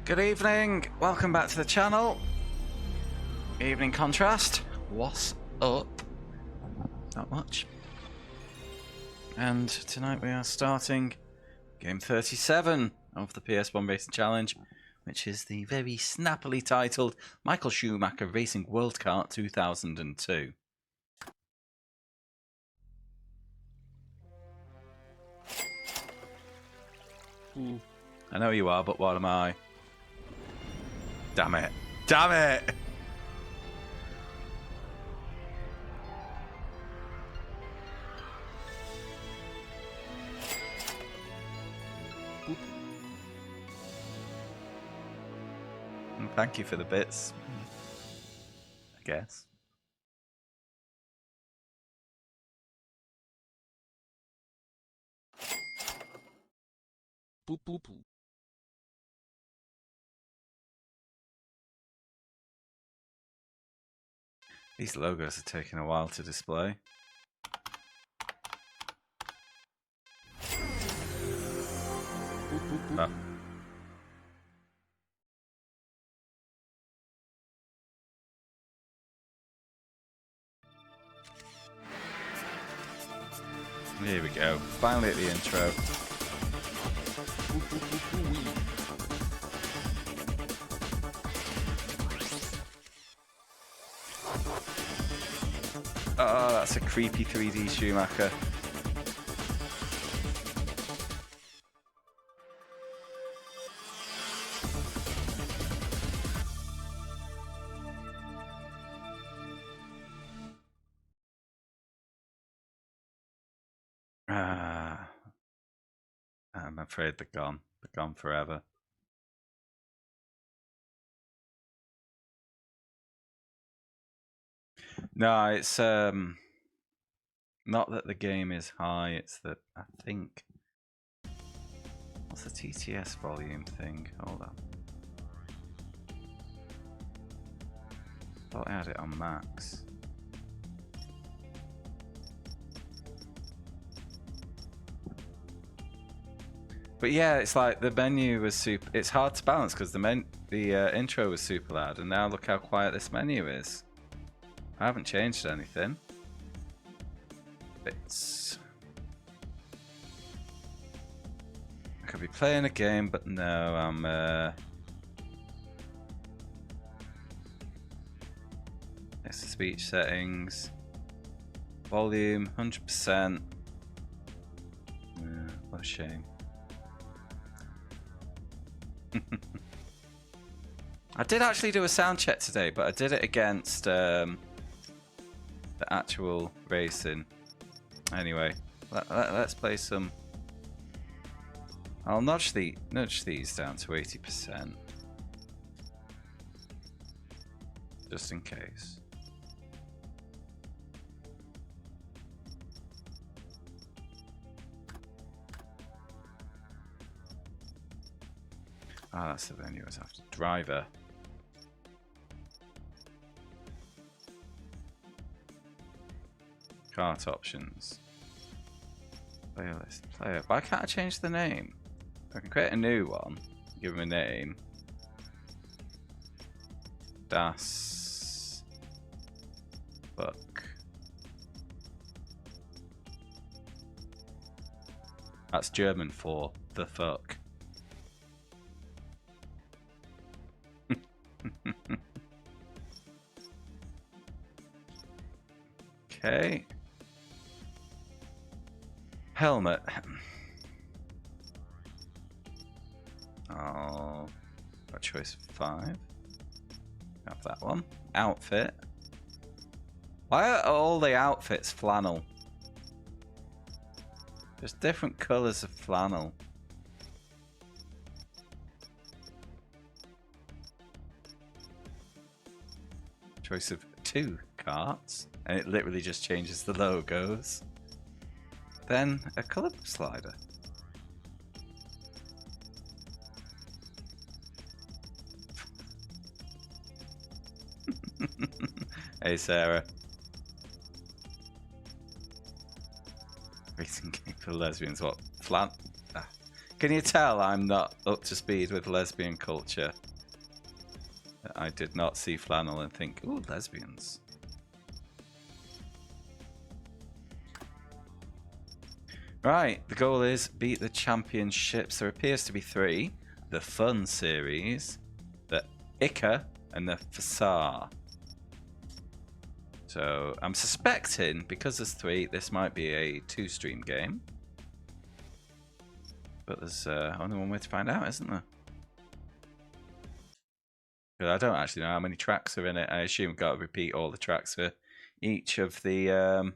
Good evening, welcome back to the channel. Evening Contrast, what's up? Not much. And tonight we are starting game 37 of the PS1 Racing Challenge, which is the very snappily titled Michael Schumacher Racing World Kart 2002. I know you are, but what am I? Damn it. Damn it! Thank you for the bits, I guess. Boop, boop, boop. These logos are taking a while to display. Boop, boop, boop. Oh. Here we go. Finally at the intro. Boop, boop, boop, boop, wee. Oh, that's a creepy 3D Schumacher. I'm afraid they're gone. They're gone forever. No, it's not that the game is high, it's that I think... What's the TTS volume thing? Hold on. Thought I had it on max. But yeah, it's like the menu was super. It's hard to balance because the intro was super loud, and now look how quiet this menu is. I haven't changed anything. It's. I could be playing a game, but no, I'm. It's the speech settings. Volume 100%. What a shame. I did actually do a sound check today, but I did it against the actual racing. Anyway, let's play some. I'll nudge these down to 80%, just in case. Ah, that's the venue. It's after driver. Kart options. Playlist. Player. Why can't I change the name? I can create a new one. Give him a name. Das Fuck. That's German for the fuck. Okay. Helmet. Oh, got choice 5. Have that one. Outfit. Why are all the outfits flannel? There's different colours of flannel. Choice of 2 carts, and it literally just changes the logos. Then a colour slider. Hey Sarah. Racing game for lesbians. What? Can you tell I'm not up to speed with lesbian culture? I did not see flannel and think, ooh, lesbians. Right, the goal is beat the championships. There appears to be 3. The Fun Series, the Ica, and the Fasar. So I'm suspecting, because there's 3, this might be a 2-stream game. But there's only one way to find out, isn't there? But I don't actually know how many tracks are in it. I assume we've got to repeat all the tracks for each of the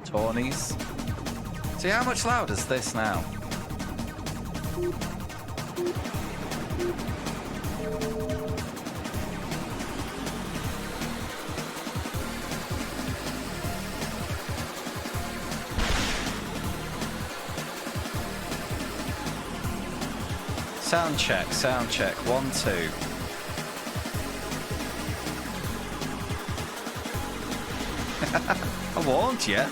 tourneys. See, how much louder is this now? Sound check, 1, 2. I warned you.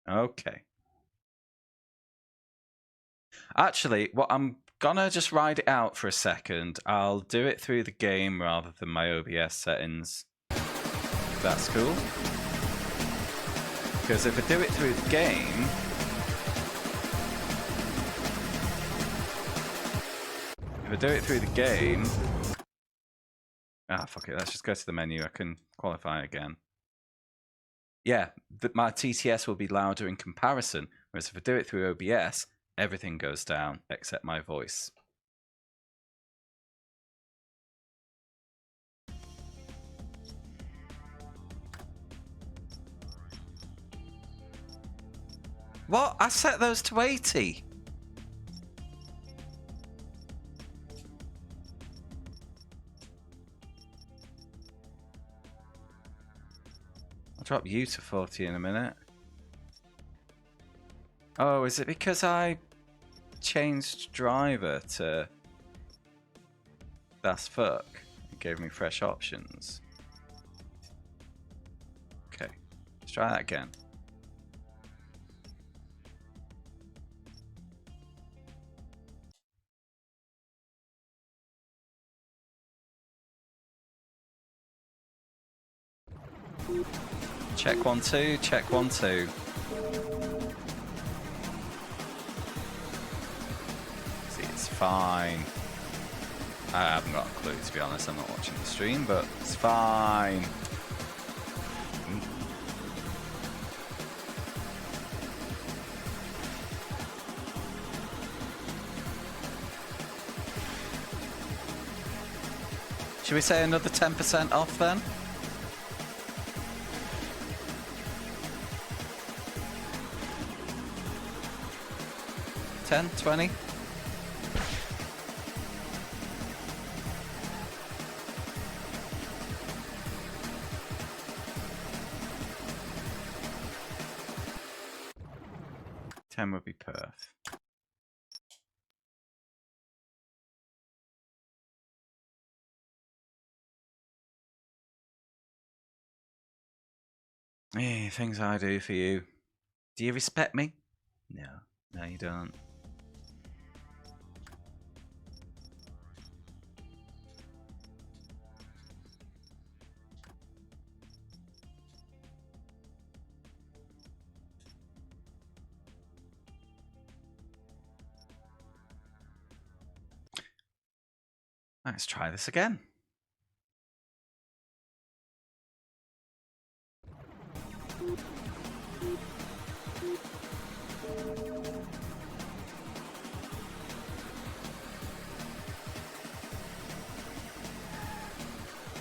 Okay. Actually, what I'm gonna just ride it out for a second. I'll do it through the game rather than my OBS settings. That's cool. Because if I do it through the game, fuck it, let's just go to the menu. I can qualify again. Yeah, my TTS will be louder in comparison, whereas if I do it through OBS, everything goes down except my voice. What? I set those to 80. I'll drop you to 40 in a minute. Oh, is it because I changed driver to that's fuck? It gave me fresh options. Okay, let's try that again. Check 1, 2, check 1, 2. See, it's fine. I haven't got a clue, to be honest. I'm not watching the stream, but it's fine. Should we say another 10% off then? 10, 20? $10 would be perf. Hey, things I do for you. Do you respect me? No. No, you don't. Let's try this again.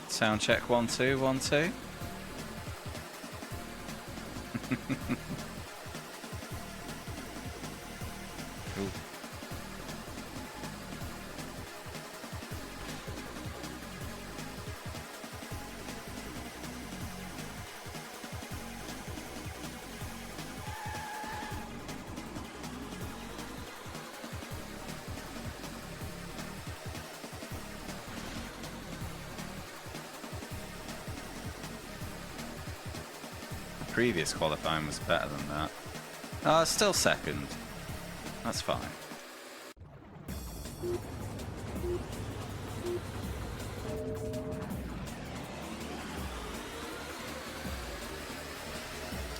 Sound check 1, 2, 1, 2. Cool. previous qualifying was better than that. Oh, still second. That's fine.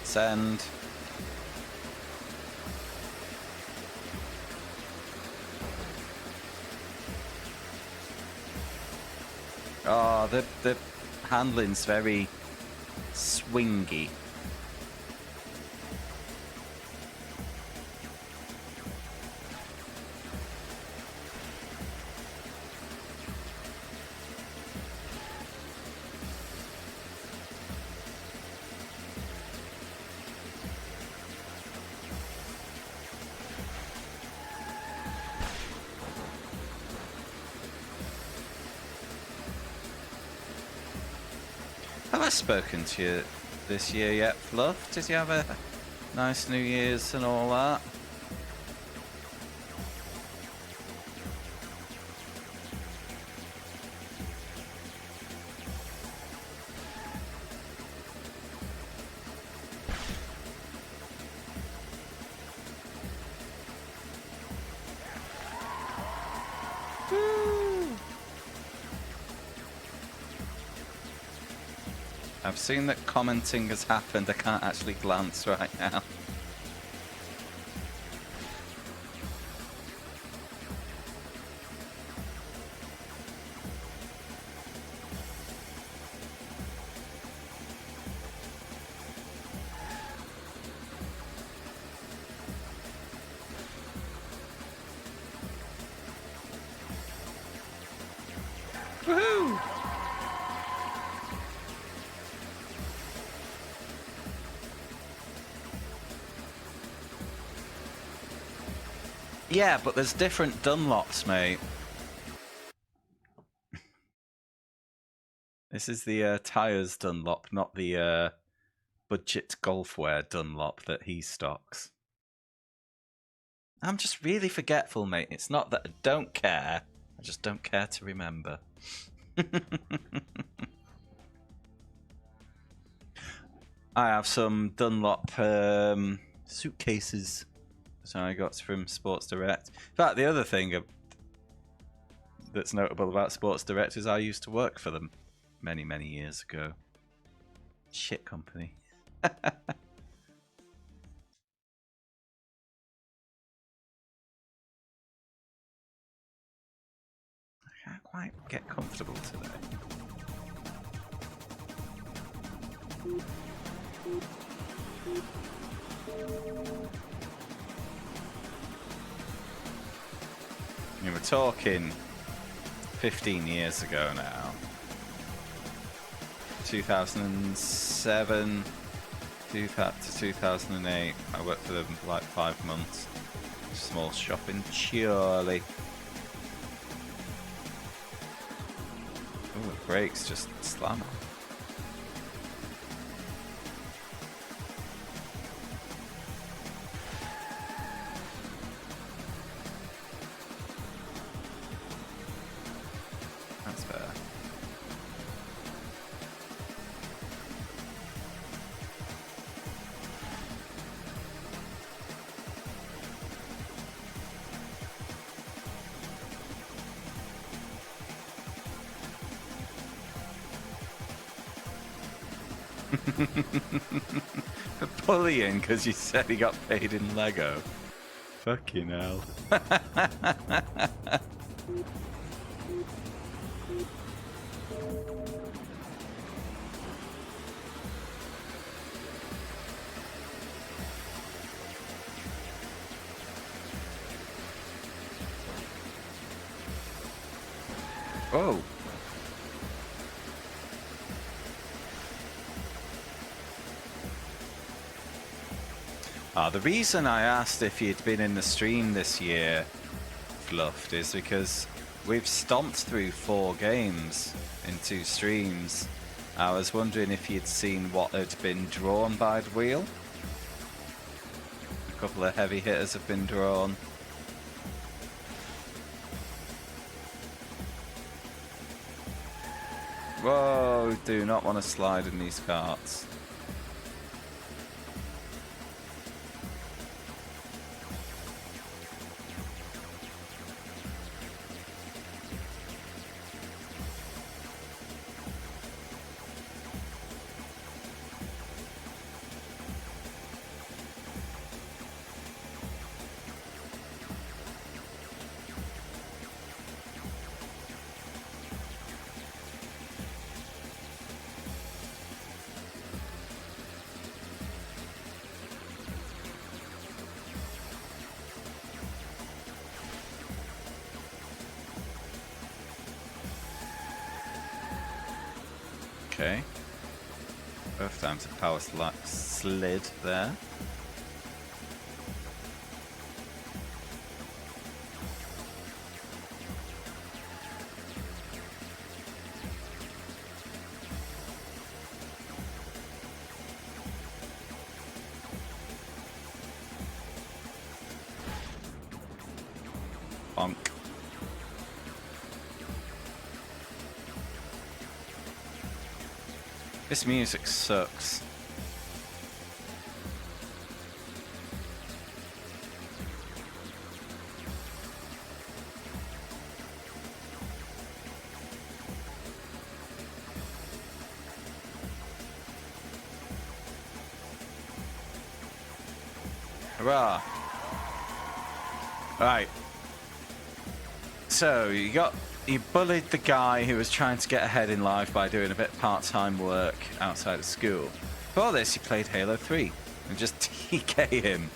Send. Oh, the handling's very swingy. Have I spoken to you this year yet, Fluff? Did you have a nice New Year's and all that? I've seen that commenting has happened. I can't actually glance right now. Woohoo! Yeah, but there's different Dunlops, mate. This is the tyres Dunlop, not the budget golfwear Dunlop that he stocks. I'm just really forgetful, mate. It's not that I don't care. I just don't care to remember. I have some Dunlop suitcases. So I got from Sports Direct. In fact, the other thing that's notable about Sports Direct is I used to work for them many, many years ago. Shit company. I can't quite get comfortable today. You were talking 15 years ago now. 2007 to 2008. I worked for them for like 5 months. Small shop in Chorley. Oh, the brakes just slam. That's fair. For bullying because you said he got paid in Lego. Fucking hell. Oh. The reason I asked if you'd been in the stream this year, Fluffed, is because we've stomped through 4 games in 2 streams. I was wondering if you'd seen what had been drawn by the wheel. A couple of heavy hitters have been drawn. Whoa, do not want to slide in these carts. Okay. Both times a power slid there. Bonk. This music sucks. Hurrah! Right. So you bullied the guy who was trying to get ahead in life by doing a bit of part-time work outside of school. Before this, you played Halo 3 and just TK him.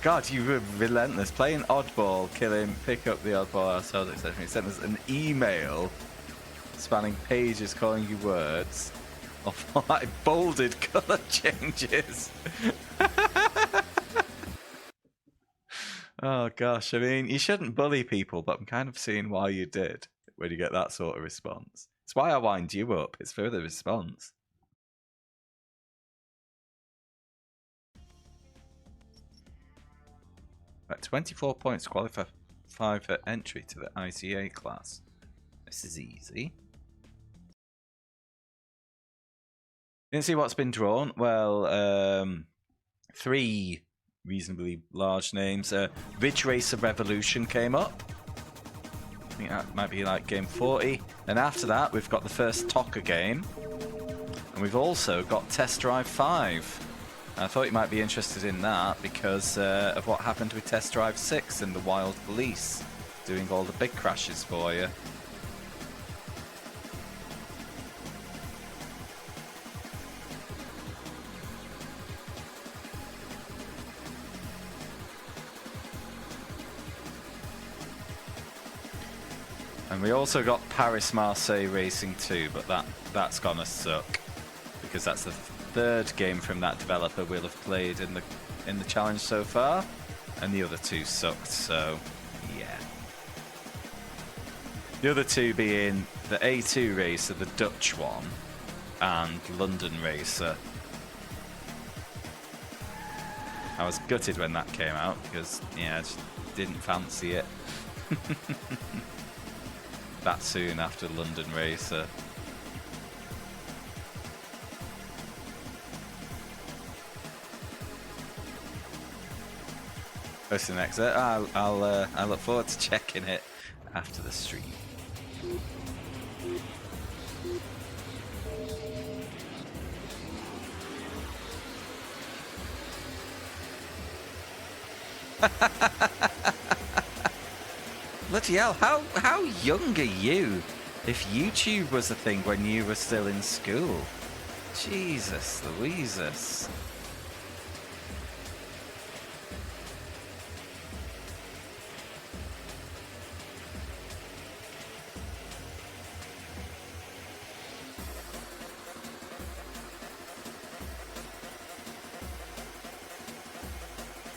God, you were relentless. Playing oddball, kill him, pick up the oddball ourselves, etc. He sent us an email spanning pages calling you words of like bolded colour changes. Oh gosh, I mean, you shouldn't bully people, but I'm kind of seeing why you did when you get that sort of response. It's why I wind you up, it's for the response. At 24 points to qualify for entry to the ICA class. This is easy. Didn't see what's been drawn. Well, 3 reasonably large names. Ridge Racer Revolution came up. I think that might be like game 40. And after that, we've got the first TOCA game. And we've also got Test Drive 5. I thought you might be interested in that because of what happened with Test Drive 6 and the Wild Police doing all the big crashes for you. And we also got Paris-Marseille Racing 2, but that's gonna suck because that's the 3rd game from that developer we'll have played in the challenge so far, and the other 2 sucked. So yeah, the other 2 being the A2 Racer, the Dutch one, and London Racer. I was gutted when that came out because yeah, I just didn't fancy it. That soon after London Racer. Post the next. I look forward to checking it after the stream. Bloody hell, how young are you? If YouTube was a thing when you were still in school. Jesus Louises.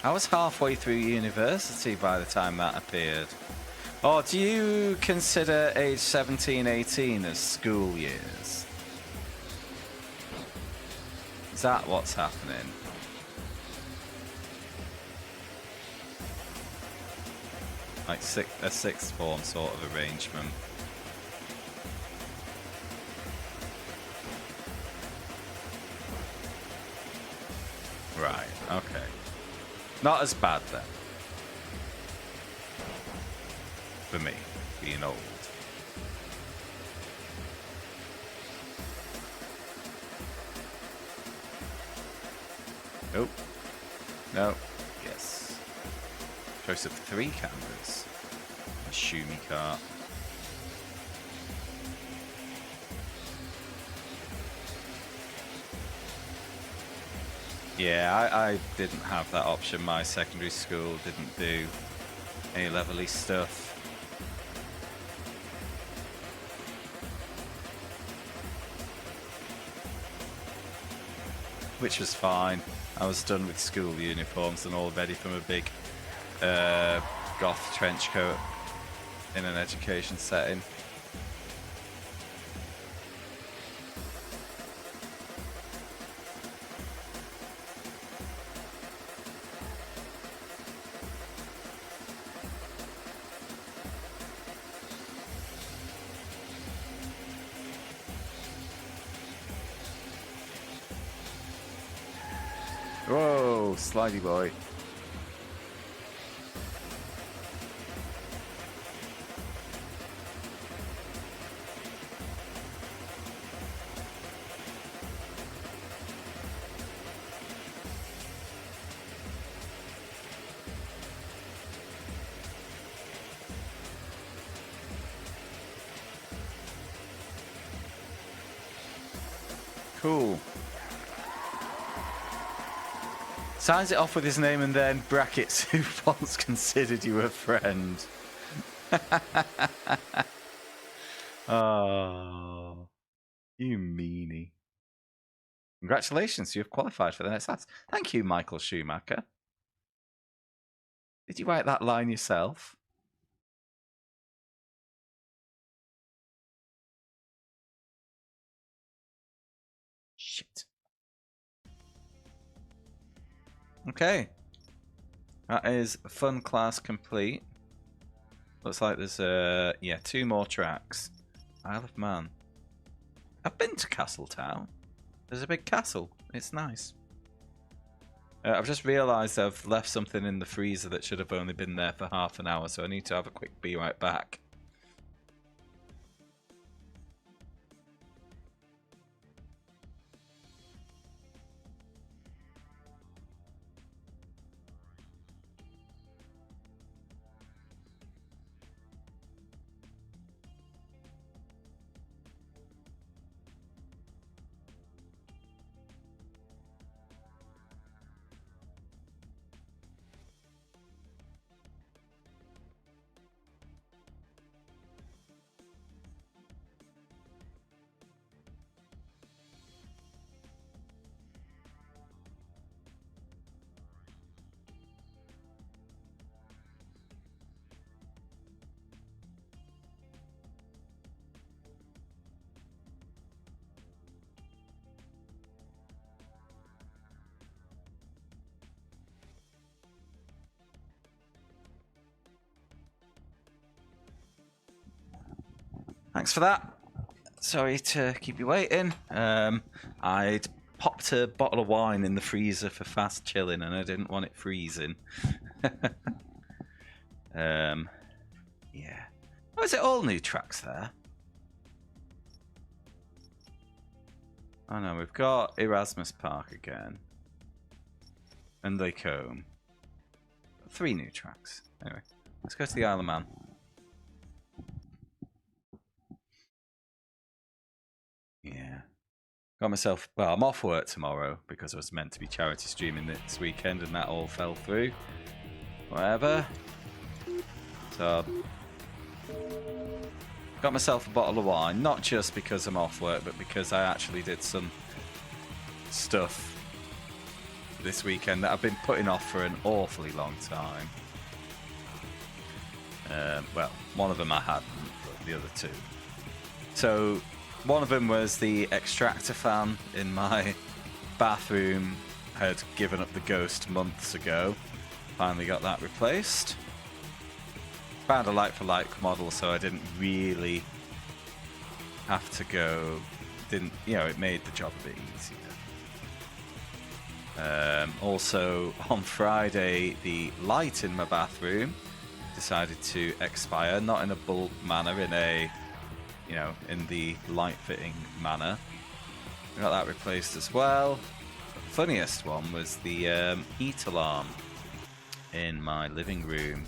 I was halfway through university by the time that appeared. Or do you consider age 17, 18 as school years? Is that what's happening? Like a sixth form sort of arrangement. Right, okay. Not as bad then. For me, being old. Nope. No. Yes. Choice of 3 cameras. A Schumacher. Yeah, I didn't have that option. My secondary school didn't do A-level-y stuff. which was fine. I was done with school uniforms and all ready from a big goth trench coat in an education setting. Whoa, slidey boy. Cool. Signs it off with his name and then brackets who once considered you a friend. Oh, you meanie. Congratulations, you have qualified for the next class. Thank you, Michael Schumacher. Did you write that line yourself? Shit. Okay. That is fun class complete. Looks like there's yeah, 2 more tracks. Isle of Man. I've been to Castletown. There's a big castle. It's nice. I've just realised I've left something in the freezer that should have only been there for half an hour, so I need to have a quick be right back. Thanks for that. Sorry to keep you waiting. I'd popped a bottle of wine in the freezer for fast chilling and I didn't want it freezing. Yeah. Oh, is it all new tracks there? Oh no, we've got Erasmus Park again. And Lacombe. 3 new tracks. Anyway, let's go to the Isle of Man. Yeah. Got myself, well, I'm off work tomorrow because I was meant to be charity streaming this weekend and that all fell through. Whatever. So, got myself a bottle of wine, not just because I'm off work, but because I actually did some stuff this weekend that I've been putting off for an awfully long time. Well, one of them I hadn't, but the other 2. So, one of them was the extractor fan in my bathroom had given up the ghost months ago. Finally got that replaced. Found a like-for-like model, so I didn't really have to go. Didn't, you know, it made the job a bit easier. Also, on Friday, the light in my bathroom decided to expire, not in a bulk manner, in a, you know, in the light fitting manner. We got that replaced as well. The funniest one was the heat alarm in my living room.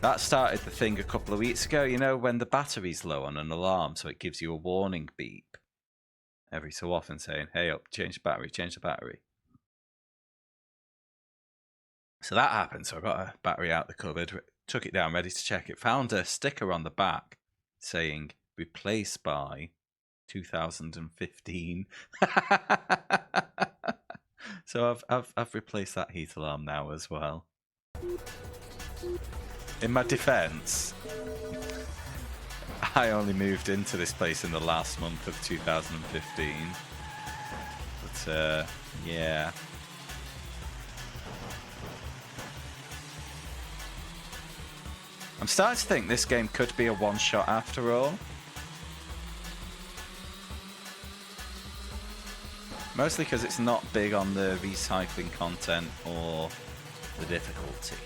That started the thing a couple of weeks ago, you know, when the battery's low on an alarm, so it gives you a warning beep every so often saying, hey up, change the battery, change the battery. So that happened, so I got a battery out the cupboard, took it down, ready to check it, found a sticker on the back saying, replaced by 2015. So I've replaced that heat alarm now as well. In my defence, I only moved into this place in the last month of 2015. But yeah. I'm starting to think this game could be a one-shot after all. Mostly because it's not big on the recycling content or the difficulty.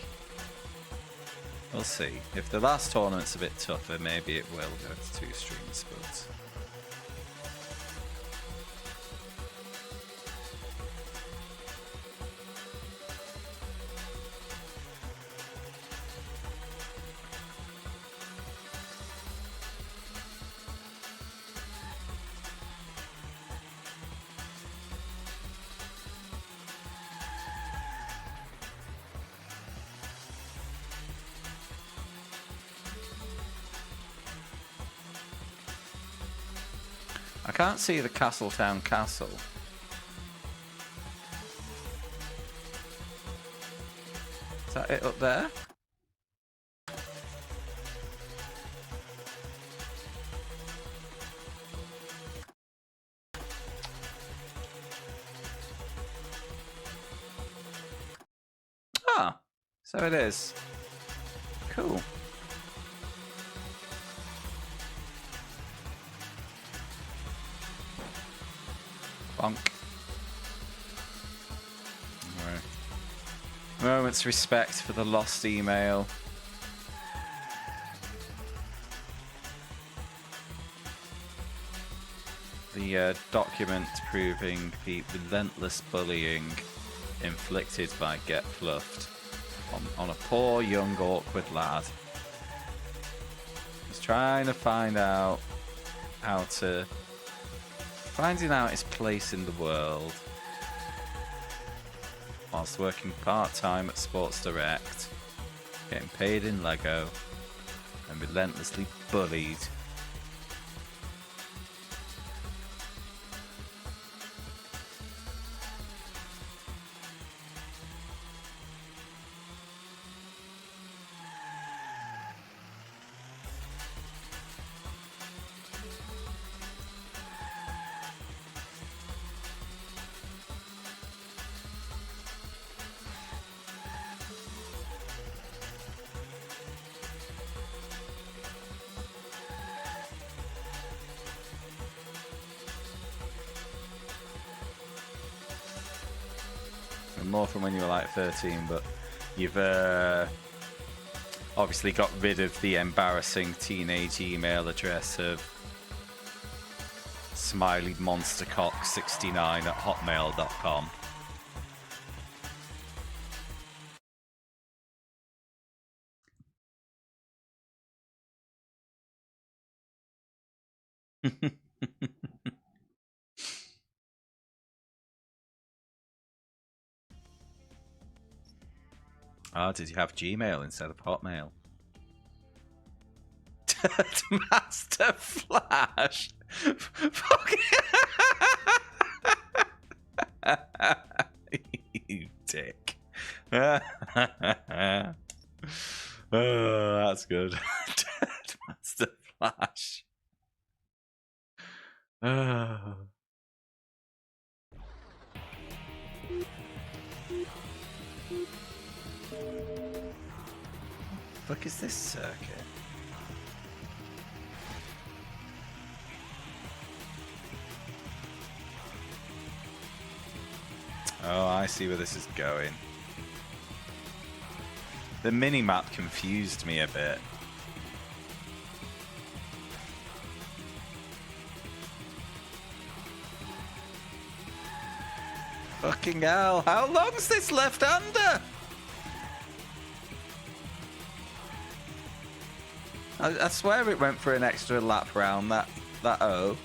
We'll see. If the last tournament's a bit tougher, maybe it will go to 2 streams, but... I can't see the Castletown Castle. Is that it up there? Ah, so it is. Cool. Bonk. Right. Moment's respect for the lost email. The document proving the relentless bullying inflicted by Get Fluffed on a poor, young, awkward lad. He's trying to find out how to... Finding out his place in the world whilst working part-time at Sports Direct, getting paid in Lego, and relentlessly bullied. More from when you were like 13, but you've obviously got rid of the embarrassing teenage email address of smileymonstercock69@hotmail.com. Ah, did you have Gmail instead of Hotmail? Master Flash! You dick. Oh, that's good. Master Flash. Oh. Fuck is this circuit? Oh, I see where this is going. The mini-map confused me a bit. Fucking hell, how long's this left under? I swear it went for an extra lap round, that O.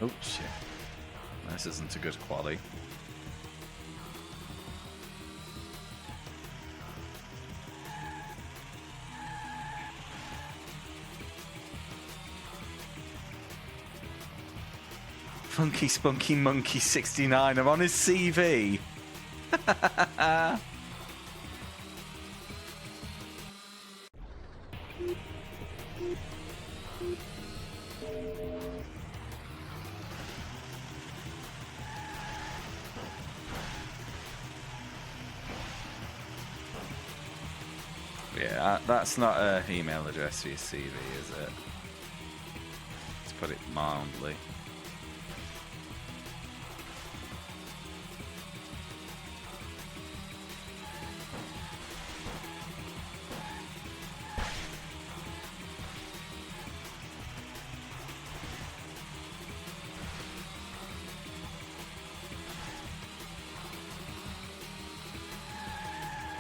Oh shit. This isn't a good quality. Funky Spunky Monkey 69. I'm on his CV. Yeah, that's not an email address for your CV, is it? Let's put it mildly.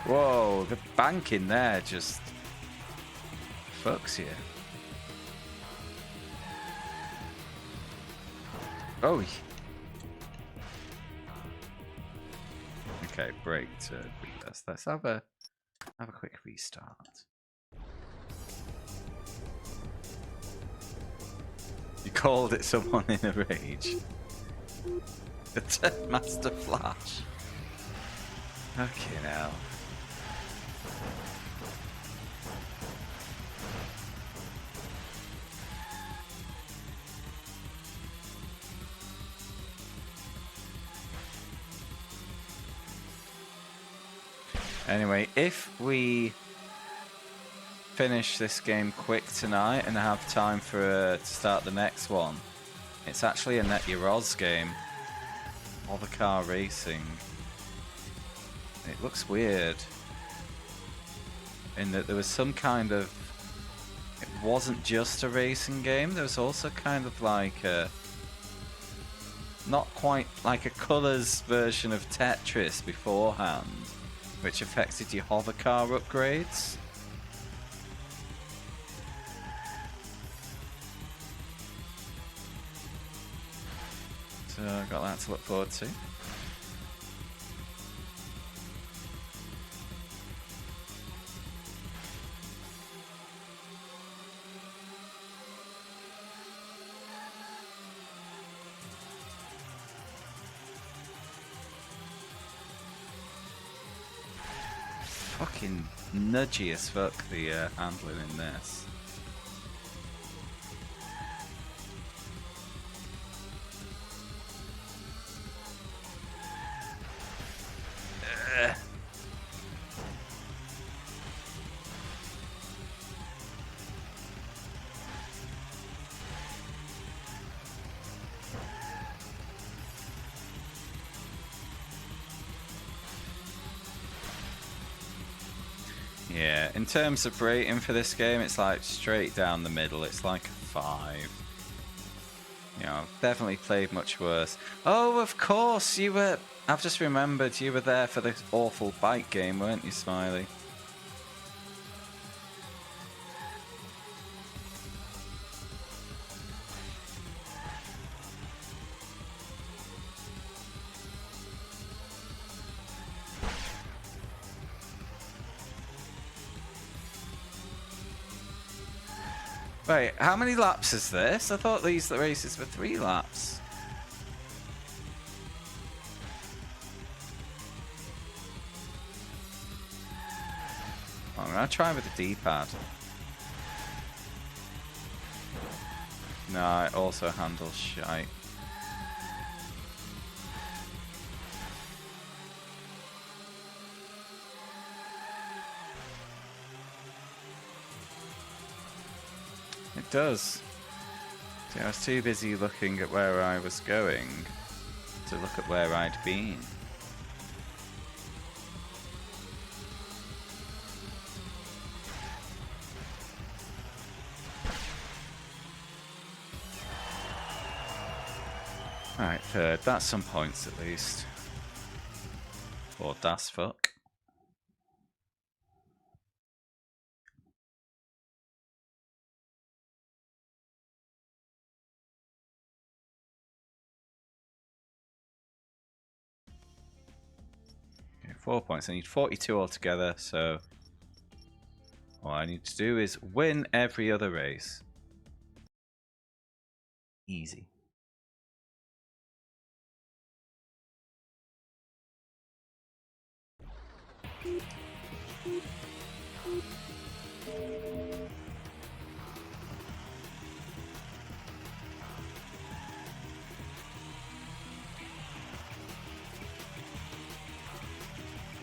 Whoa, the bank in there just fucks you. Oh. Okay, break to reverse. Let's have a quick restart. You called it someone in a rage. The Master Flash. Okay, now. Anyway, if we finish this game quick tonight and have time for to start the next one, it's actually a Net Your Oz game. Hover car racing. It looks weird in that there was some kind of... It wasn't just a racing game, there was also kind of like a... Not quite like a colours version of Tetris beforehand, which affected your hover car upgrades. So I've got that to look forward to. Fucking nudgy as fuck, the handling in this. Yeah, in terms of rating for this game, it's like straight down the middle. It's like a 5. You know, I've definitely played much worse. Oh, of course, you were... I've just remembered you were there for this awful bike game, weren't you, Smiley? Wait, how many laps is this? I thought these races were 3 laps. I'm gonna try with the D-pad. No, it also handles shite. It does. See, I was too busy looking at where I was going to look at where I'd been. Alright, third. That's some points at least. Or das fuck. Okay, 4 points. I need 42 altogether, so all I need to do is win every other race. Easy.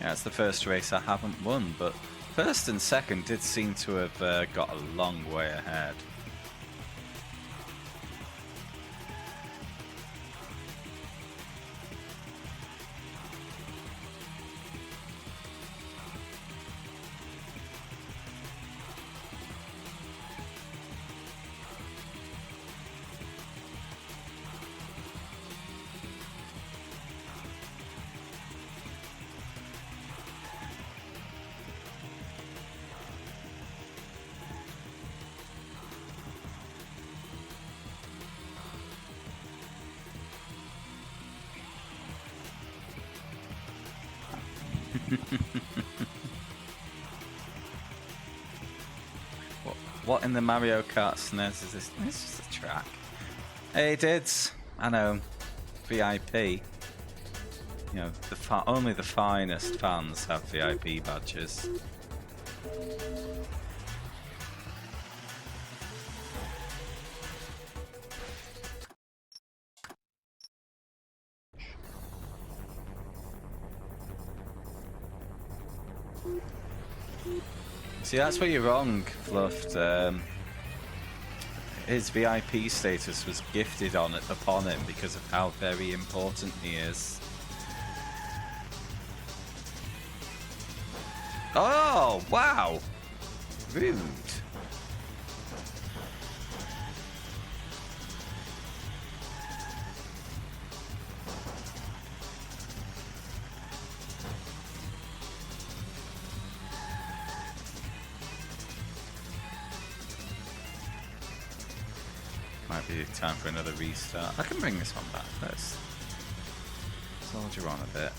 Yeah, it's the first race I haven't won, but first and second did seem to have got a long way ahead. What in the Mario Kart SNES is this? It's just a track. Hey, Dids. I know. VIP. You know, only the finest fans have VIP badges. See, that's where you're wrong, Fluffed. His VIP status was gifted upon him because of how very important he is. Oh, wow! Rude. Might be time for another restart. I can bring this one back. Let's soldier on a bit.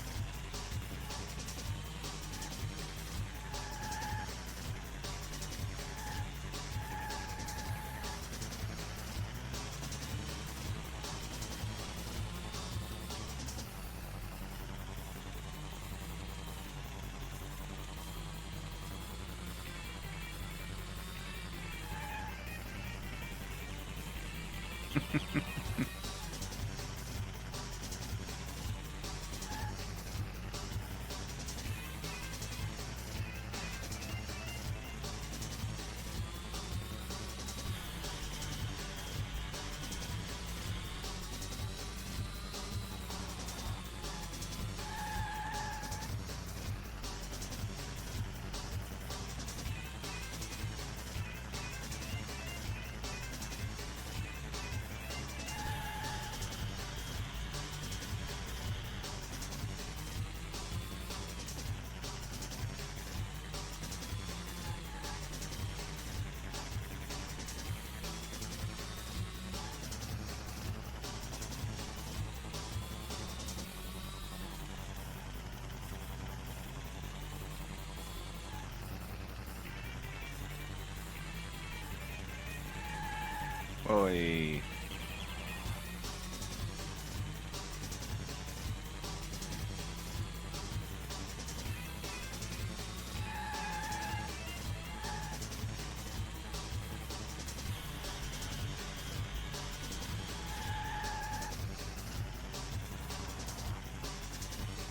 Oi.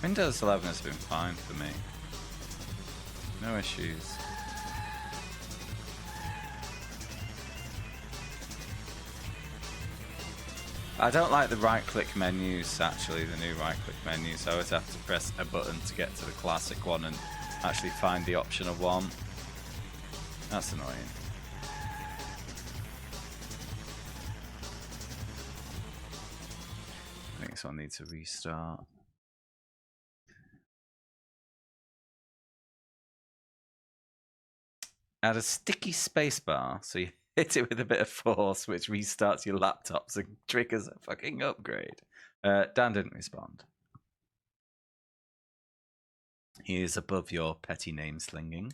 Windows 11 has been fine for me. No issues. I don't like the right-click menus, actually, the new right-click menus. I always have to press a button to get to the classic one and actually find the option I want. That's annoying. I think this one needs a restart. Add a sticky spacebar, so you hit it with a bit of force, which restarts your laptops and triggers a fucking upgrade. Dan didn't respond. He is above your petty name slinging.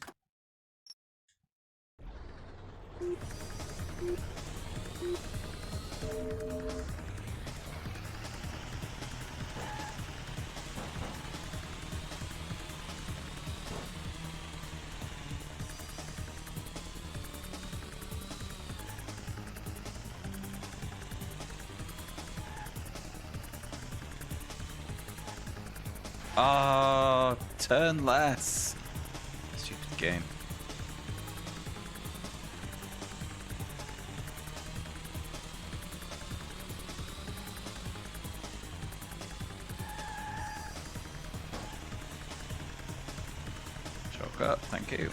Oh, turn less. Stupid game. Shortcut, thank you.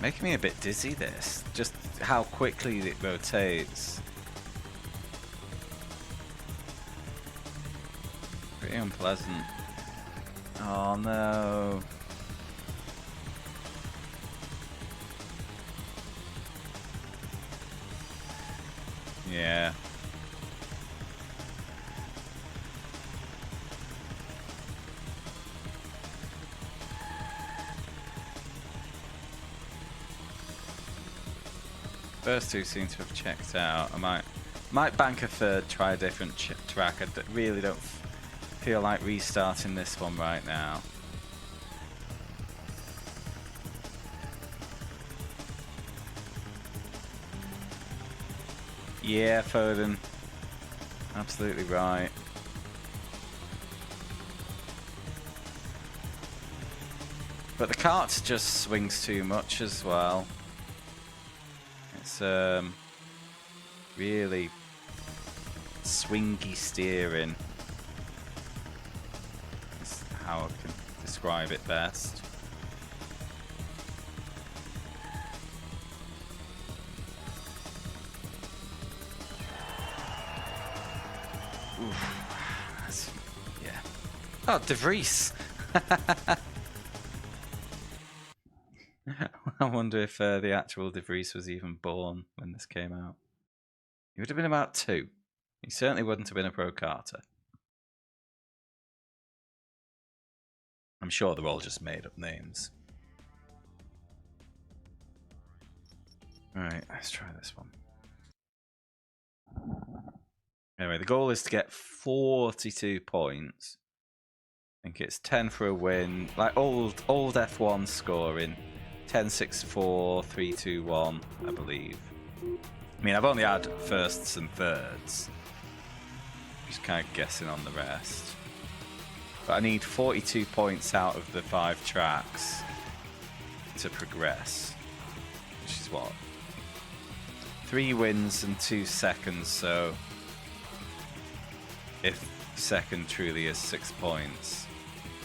Making me a bit dizzy, this. Just how quickly it rotates. Pretty unpleasant. Oh no. Yeah. First two seem to have checked out. I might bank a third, try a different track. I really don't feel like restarting this one right now. Yeah, Foden. Absolutely right. But the cart just swings too much as well. It's really swingy steering. That's how I can describe it best. Oof. Yeah. Oh, De Vries. I wonder if the actual De Vries was even born when this came out. He would have been about 2. He certainly wouldn't have been a pro karter. I'm sure they're all just made up names. Alright, let's try this one. Anyway, the goal is to get 42 points. I think it's 10 for a win. Like old F1 scoring. 10-6-4, 3-2-1, I believe. I mean, I've only had firsts and thirds. Just kind of guessing on the rest. But I need 42 points out of the 5 tracks to progress. Which is what? 3 wins and 2 seconds, so if second truly is 6 points,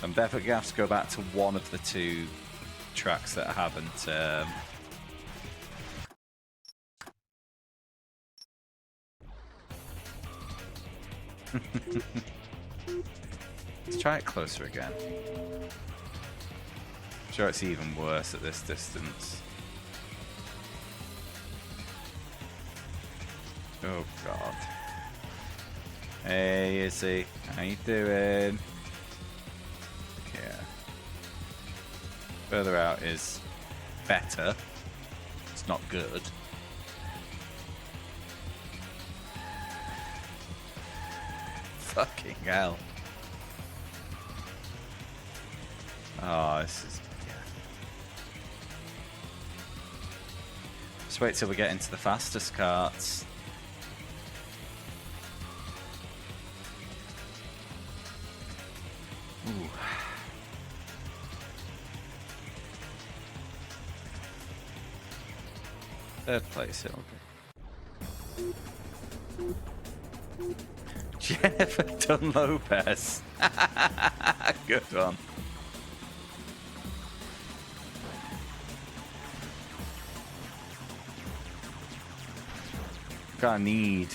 I'm definitely going to have to go back to one of the 2 tracks that I haven't let's try it closer again. I'm sure it's even worse at this distance. Oh god. Hey Izzy, how you doing? Yeah. Further out is better. It's not good. Fucking hell. Oh, this is... yeah. Just wait till we get into the fastest carts. Ooh. Third place, it'll be. Jennifer Dunn Lopez. Good one. I need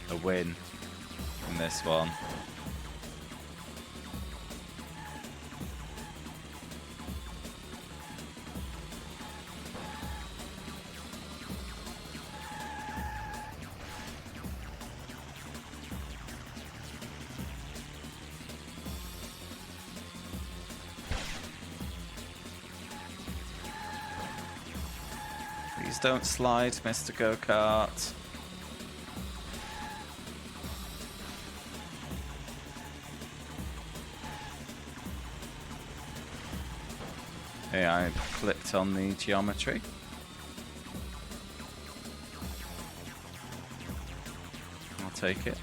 a win in this one. Please don't slide, Mr. Go-Kart. Hey, I clicked on the geometry. I'll take it.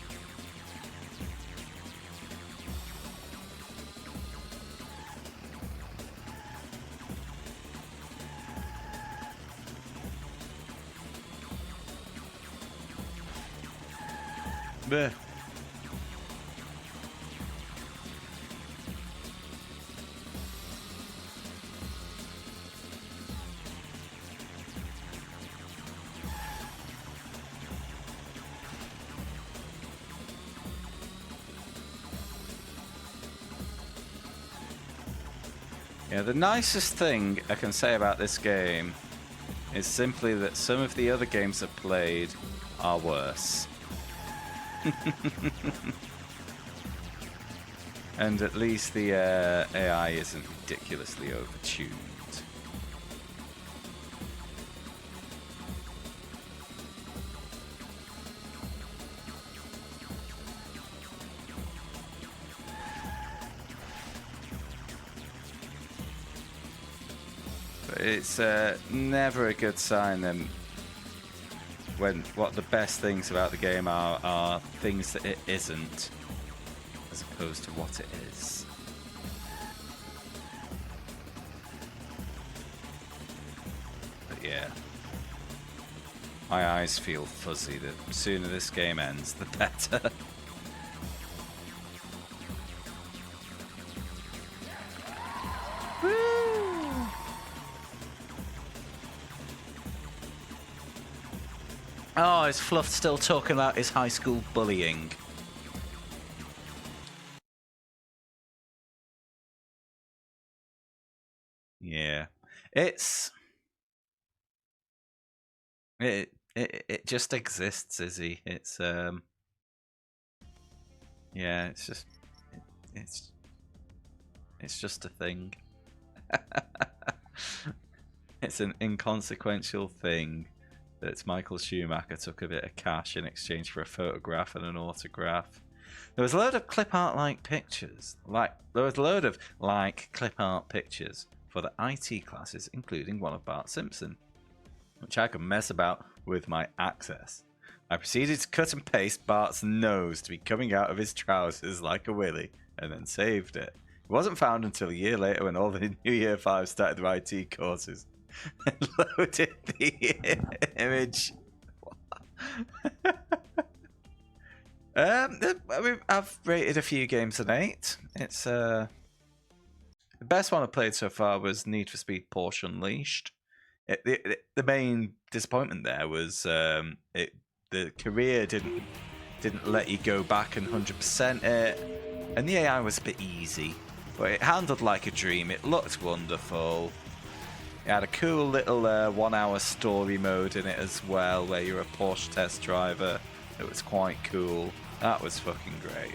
Bleh. Yeah, the nicest thing I can say about this game is simply that some of the other games I've played are worse. And at least the AI isn't ridiculously overtuned. But it's never a good sign when what the best things about the game are things that it isn't, as opposed to what it is. But yeah, my eyes feel fuzzy. The sooner this game ends, the better. Oh, is Fluff still talking about his high school bullying? Yeah, it just exists, Izzy. It's yeah, it's just a thing. It's an inconsequential thing that Michael Schumacher took a bit of cash in exchange for a photograph and an autograph. There was a load of clip art pictures. There was a load of clip art pictures for the IT classes, including one of Bart Simpson, which I could mess about with my access. I proceeded to cut and paste Bart's nose to be coming out of his trousers like a willy, and then saved it. It wasn't found until a year later when all the new Year 5 started their IT courses and loaded the image. I've rated a few games an 8. It's the best one I've played so far was Need for Speed Porsche Unleashed. The main disappointment there was the career didn't let you go back and 100% it, and the AI was a bit easy, but it handled like a dream. It looked wonderful. It had a cool little 1 hour story mode in it as well, where you're a Porsche test driver. It was quite cool. That was fucking great.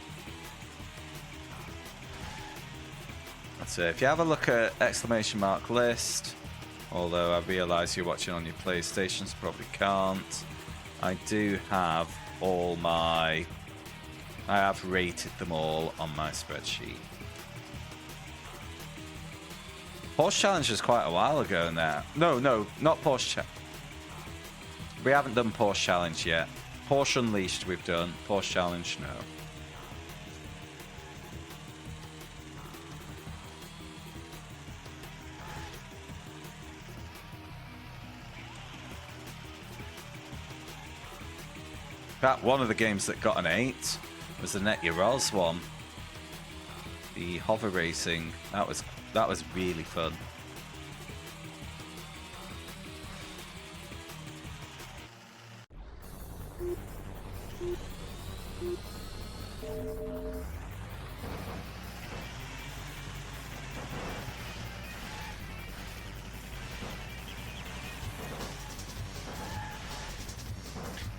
So if you have a look at ! list, although I realise you're watching on your PlayStation, so probably can't, I do have I have rated them all on my spreadsheet. Porsche Challenge was quite a while ago now. No, not Porsche. We haven't done Porsche Challenge yet. Porsche Unleashed we've done. Porsche Challenge, no. fact, one of the games that got an 8 was the Net Your Ros one. The hover racing. That was really fun.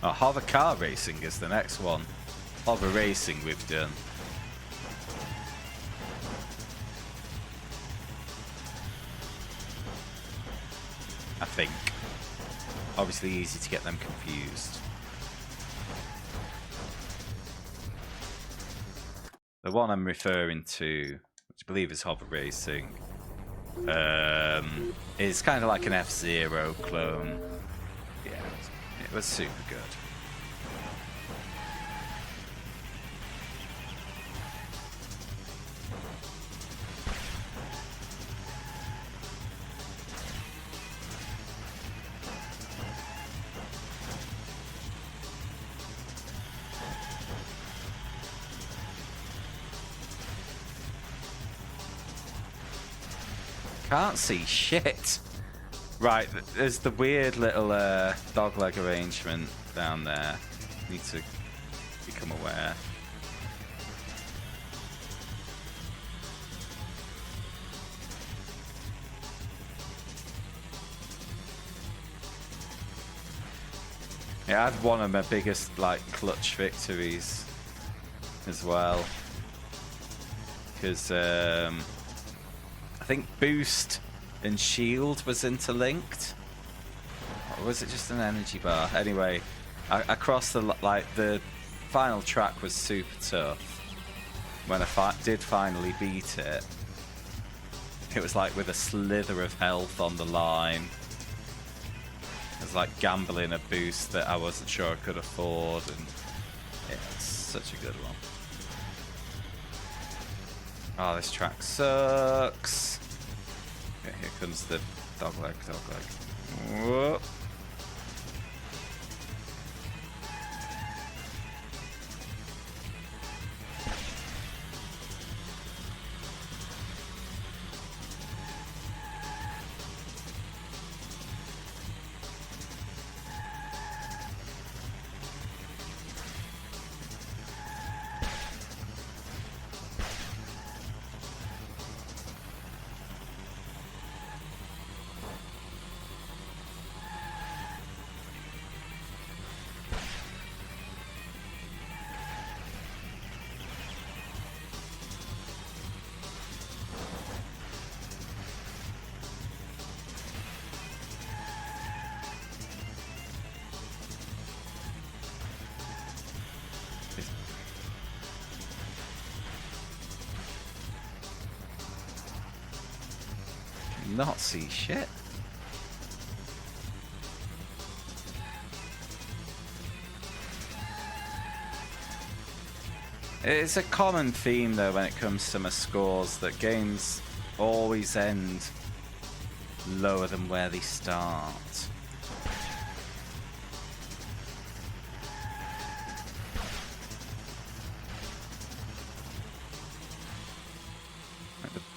Oh, hover car racing is the next one. Hover racing we've done. I think. Obviously easy to get them confused. The one I'm referring to, which I believe is hover racing, is kind of like an F-Zero clone. Yeah, it was super good. Can't see shit. Right, there's the weird little dogleg arrangement down there. Need to become aware. Yeah, I had one of my biggest like clutch victories as well, because I think boost and shield was interlinked, or was it just an energy bar? Anyway, I crossed the final track was super tough. When I did finally beat it, it was like with a slither of health on the line. It was like gambling a boost that I wasn't sure I could afford, and yeah, it's such a good one. Oh, this track sucks. Okay, here comes the dogleg. Whoa. Not see shit. It's a common theme though when it comes to my scores that games always end lower than where they start.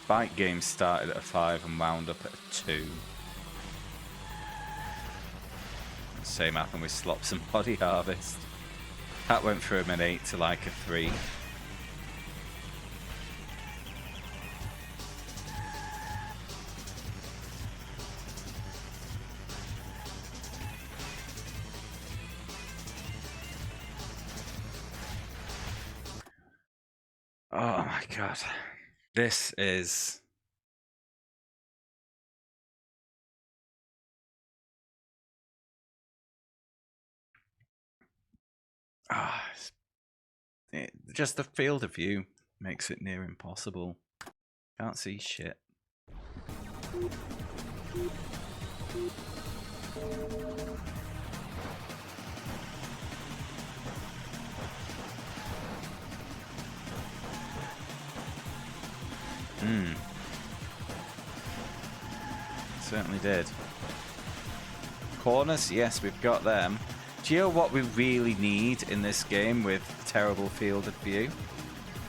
Bike game started at a 5 and wound up at a 2. Same happened with Slops and Body Harvest. That went from an 8 to like a 3. Oh my god. This is... just the field of view makes it near impossible. Can't see shit. Certainly did. Corners, yes, we've got them. Do you know what we really need in this game with terrible field of view?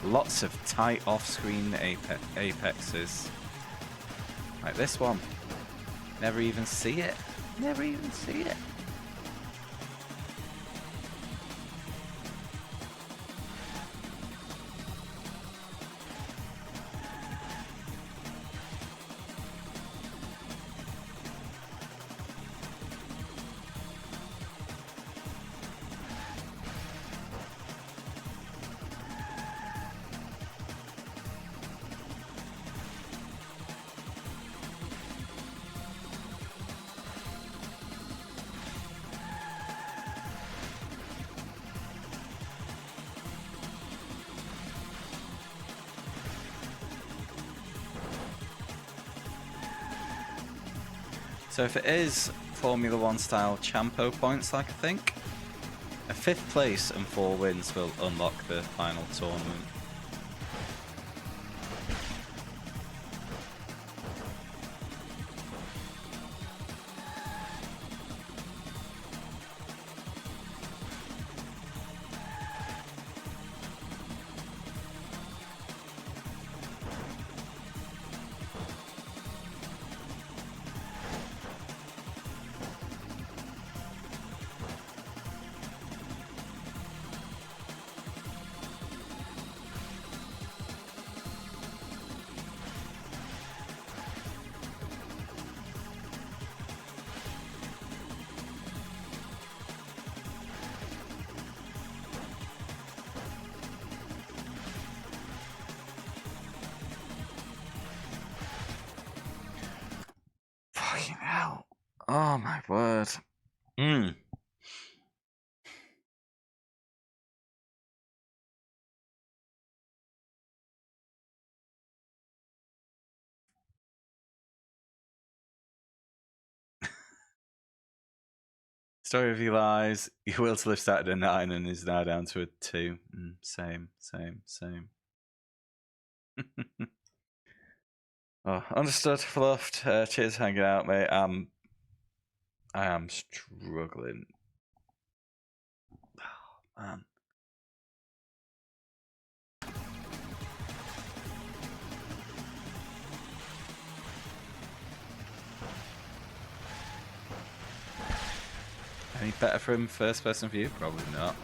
Lots of tight off-screen apexes. Like this one. Never even see it. Never even see it. So if it is Formula 1 style Champo points like I think, a 5th place and 4 wins will unlock the final tournament. Fucking hell. Oh my word. Story of your lives. Your will to live started at 9 and is now down to a 2. Same. Oh, understood, fluffed. Cheers for hanging out, mate. I am struggling. Oh, man. Any better from first person view? Probably not.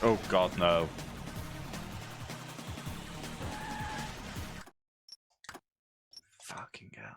Oh god, no. Fucking hell.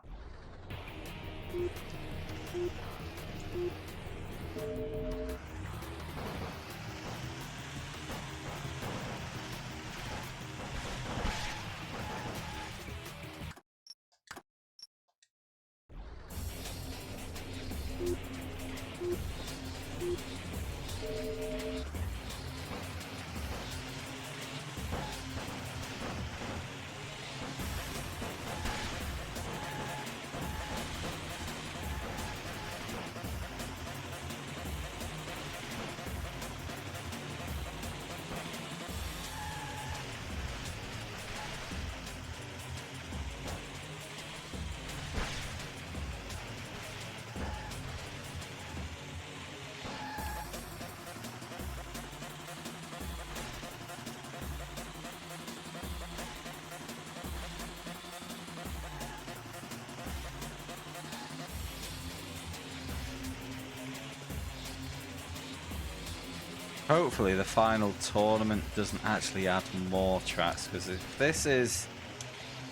Hopefully the final tournament doesn't actually add more tracks, because if this is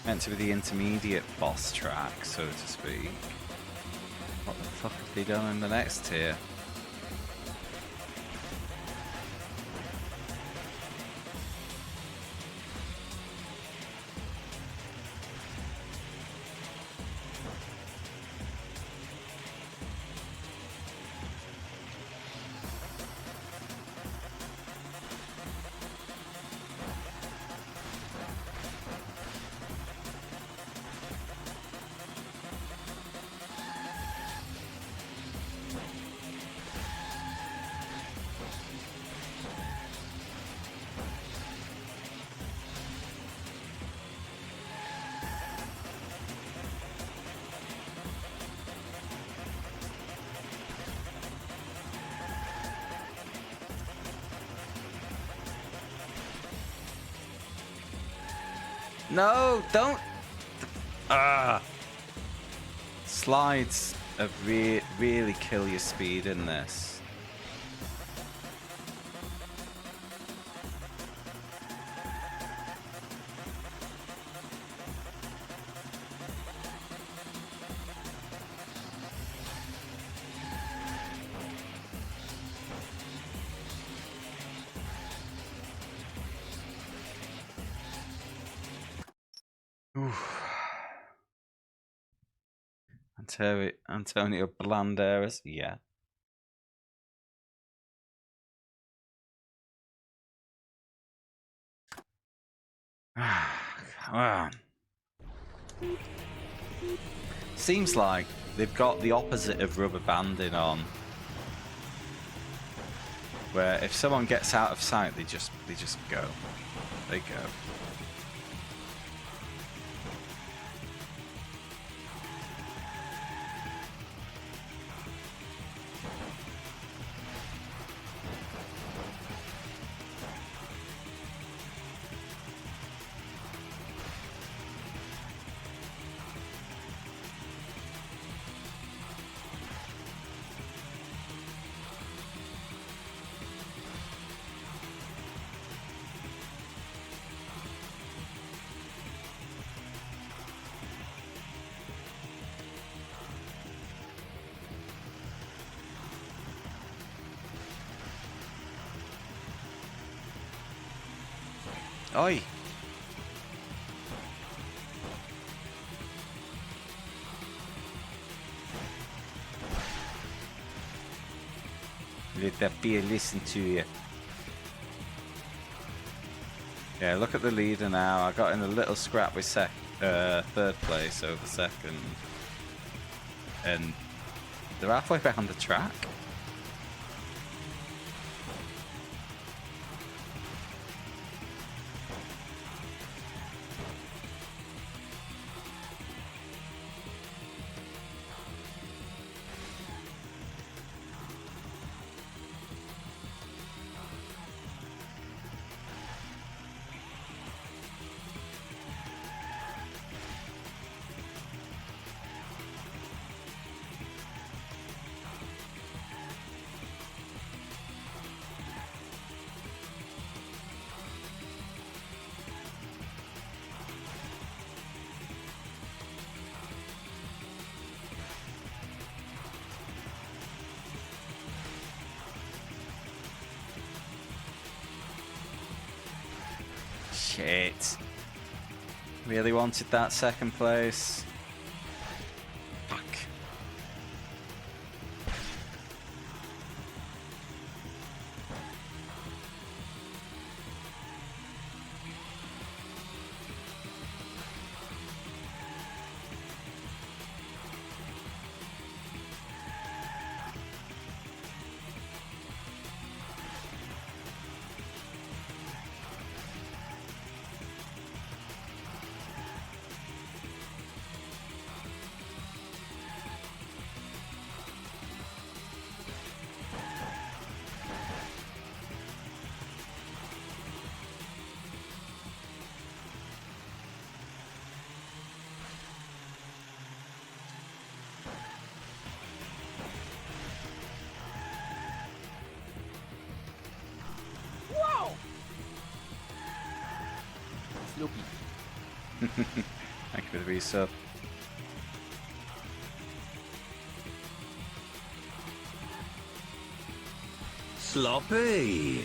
meant to be the intermediate boss track, so to speak, what the fuck have they done in the next tier? No, don't. Slides are really kill your speed in this. Antonio Banderas, yeah. Come on. Seems like they've got the opposite of rubber banding on, where if someone gets out of sight, they just go. They go. Oi! Let that beer listen to you. Yeah, look at the leader now. I got in a little scrap with third place over second. And they're halfway behind the track. Shit. Really wanted that second place. Fuck. Sloppy. Thank you for the resub. Sloppy.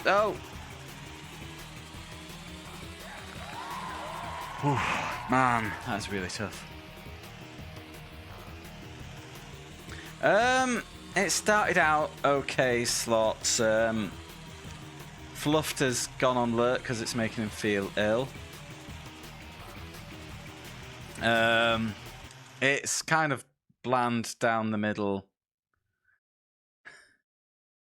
Oh! Whew, man, that's really tough. It started out okay, Slots. Fluffed has gone on alert because it's making him feel ill. It's kind of bland down the middle.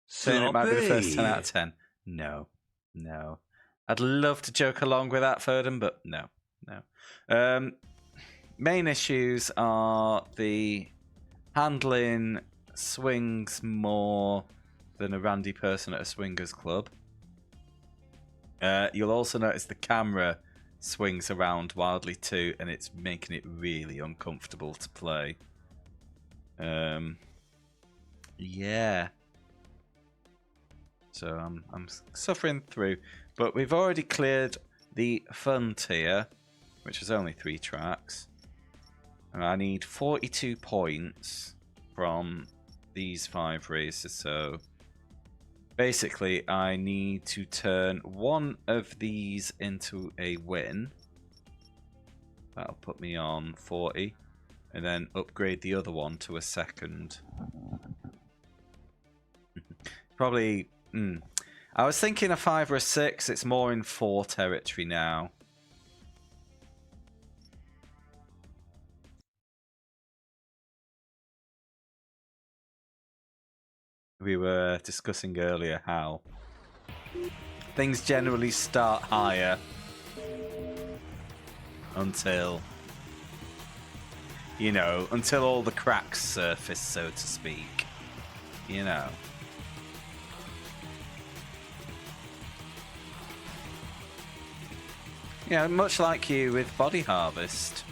Saying it might be the first 10 out of 10. No. No. I'd love to joke along with that, Ferdin, but no. No. Main issues are the handling swings more than a randy person at a swingers club. You'll also notice the camera swings around wildly too, and it's making it really uncomfortable to play. Yeah. So I'm suffering through, but we've already cleared the fun tier, which is only 3 tracks. And I need 42 points from these 5 races, so basically I need to turn one of these into a win. That'll put me on 40, and then upgrade the other one to a second. Probably, I was thinking a 5 or a 6, it's more in 4 territory now. We were discussing earlier how things generally start higher until, you know, until all the cracks surface, so to speak. You know. Yeah, much like you with Body Harvest.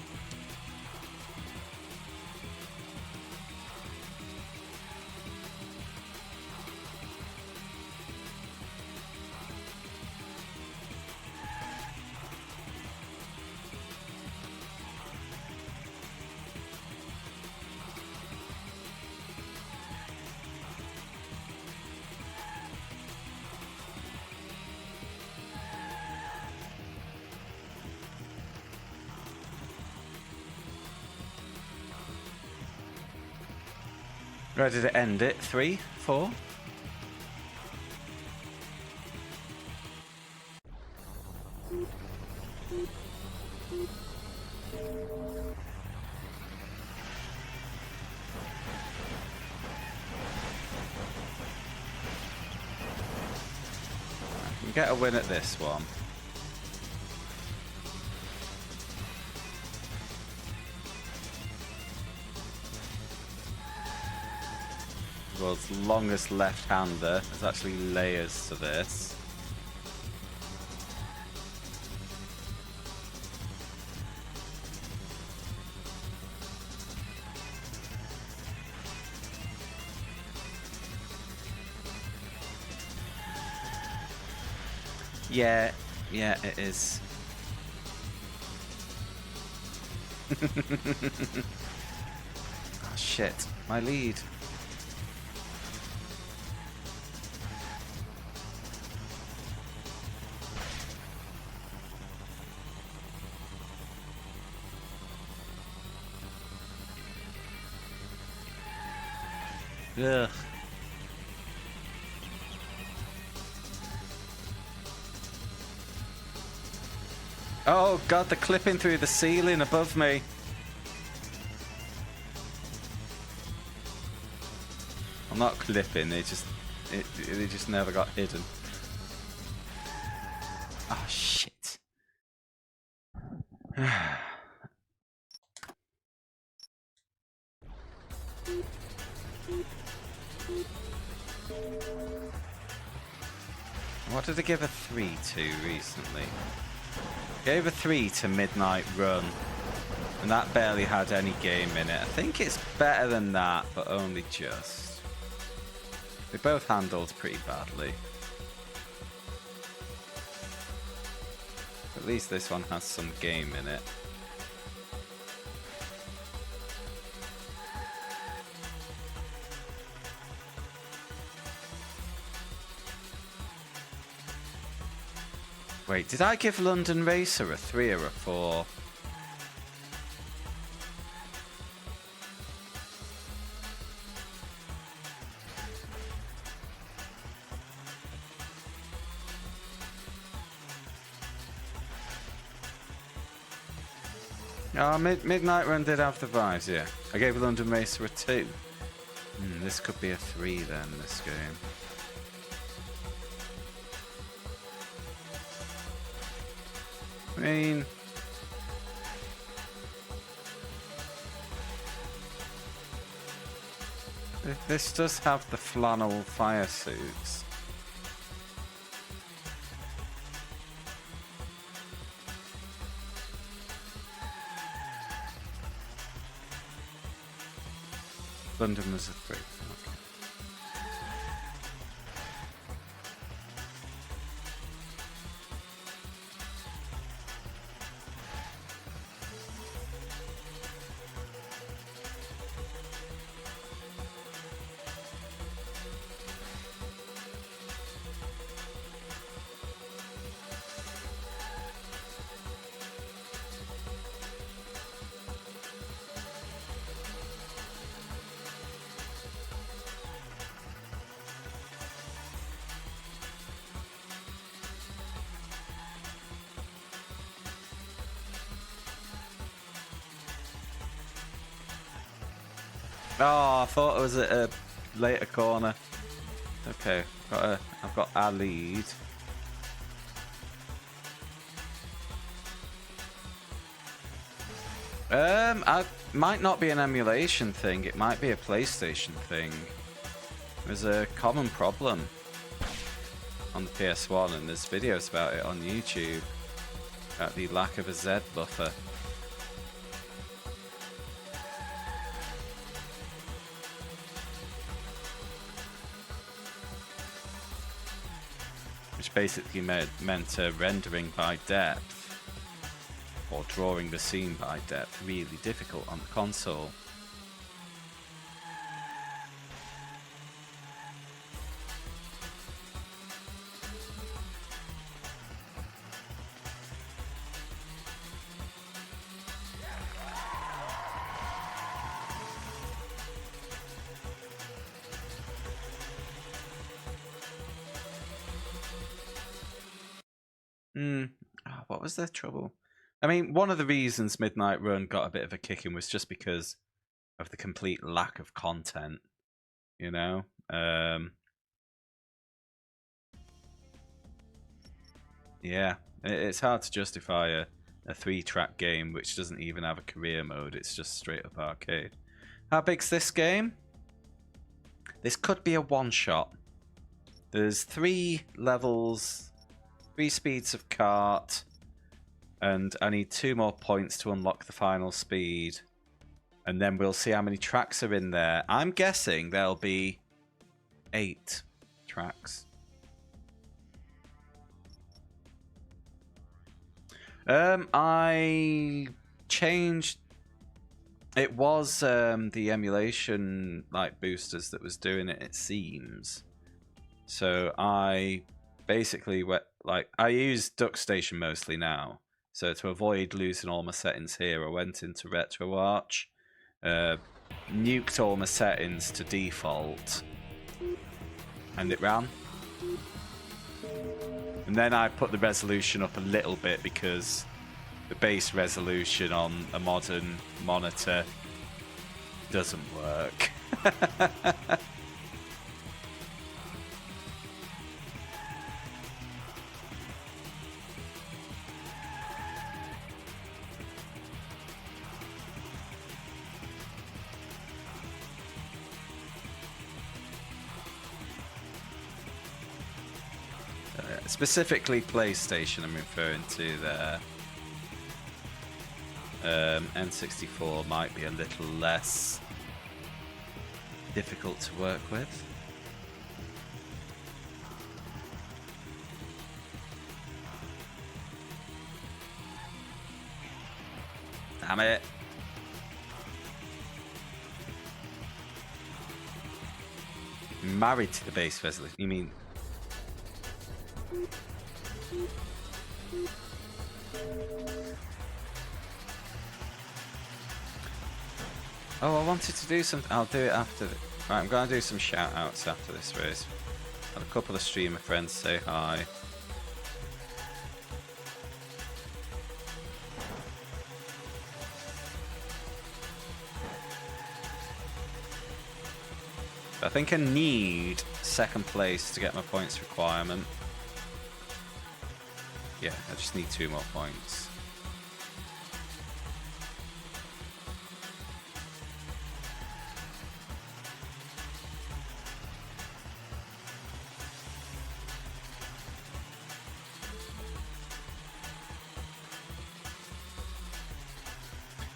Ready to end it? 3, 4? We get a win at this one. World's longest left-hander. There's actually layers to this. Yeah, it is. Oh, shit, my lead. Ugh. Oh god, they're clipping through the ceiling above me. I'm not clipping, they just never got hidden. Oh shit. What did I give a 3 to recently? Gave a 3 to Midnight Run, and that barely had any game in it. I think it's better than that, but only just. They both handled pretty badly. At least this one has some game in it. Wait, did I give London Racer a 3 or a 4? Oh, Midnight Run did have the vibes, yeah. I gave London Racer a 2. This could be a 3 then, this game. I mean, this does have the flannel fire suits. London was a 3. Okay. Oh, I thought it was at a later corner. Okay, I've got our lead. I might not be an emulation thing. It might be a PlayStation thing. There's a common problem on the PS1, and there's videos about it on YouTube about the lack of a Z buffer. Which basically meant rendering by depth or drawing the scene by depth really difficult on the console. What was the trouble? I mean, one of the reasons Midnight Run got a bit of a kicking was just because of the complete lack of content, you know? Yeah, it's hard to justify a 3-track game which doesn't even have a career mode, it's just straight up arcade. How big's this game? This could be a one-shot. There's 3 levels, 3 speeds of kart, and I need 2 more points to unlock the final speed. And then we'll see how many tracks are in there. I'm guessing there'll be 8 tracks. I changed. It was the emulation like boosters that was doing it, it seems. So I basically I use DuckStation mostly now. So to avoid losing all my settings here, I went into RetroArch, nuked all my settings to default, and it ran. And then I put the resolution up a little bit because the base resolution on a modern monitor doesn't work. Specifically PlayStation I'm referring to there. N64 might be a little less difficult to work with. Damn it. Married to the base resolution. You mean... Oh, I wanted to do something. I'll do it after. Right, I'm going to do some shout outs after this race. Had a couple of streamer friends say hi. I think I need second place to get my points requirement. Yeah, I just need 2 more points.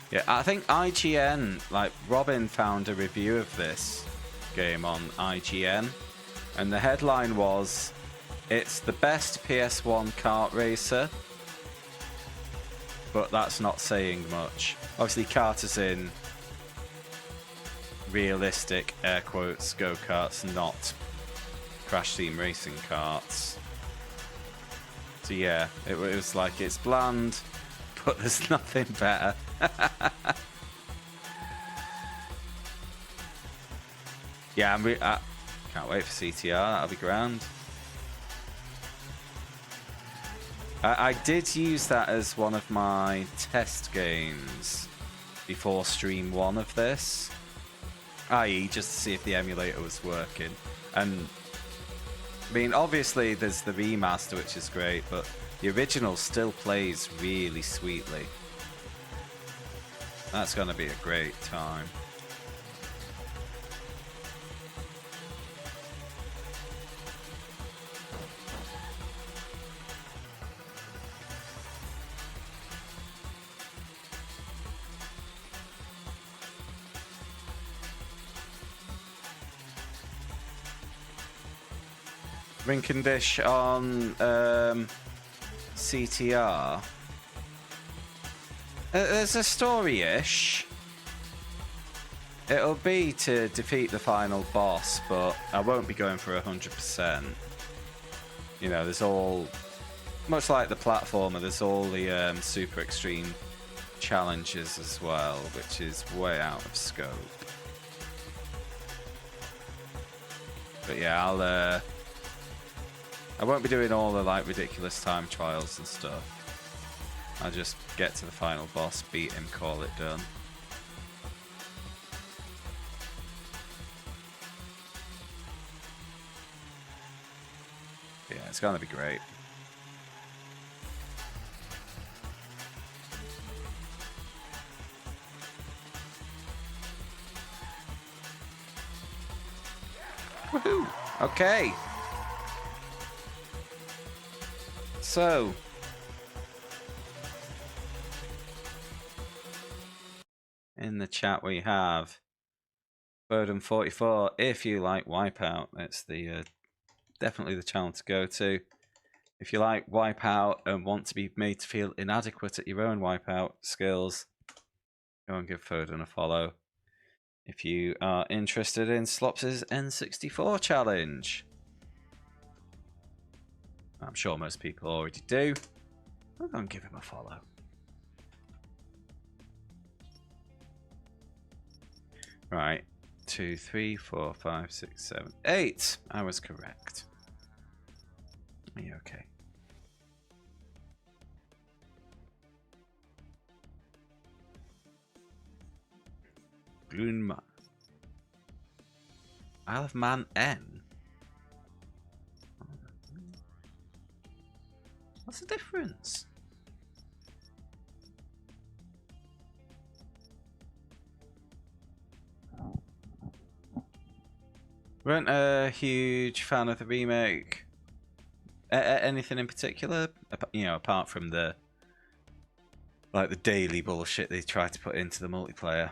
Yeah, I think IGN, like Robin found a review of this game on IGN, and the headline was, "It's the best PS1 kart racer," but that's not saying much. Obviously, kart is in realistic, air quotes, go-karts, not crash team racing karts. So yeah, it was like, it's bland, but there's nothing better. Yeah, I can't wait for CTR. That'll be grand. I did use that as one of my test games before stream 1 of this, i.e. just to see if the emulator was working. And I mean, obviously there's the remaster, which is great, but the original still plays really sweetly. That's going to be a great time. Rink and Dish on CTR. There's a story-ish. It'll be to defeat the final boss, but I won't be going for 100%. You know, there's all... Much like the platformer, there's all the super extreme challenges as well, which is way out of scope. But yeah, I won't be doing all the like ridiculous time trials and stuff. I'll just get to the final boss, beat him, call it done. Yeah, it's gonna be great. Woohoo! Okay. So, in the chat we have Bowden44. If you like Wipeout, it's the definitely the channel to go to. If you like Wipeout and want to be made to feel inadequate at your own Wipeout skills, go and give Foden a follow. If you are interested in Slops' N64 challenge, I'm sure most people already do, go and give him a follow. Right, 2, 3, 4, 5, 6, 7, 8. I was correct. Are you okay? Gloonman. Isle of Man N. What's the difference? Weren't a huge fan of the remake. Anything in particular? You know, apart from the like the daily bullshit they try to put into the multiplayer.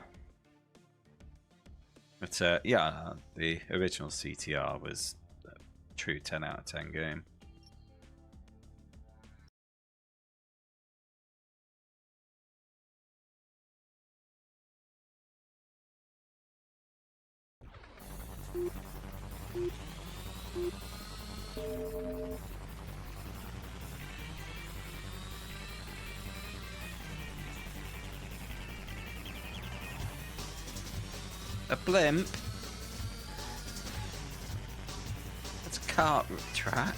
But yeah, the original CTR was a true 10 out of 10 game. A blimp? That's a kart track.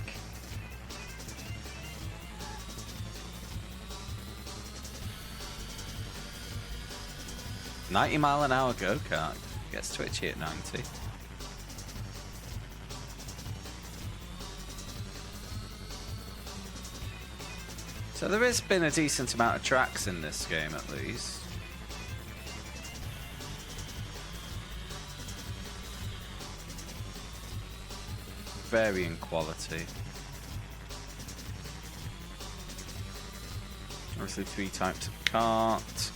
$90-mile-an-hour go-kart. Gets twitchy at 90. So there has been a decent amount of tracks in this game, at least. Varying quality. Obviously 3 types of kart.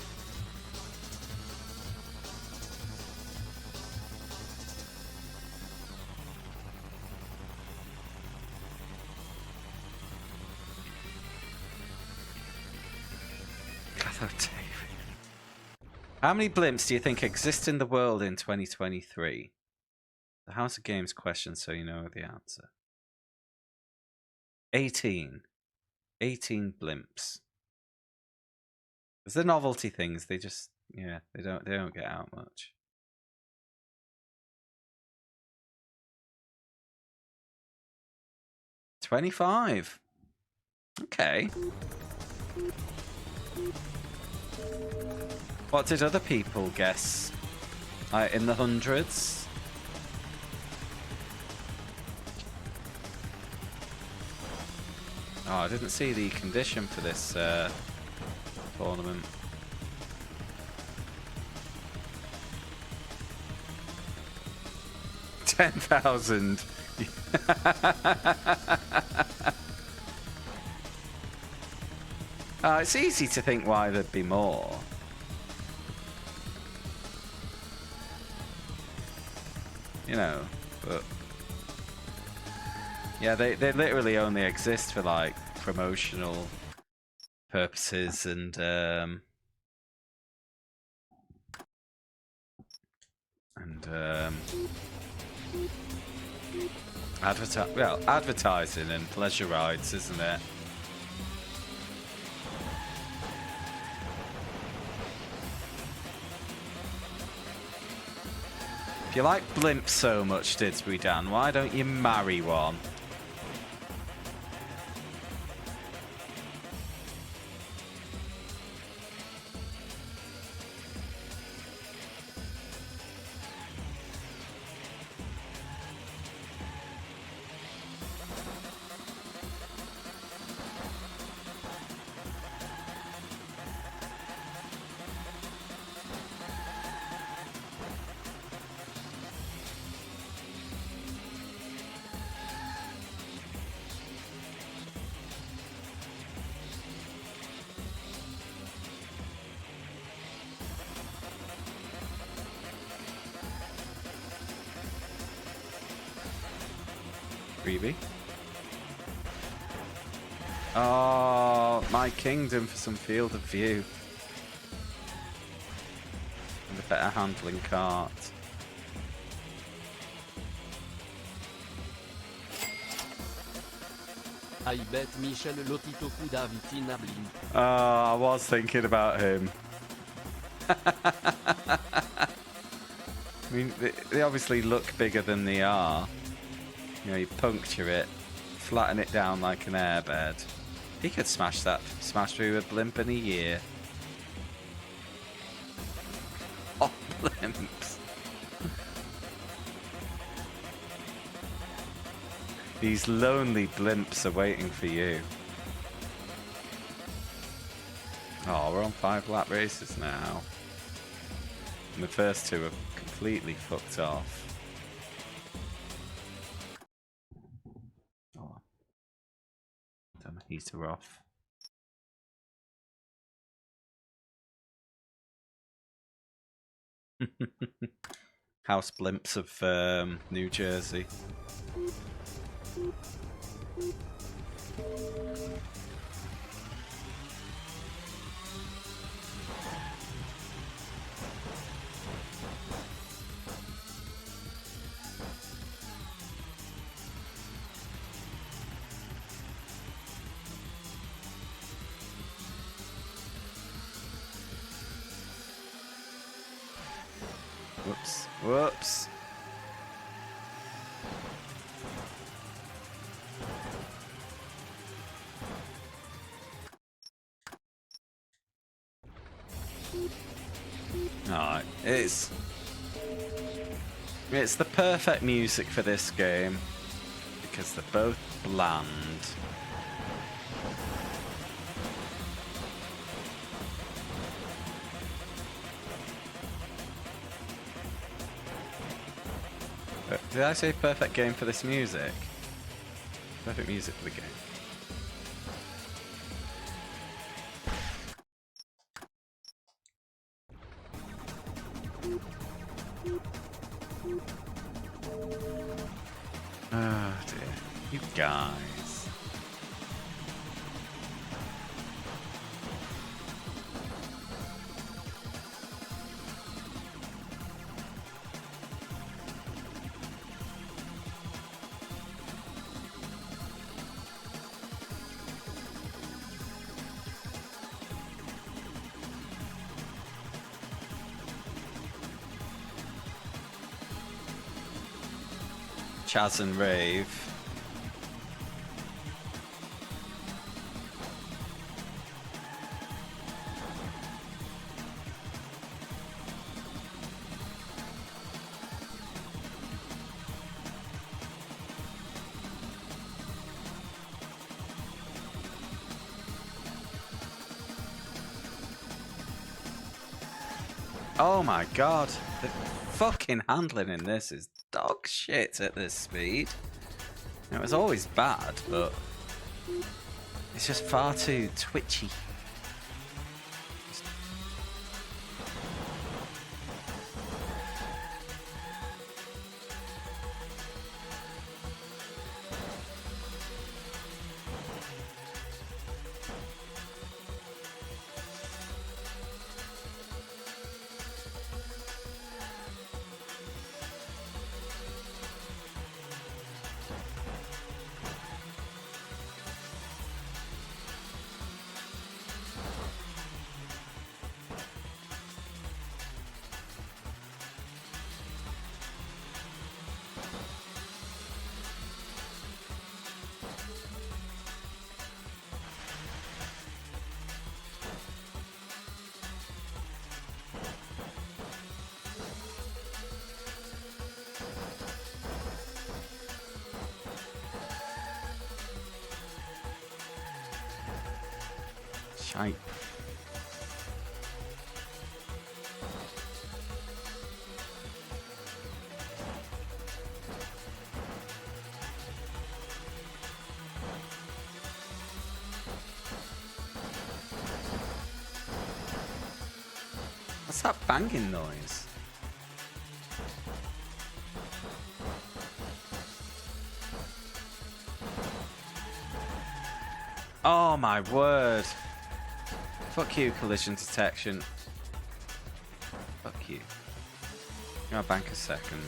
How many blimps do you think exist in the world in 2023? The House of Games question, so you know the answer. 18. 18 blimps. Because the novelty things, they just, yeah, they don't get out much. $25. Okay. What did other people guess? In the hundreds? Oh, I didn't see the condition for this tournament. $10,000. It's easy to think why there'd be more. You know, but yeah, they literally only exist for like promotional purposes and advertising and pleasure rides, isn't it? If you like blimps so much, Didsbury Dan, why don't you marry one? Freebie. Oh, my kingdom for some field of view. And a better handling kart. I bet Michel Lotitoku Daviti Nablin. Oh, I was thinking about him. I mean, they obviously look bigger than they are. You know, you puncture it, flatten it down like an airbed. He could smash through a blimp in a year. Oh, blimps. These lonely blimps are waiting for you. Oh, we're on 5-lap races now. And the first 2 are completely fucked off. Heater off. House blimps of New Jersey. Whoops. Whoops. Alright, it's the perfect music for this game because they're both bland. Did I say perfect game for this music? Perfect music for the game. Oh dear. You guys. Chaz and Rave. Oh my god, the fucking handling in this is dog shit at this speed. It was always bad, but it's just far too twitchy. Shite. What's that banging noise? Oh my word. Fuck you, collision detection. Fuck you. I'll bank a second.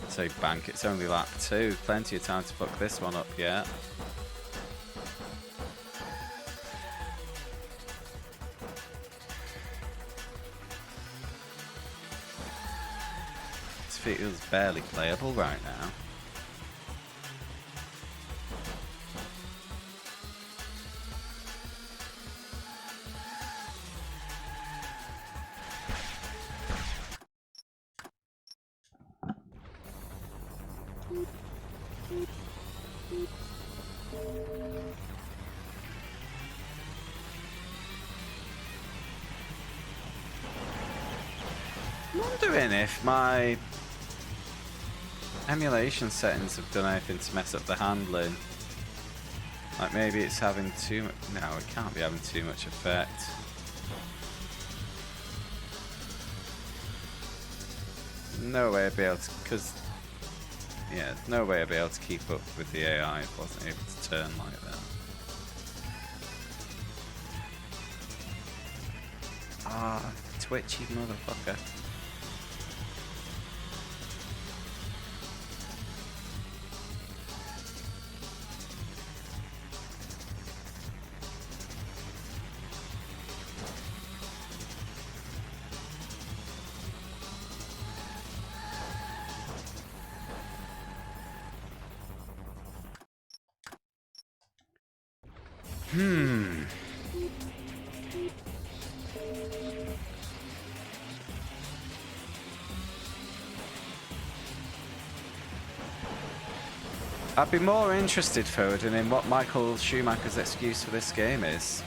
Say bank, it's only lap 2. Plenty of time to fuck this one up yet. This feels barely playable right now. I'm wondering if my emulation settings have done anything to mess up the handling. Like maybe it's having too much. No, it can't be having too much effect. No way I'd be able to, because yeah, no way I'd be able to keep up with the AI if I wasn't able to turn like that. Ah, twitchy motherfucker. I'd be more interested, Foden, in what Michael Schumacher's excuse for this game is.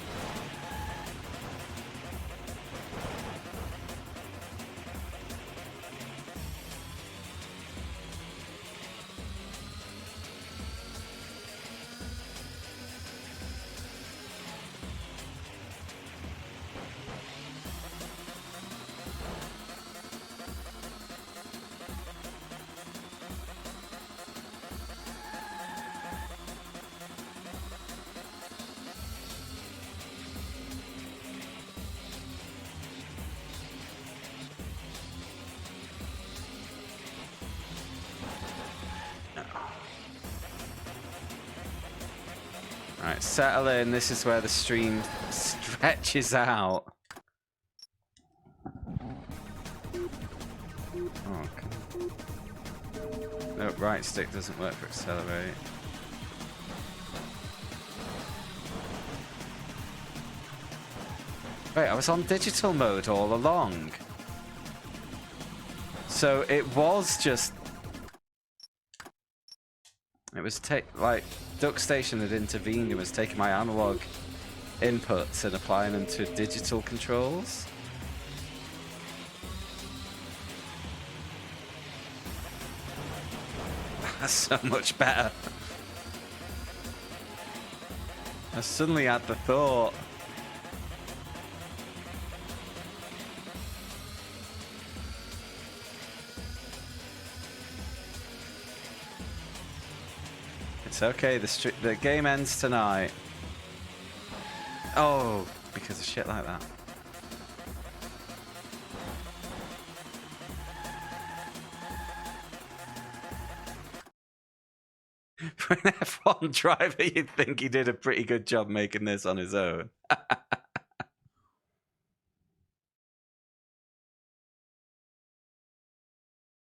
Alright, settle in. This is where the stream stretches out. Oh, okay. No, right stick doesn't work for accelerate. Wait, I was on digital mode all along. So it was just... It was like Duck Station had intervened and was taking my analog inputs and applying them to digital controls. That's so much better. I suddenly had the thought. It's okay, the game ends tonight. Oh, because of shit like that. For an F1 driver, you'd think he did a pretty good job making this on his own.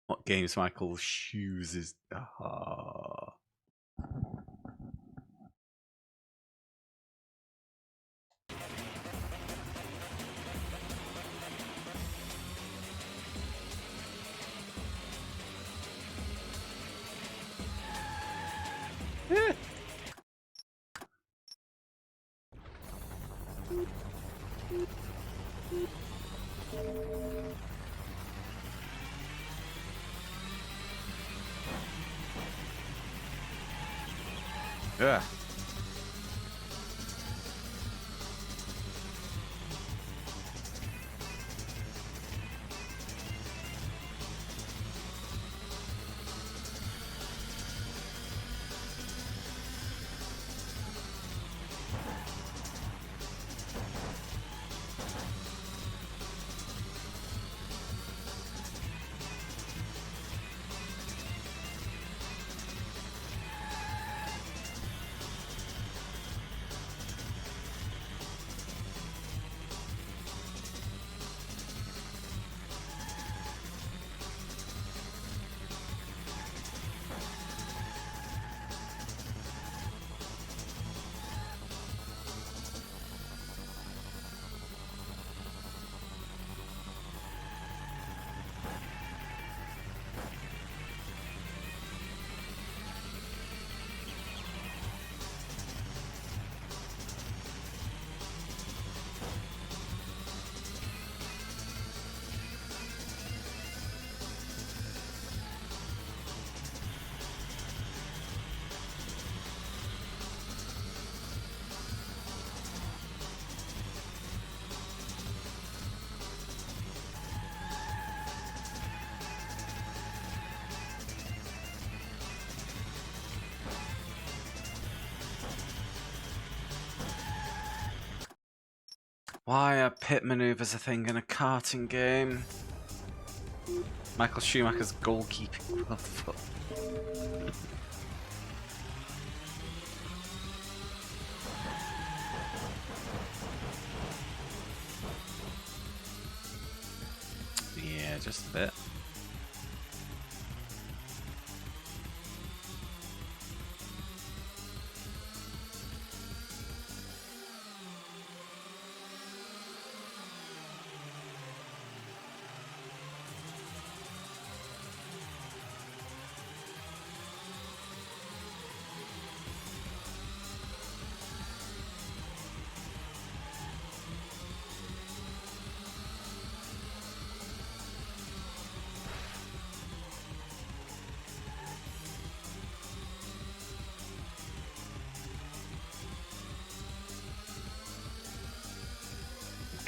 What games Michael chooses? Oh. Yeah. Yeah. Why are pit maneuvers a thing in a karting game? Michael Schumacher's goalkeeping glove foot. Yeah, just a bit.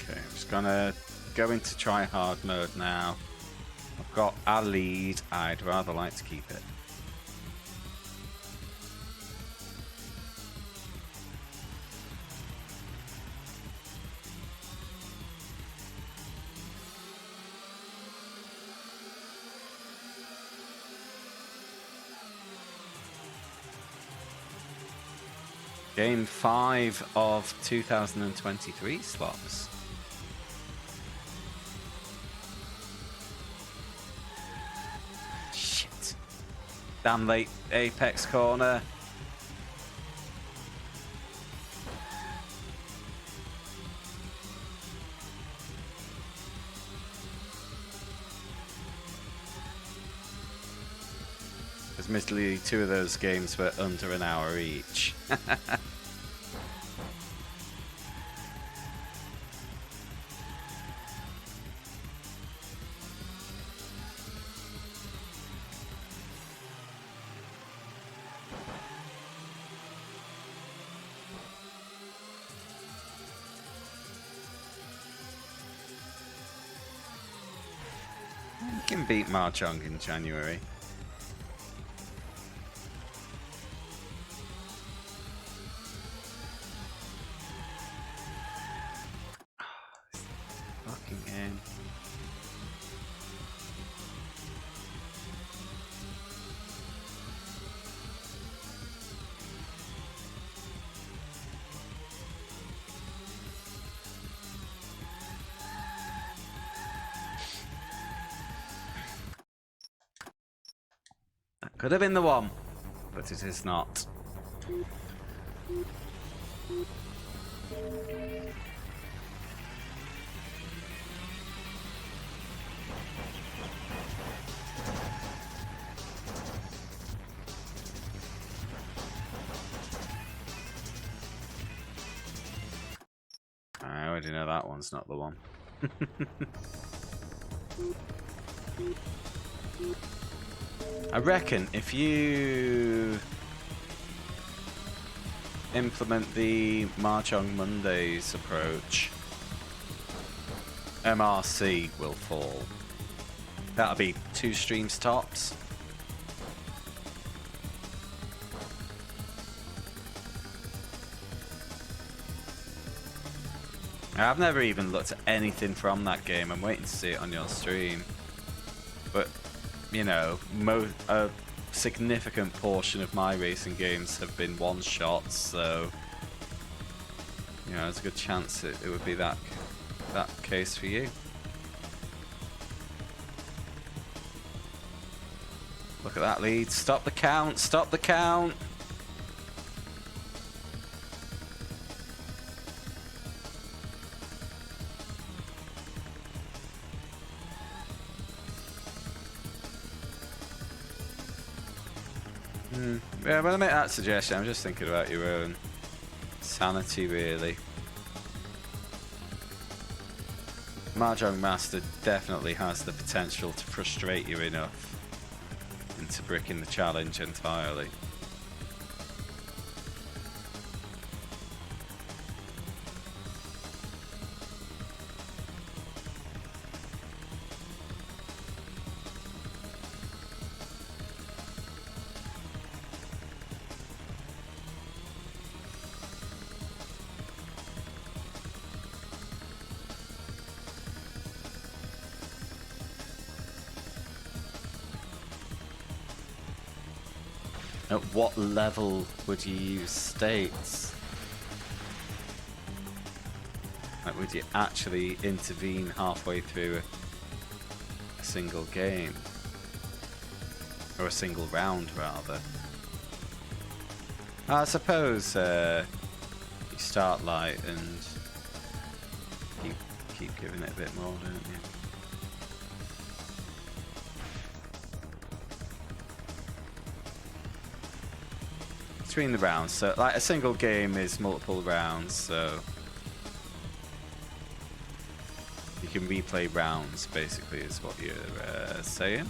Okay, I'm just gonna go into try hard mode now. I've got a lead. I'd rather like to keep it. Game 5 of 2023 slots. Shit. Damn late apex corner. Admittedly, 2 of those games were under an hour each. You can beat Mahjong in January. Fucking game. That could have been the one, but it is not. I already know that one's not the one. I reckon if you implement the Mahjong Mondays approach, MRC will fall. That'll be 2 streams tops. I've never even looked at anything from that game. I'm waiting to see it on your stream. But, you know, a significant portion of my racing games have been one-shots, so... You know, there's a good chance it would be that case for you. Look at that lead. Stop the count. Stop the count. Yeah, when I make that suggestion, I'm just thinking about your own sanity, really. Mahjong Master definitely has the potential to frustrate you enough into bricking the challenge entirely. At what level would you use states? Like, would you actually intervene halfway through a single game? Or a single round, rather? I suppose you start light and keep giving it a bit more, don't you? Between the rounds, so like a single game is multiple rounds, so you can replay rounds, basically, is what you're saying.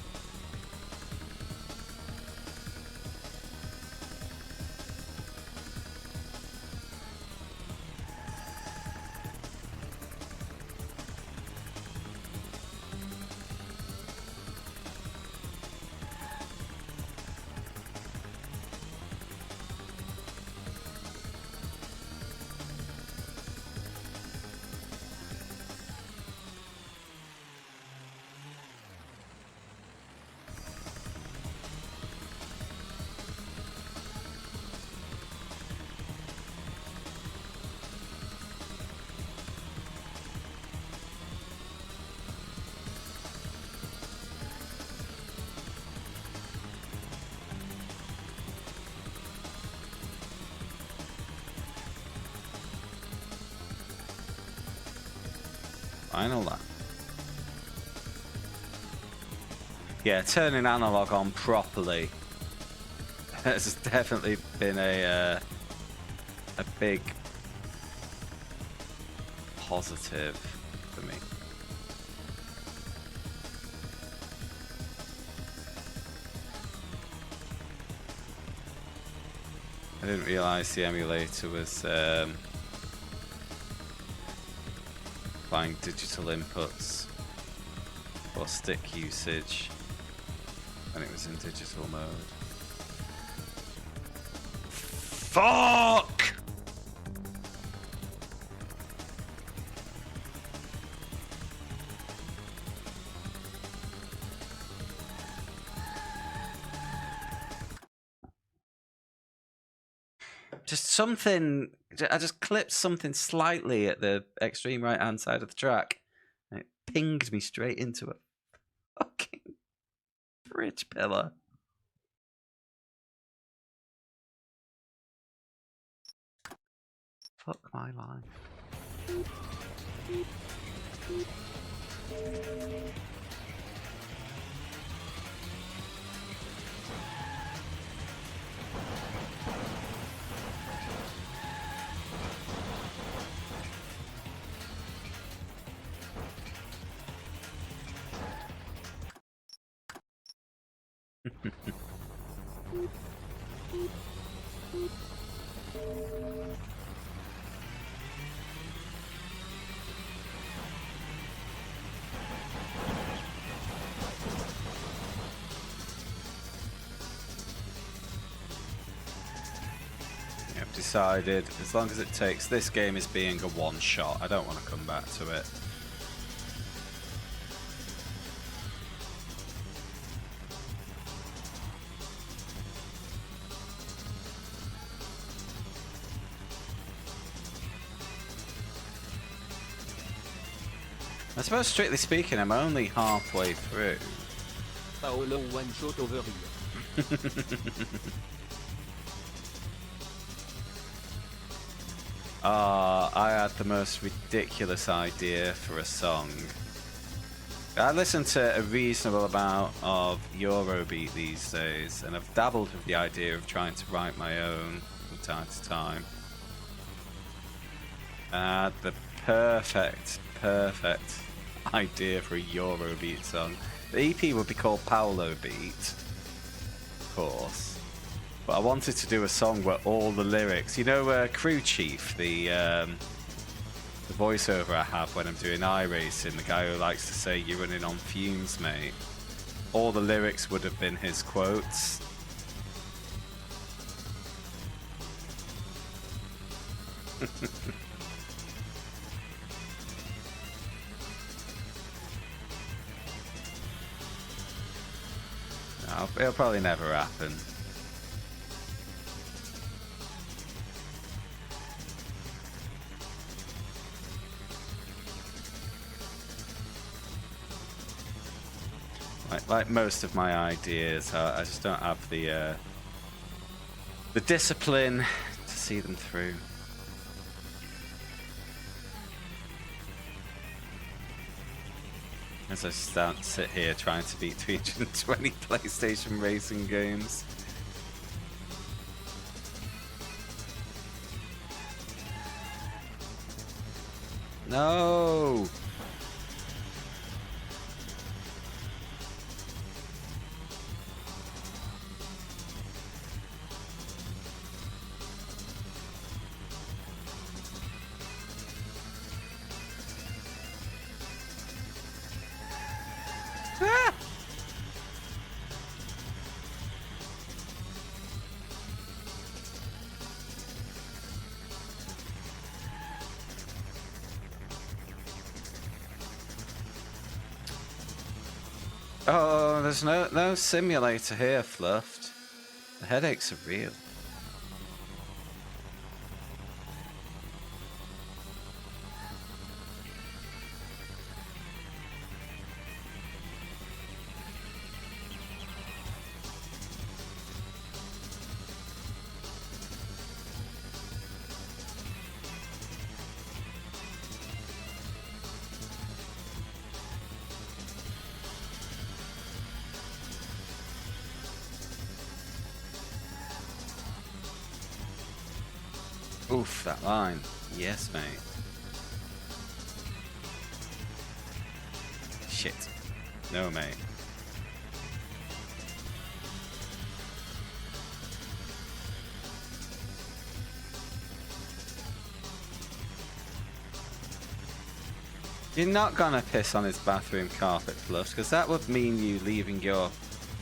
Final lap. Yeah, turning analog on properly has definitely been a big positive for me. I didn't realize the emulator was applying digital inputs for stick usage when it was in digital mode. Fuck! Just something, I just clipped something slightly at the extreme right hand side of the track and it pinged me straight into a fucking bridge pillar. Fuck my life. I've decided, as long as it takes, this game is being a one-shot. I don't want to come back to it. I suppose, strictly speaking, I'm only halfway through. Paolo one shot over here. I had the most ridiculous idea for a song. I listen to a reasonable amount of Eurobeat these days, and I've dabbled with the idea of trying to write my own from time to time. And I had the perfect idea for a Eurobeat song. The EP would be called Paolo Beat, of course. But I wanted to do a song where all the lyrics, you know, Crew Chief, the voiceover I have when I'm doing iRacing, the guy who likes to say, "You're running on fumes, mate." All the lyrics would have been his quotes. No, it'll probably never happen. Like most of my ideas, I just don't have the discipline to see them through. As I sit here trying to beat 320 PlayStation racing games. No! Oh, there's no simulator here, Fluffed. The headaches are real. Oof, that line. Yes, mate. Shit. No, mate. You're not gonna piss on his bathroom carpet, Fluff, because that would mean you leaving your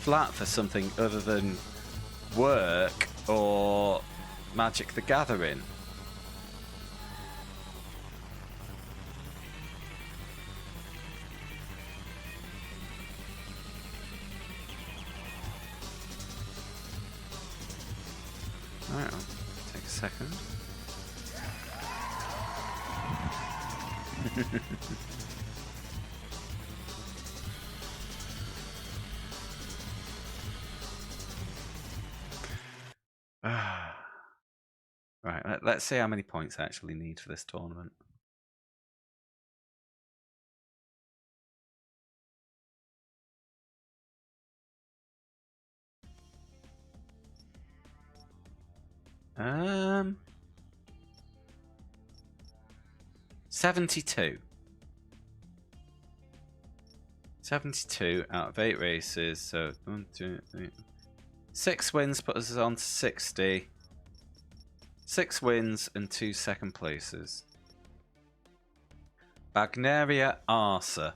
flat for something other than work or Magic the Gathering. Alright, I'll take a second. Right, let's see how many points I actually need for this tournament. Um, 72. 72 out of 8 races, so 1, 2, 3. 6 wins put us on to 60. 6 wins and 2 second places. Bagnaria Arsa.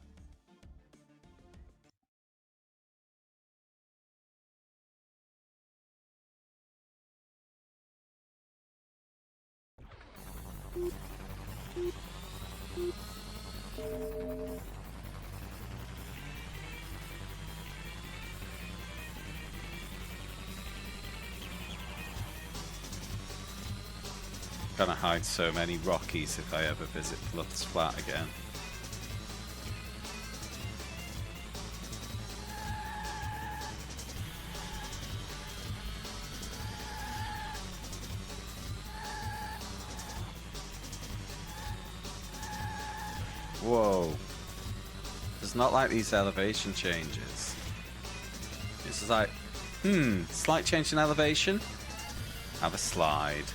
Gonna hide so many Rockies if I ever visit Fluff's flat again. Whoa. It's not like these elevation changes. It's just like, slight change in elevation. Have a slide.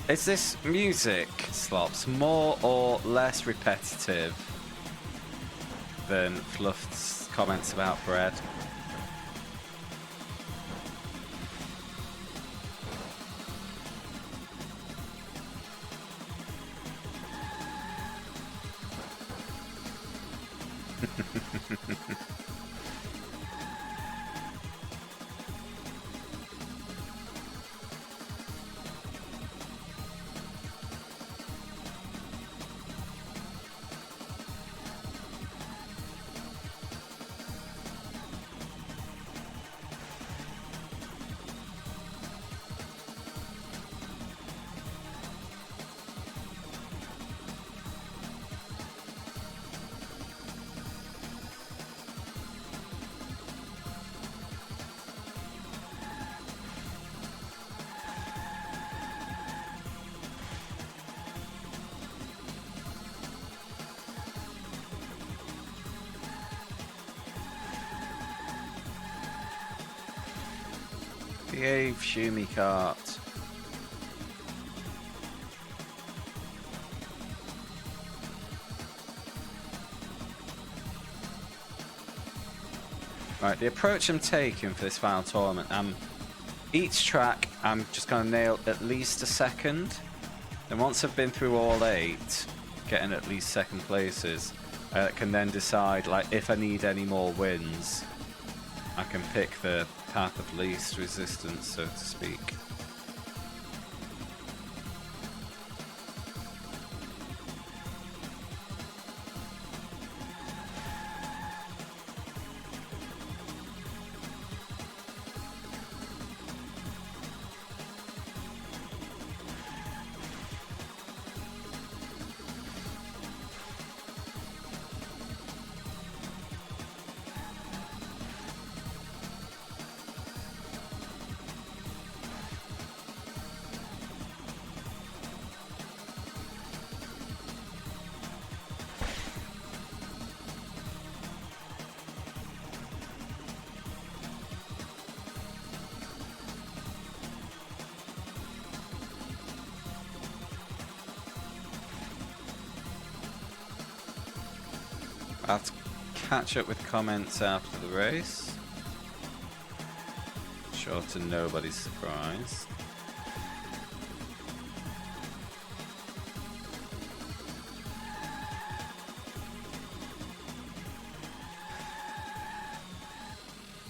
Is this music, Slops, more or less repetitive than Fluff's comments about bread? Behave, Shumi Kart. Right, the approach I'm taking for this final tournament, each track I'm just going to nail at least a second. And once I've been through all 8, getting at least second places, I can then decide, like, if I need any more wins, I can pick the path of least resistance, so to speak. I'll have to catch up with comments after the race. Sure to nobody's surprise.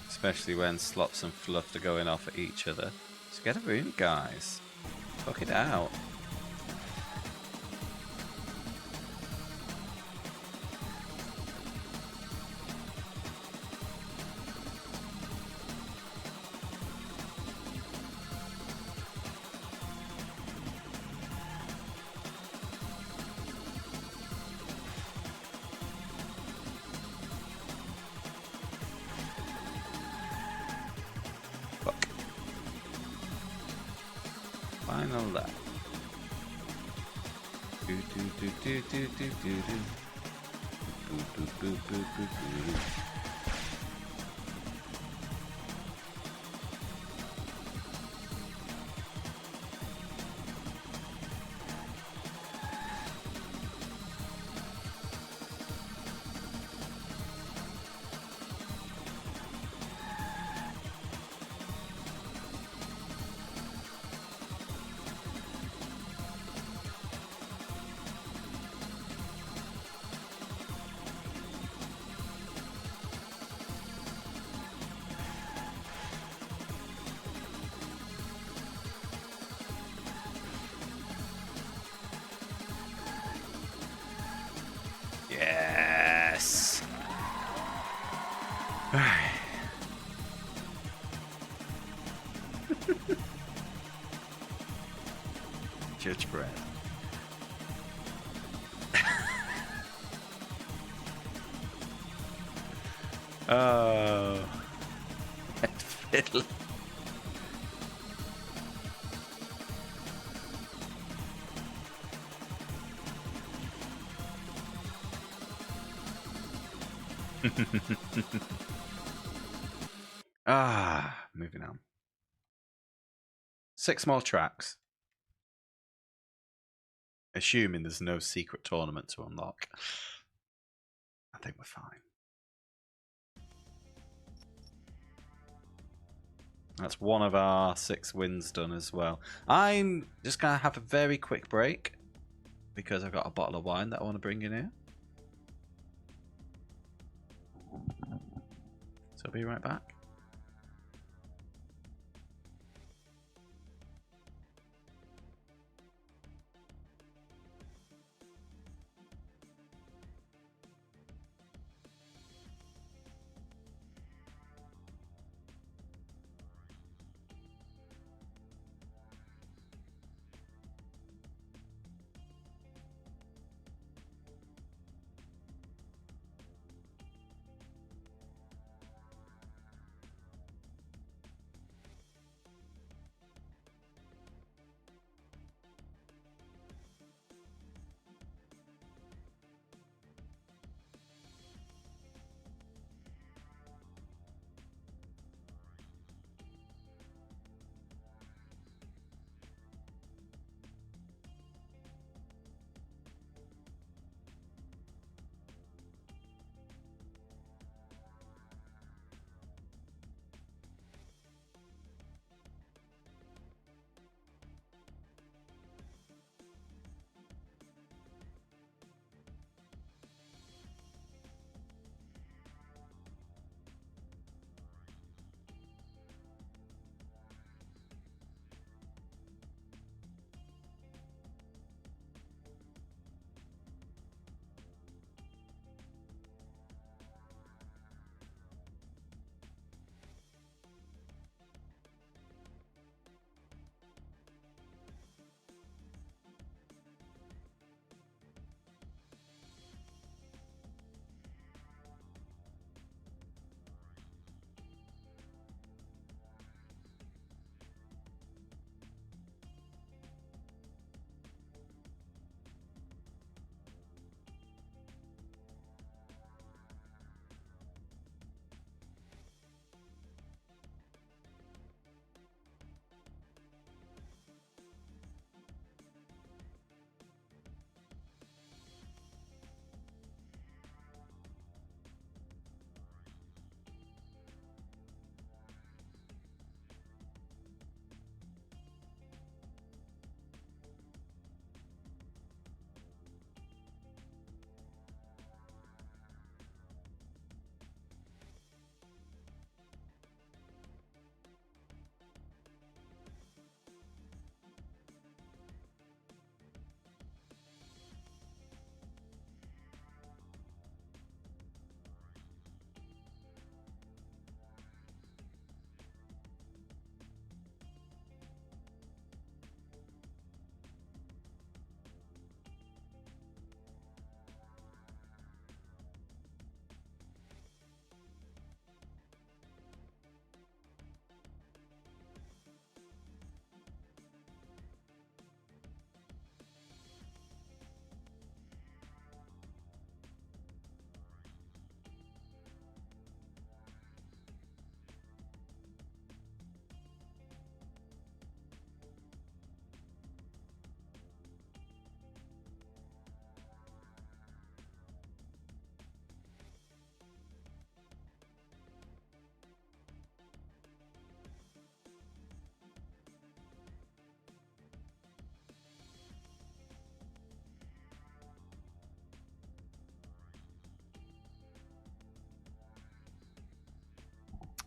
Especially when Slops and Fluff are going off at each other. Just get a room, guys. Fuck it out. Fuck. Final lap. Do do do do do do do do. Boo boo boo boo boo boo. Yes. Judge Brett. Oh. That fiddle. Moving on. 6 more tracks. Assuming there's no secret tournament to unlock. I think we're fine. That's one of our 6 wins done as well. I'm just going to have a very quick break because I've got a bottle of wine that I want to bring in here. So I'll be right back.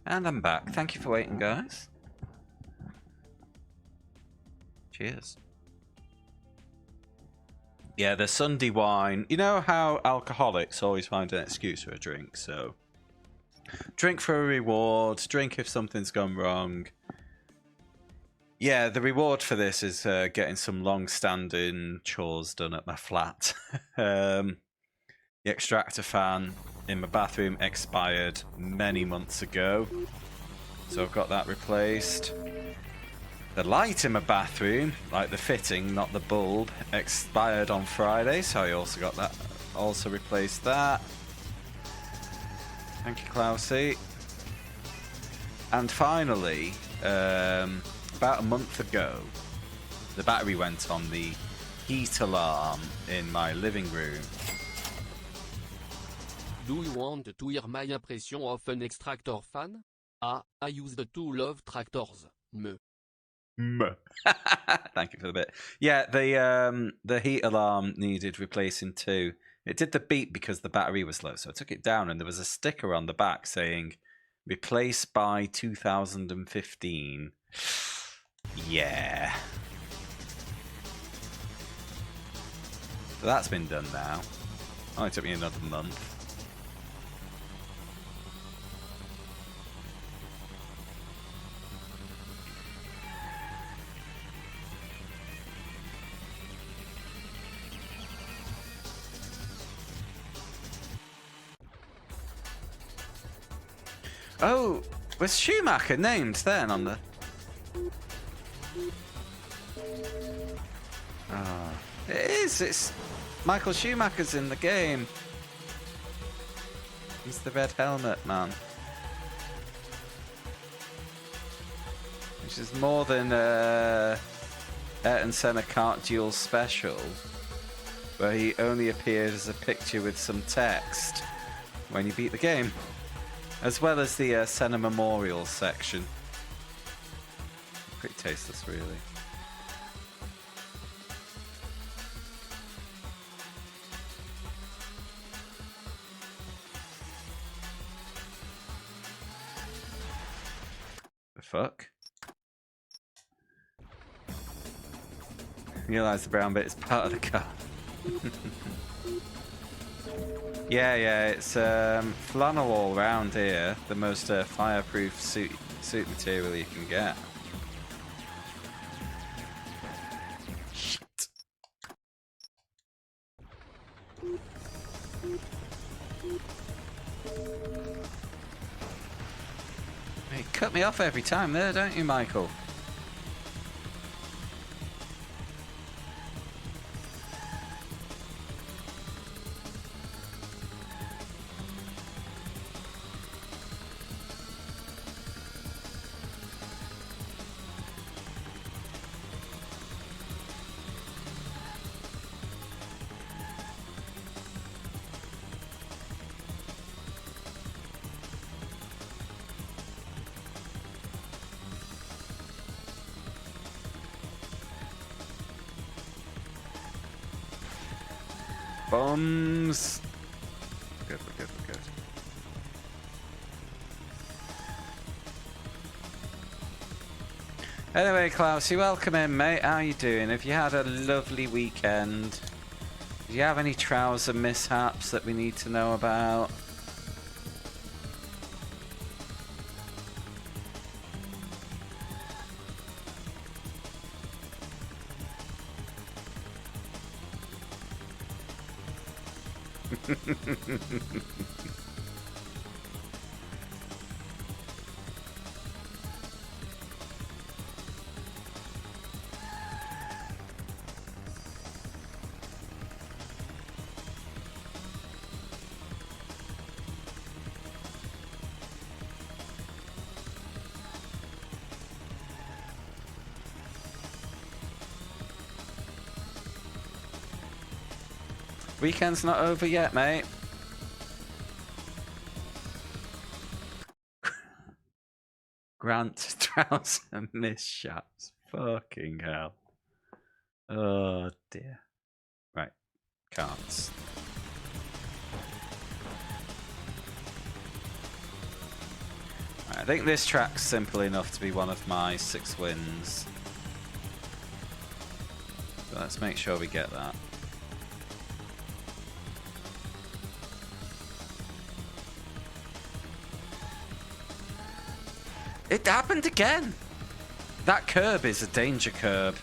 And I'm back. Thank you for waiting, guys. Cheers. Yeah, the Sunday wine. You know how alcoholics always find an excuse for a drink, so drink for a reward, drink if something's gone wrong. Yeah, the reward for this is getting some long-standing chores done at my flat. The extractor fan in my bathroom expired many months ago, so I've got that replaced. The light in my bathroom, like the fitting, not the bulb, expired on Friday, so I also got that, also replaced that. Thank you, Klausy. And finally, about a month ago, the battery went on the heat alarm in my living room. Do you want to hear my impression of an extractor fan? I used to love tractors. Me. Thank you for the bit. Yeah, the heat alarm needed replacing too. It did the beep because the battery was low, so I took it down and there was a sticker on the back saying replace by 2015. Yeah. So that's been done now. Only took me another month. Oh, was Schumacher named then on the... Oh, it is. It's Michael Schumacher's in the game. He's the red helmet man. Which is more than Ayrton Senna Kart Duel Special, where he only appeared as a picture with some text when you beat the game. As well as the Senna Memorial section. Pretty tasteless, really. The fuck? Realise the brown bit is part of the car. Yeah, it's flannel all round here. The most fireproof suit material you can get. Shit. You cut me off every time there, don't you, Michael? Bombs. We're good. Anyway, Klausy, welcome in, mate. How you doing? Have you had a lovely weekend? Do you have any trouser mishaps that we need to know about? Weekend's not over yet, mate. Grant trouser mishaps. Fucking hell. Oh dear. Right. Karts. Right, I think this track's simple enough to be one of my 6 wins. So let's make sure we get that. It happened again! That curb is a danger curb.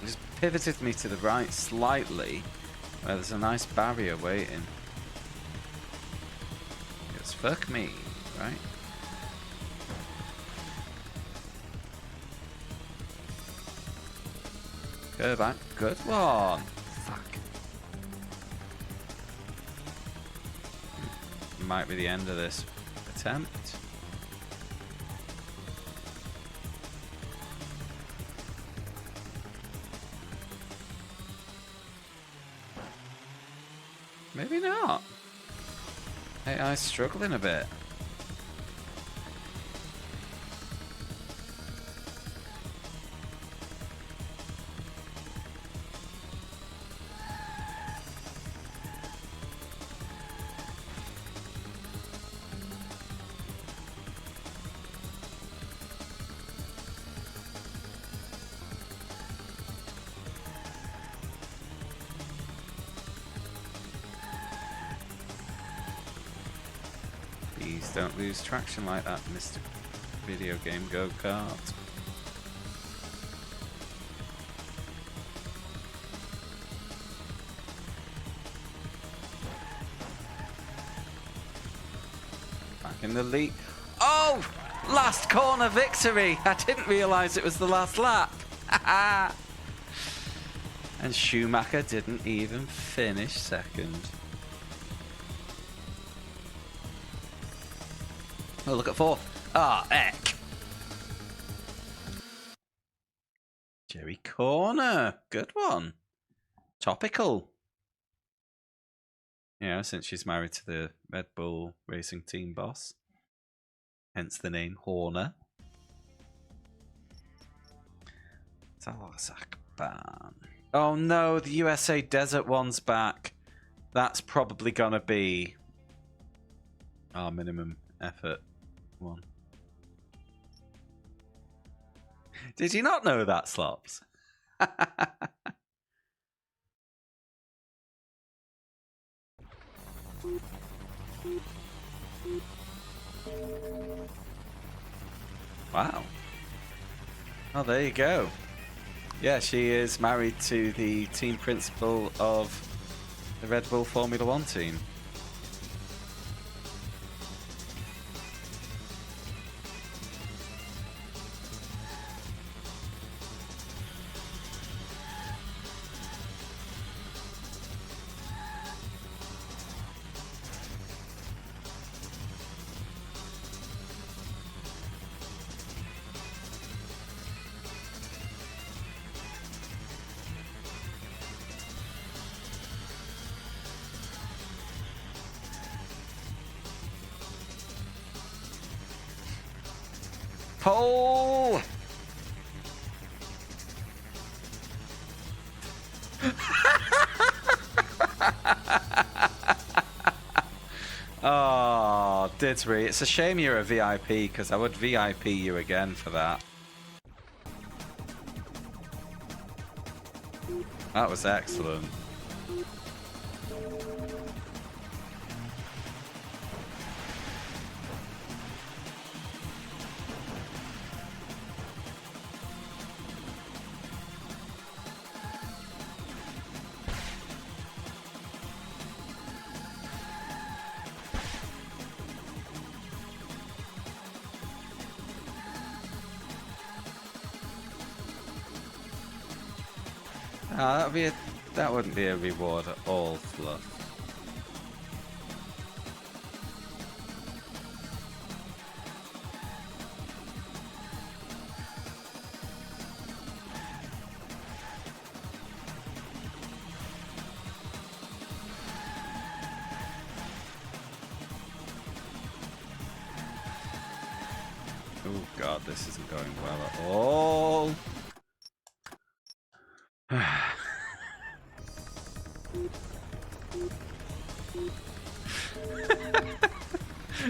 It just pivoted me to the right slightly, where there's a nice barrier waiting. It's fuck me, right? Go back, good one. Fuck. Might be the end of this attempt. Maybe not. AI's struggling a bit. Please don't lose traction like that, Mr. Video Game Go-Kart. Back in the lead. Oh! Last corner victory! I didn't realise it was the last lap. And Schumacher didn't even finish second. Oh, look at 4th. Ah, heck. Jerry Corner. Good one. Topical. Yeah, since she's married to the Red Bull racing team boss. Hence the name Horner. Salazakban. Oh no, the USA Desert one's back. That's probably gonna be our minimum effort one. Did you not know that, Slops? Wow. Oh, there you go. Yeah, she is married to the team principal of the Red Bull Formula One team. Pole! Oh, Didsbury, it's a shame you're a VIP, because I would VIP you again for that. That was excellent. That wouldn't be a reward at all, Fluff. Oh god, this isn't going well at all.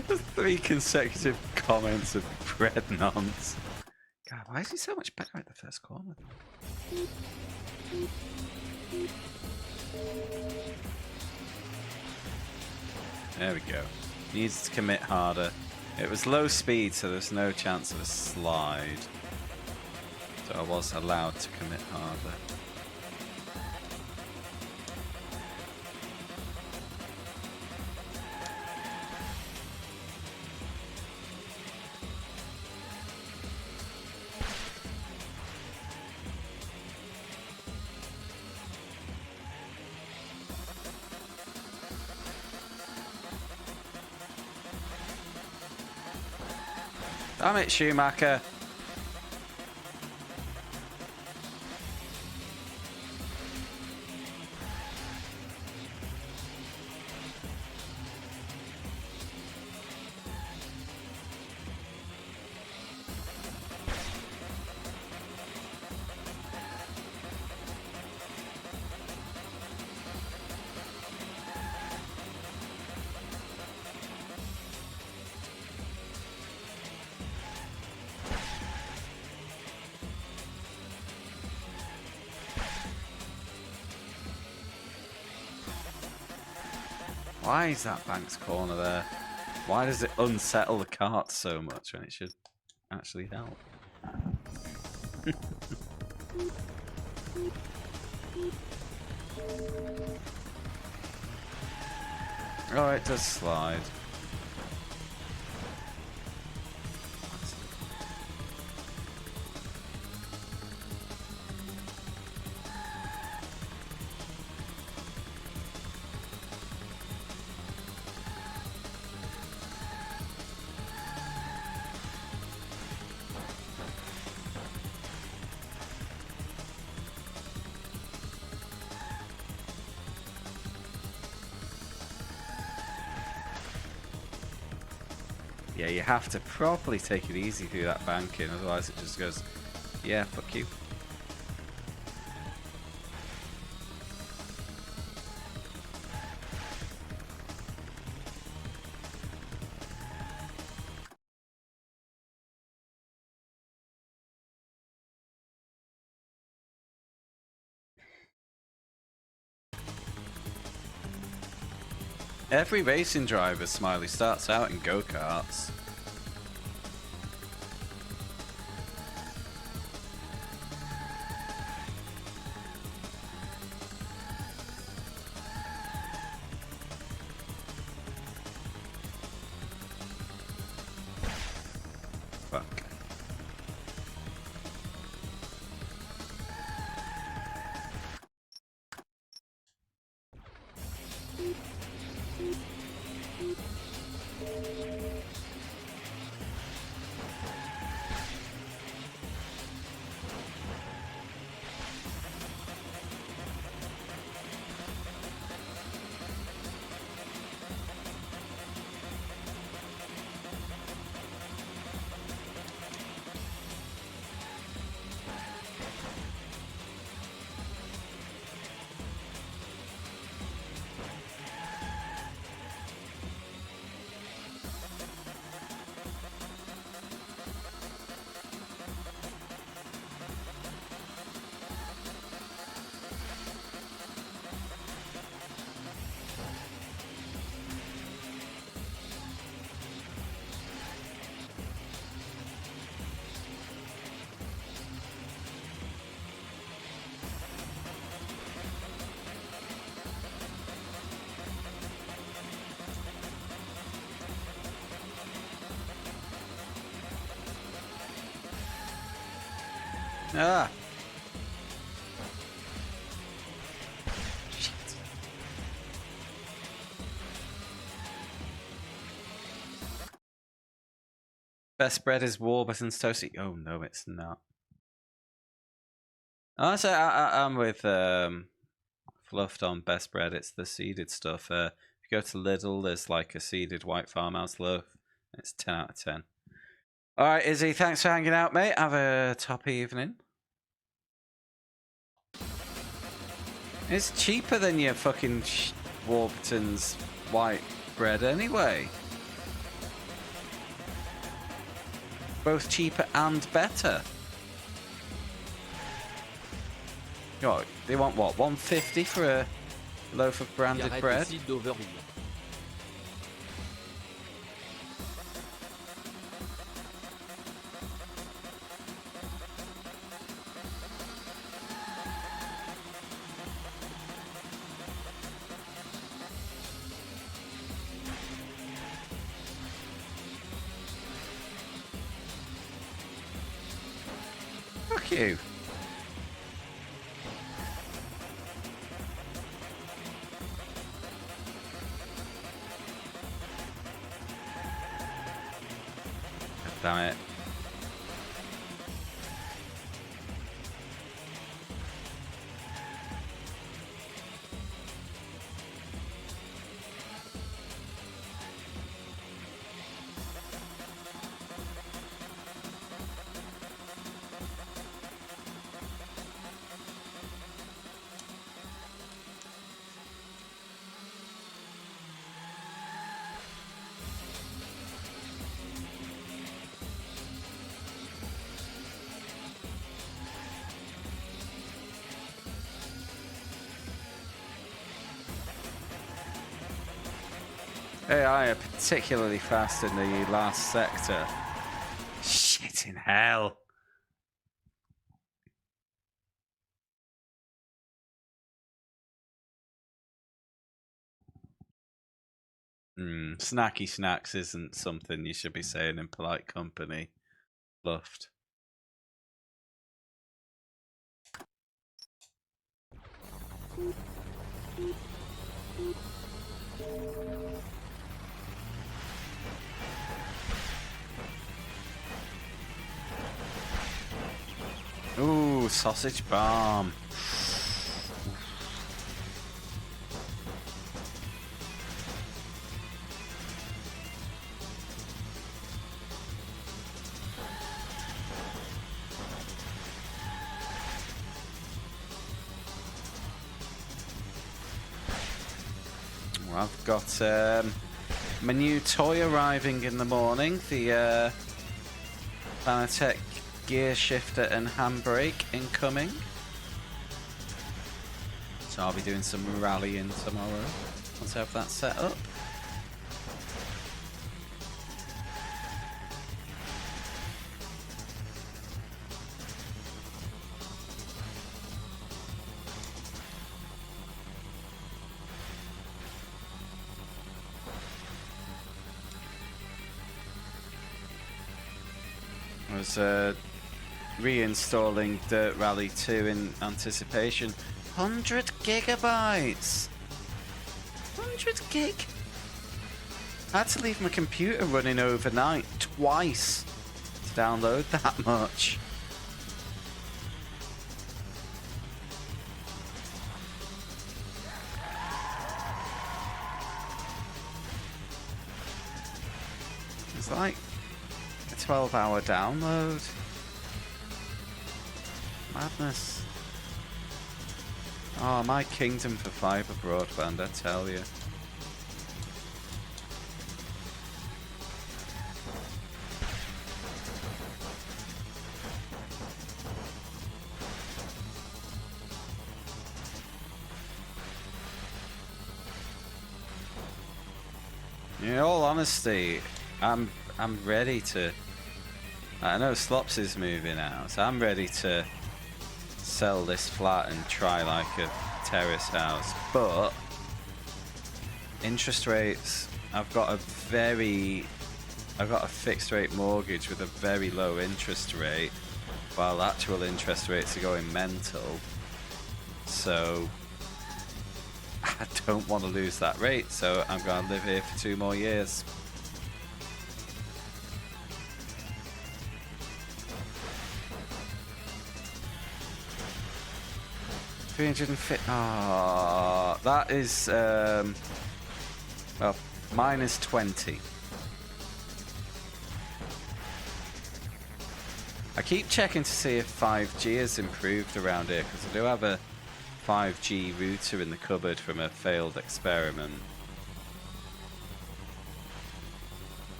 There's 3 consecutive comments of bread nonce. God, why is he so much better at the first corner? There we go. Needs to commit harder. It was low speed, so there's no chance of a slide. So I was allowed to commit harder. Damn it, Schumacher. Why is that Banks corner there? Why does it unsettle the cart so much when it should actually help? Oh, it does slide. Yeah, you have to properly take it easy through that banking, otherwise it just goes, yeah, fuck you. Every racing driver, Smiley, starts out in go-karts. Fuck. Ah. Shit. Best bread is Warburton's toasty. Oh no, it's not. Oh, so I'm with Fluffed on best bread. It's the seeded stuff. If you go to Lidl, there's like a seeded white farmhouse loaf. It's 10 out of 10. All right, Izzy, thanks for hanging out, mate. Have a top evening. It's cheaper than your fucking Warburton's white bread anyway. both cheaper and better. You know, they want what, 150 for a loaf of branded Arrête bread? ici d'Overhill. Fuck you. Damn it. AI are particularly fast in the last sector. Shit in hell. Snacky snacks isn't something you should be saying in polite company. Luft. Ooh, sausage bomb. Well, I've got my new toy arriving in the morning, the Planetech gear shifter and handbrake incoming. So I'll be doing some rallying tomorrow once I have that set up. I was reinstalling Dirt Rally 2 in anticipation. 100 gigabytes! 100 gig! I had to leave my computer running overnight twice to download that much. It's like a 12-hour download. Madness. Oh, my kingdom for fibre broadband, I tell you. In all honesty, I'm ready to. I know Slops is moving out, so I'm ready to sell this flat and try like a terrace house. But interest rates, I've got a fixed rate mortgage with a very low interest rate, while actual interest rates are going mental. So I don't want to lose that rate, so I'm going to live here for 2 more years. $350. Ah, that is well, minus 20. I keep checking to see if 5G has improved around here, because I do have a 5G router in the cupboard from a failed experiment,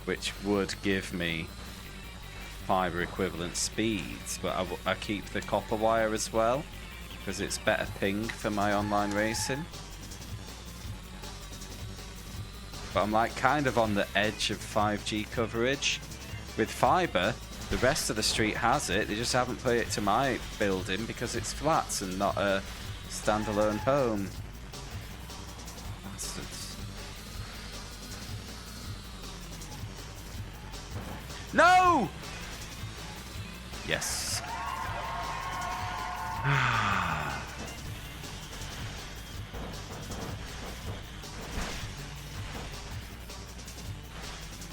which would give me fiber equivalent speeds, but I keep the copper wire as well because it's better ping for my online racing. But I'm like kind of on the edge of 5G coverage. With fiber, the rest of the street has it. They just haven't put it to my building because it's flats and not a standalone home. Bastards. No! Yes.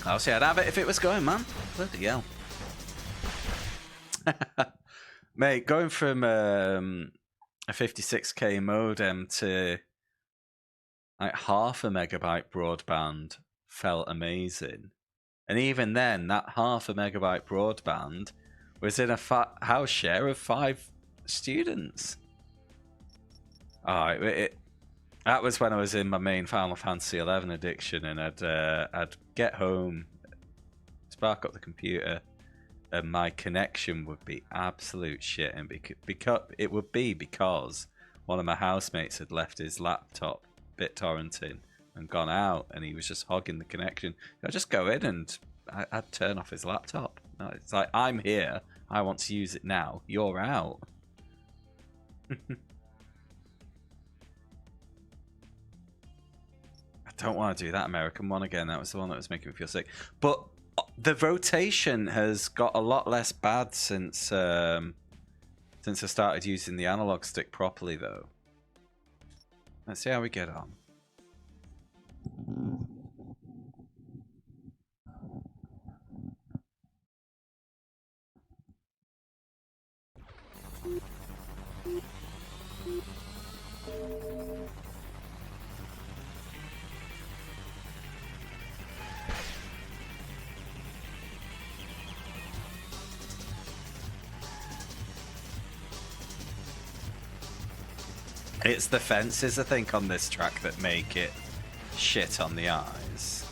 I'll see I'd have it if it was going, man. Bloody hell. Mate, going from a 56k modem to like half a megabyte broadband felt amazing. And even then, that half a megabyte broadband was in a house share of 5 students. That was when I was in my main Final Fantasy XI addiction, and I'd get home, spark up the computer, and my connection would be absolute shit. And it would be because one of my housemates had left his laptop BitTorrenting and gone out, and he was just hogging the connection. I'd just go in and I'd turn off his laptop. It's like, I'm here, I want to use it now, you're out. I don't want to do that American one again. That was the one that was making me feel sick. But the rotation has got a lot less bad since I started using the analog stick properly, though. Let's see how we get on. It's the fences, I think, on this track that make it shit on the eyes.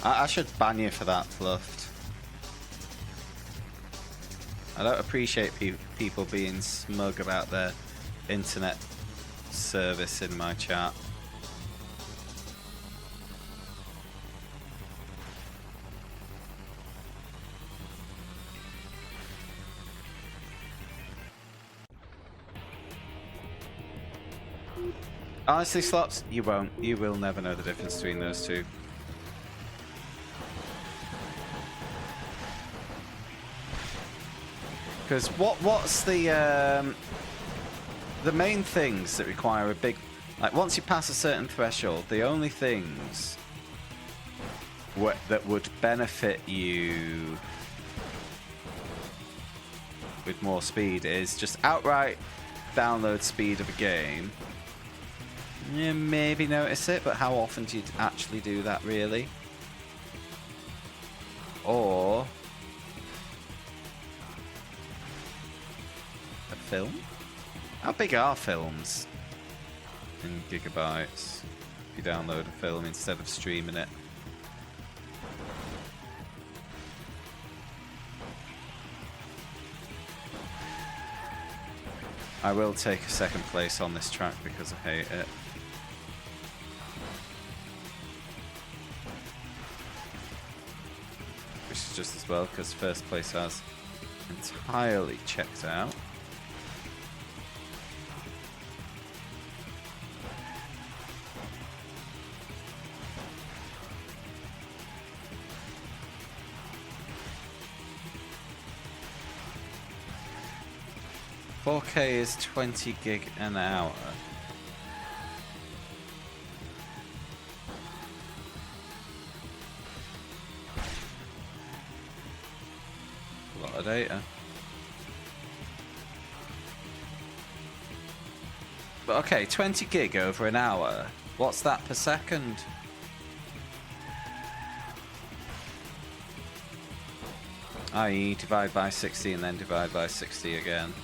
I should ban you for that, Fluffed. I don't appreciate people being smug about their internet service in my chat. Honestly, Slops, you won't. You will never know the difference between those two. Because what's the main things that require a big, like, once you pass a certain threshold, the only things that would benefit you with more speed is just outright download speed of a game. You maybe notice it, but how often do you actually do that, really? Or film? How big are films in gigabytes if you download a film instead of streaming it? I will take a second place on this track because I hate it. Which is just as well because first place has entirely checked out. $4K is 20 gig an hour. A lot of data. Okay, 20 gig over an hour. What's that per second? I.e. divide by 60 and then divide by 60 again.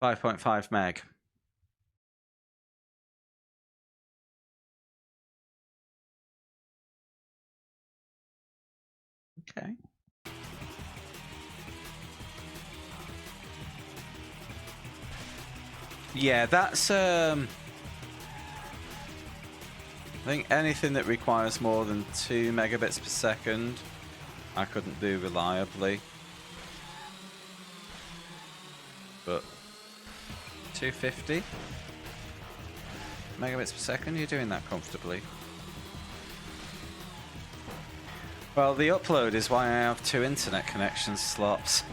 .5 meg. Okay. Yeah, that's I think anything that requires more than 2 megabits per second, I couldn't do reliably. But 250 megabits per second, you're doing that comfortably. Well, the upload is why I have 2 internet connection slots.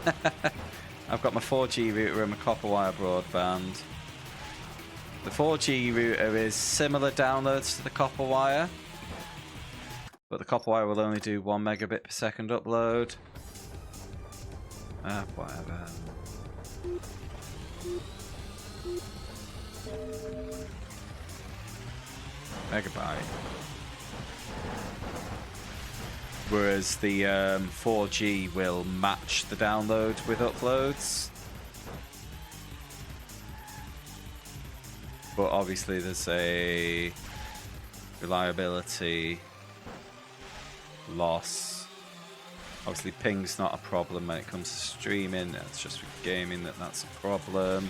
I've got my 4G router and my copper wire broadband. The 4G router is similar downloads to the copper wire, but the copper wire will only do 1 megabit per second upload. Whatever. Megabyte. Whereas the 4G will match the download with uploads. But obviously there's a reliability loss. Obviously ping's not a problem when it comes to streaming, it's just with gaming that's a problem.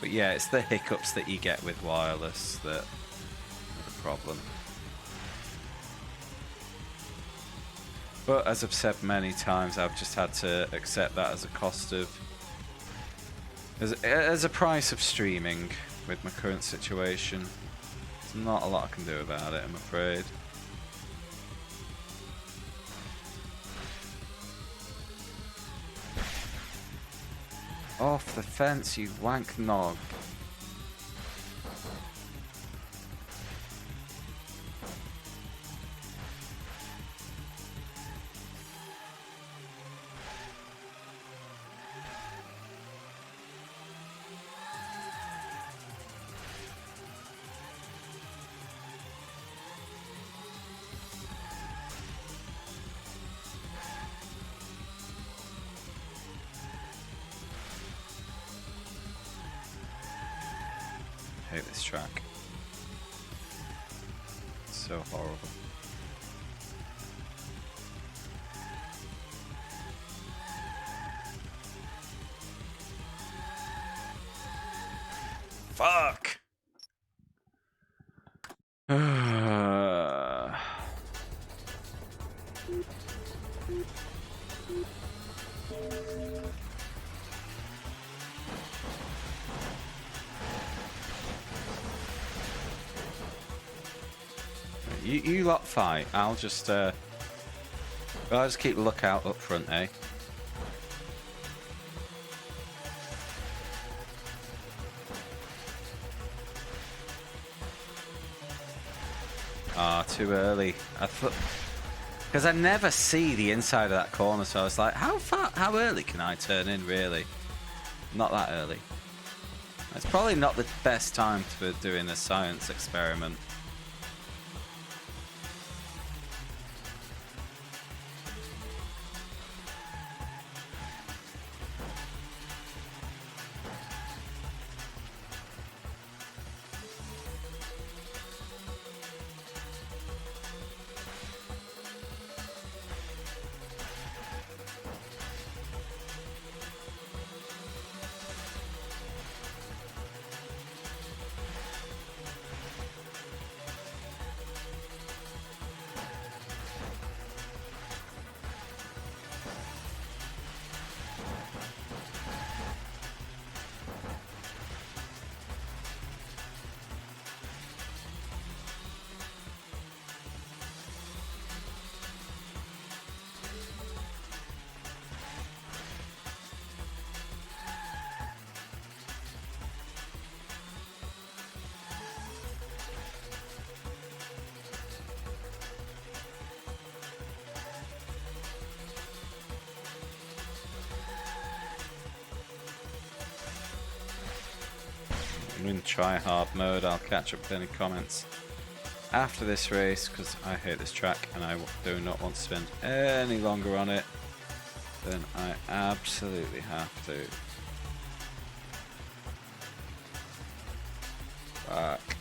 But yeah, it's the hiccups that you get with wireless that are the problem. But as I've said many times, I've just had to accept that as a cost of, as a price of streaming with my current situation. There's not a lot I can do about it, I'm afraid. Off the fence, you wank nog. I hate this track. It's so horrible. Fuck! You lot fight. I'll just keep a lookout up front, eh? Ah, too early. I thought, because I never see the inside of that corner, so I was like, how early can I turn in, really? Not that early. It's probably not the best time for doing a science experiment. I'm in try hard mode. I'll catch up with any comments after this race because I hate this track and I do not want to spend any longer on it than I absolutely have to. Fuck.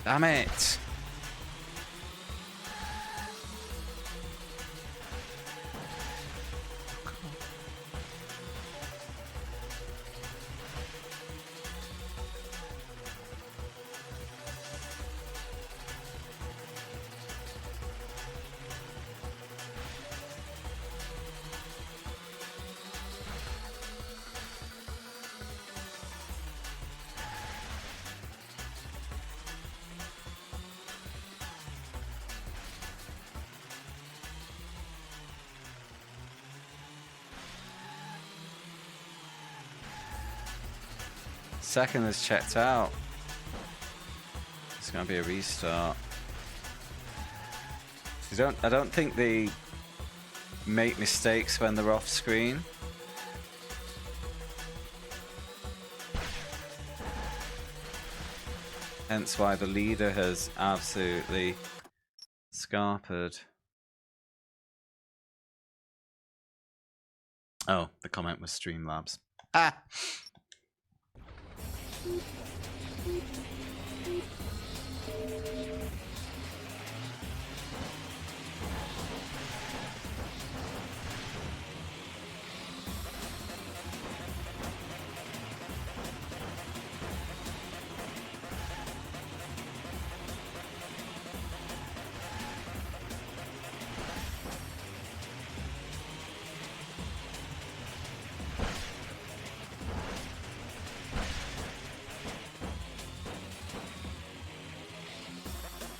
Damn it! Second is checked out. It's gonna be a restart. I don't think they make mistakes when they're off screen. Hence why the leader has absolutely scarpered. Oh, the comment was Streamlabs. Ah!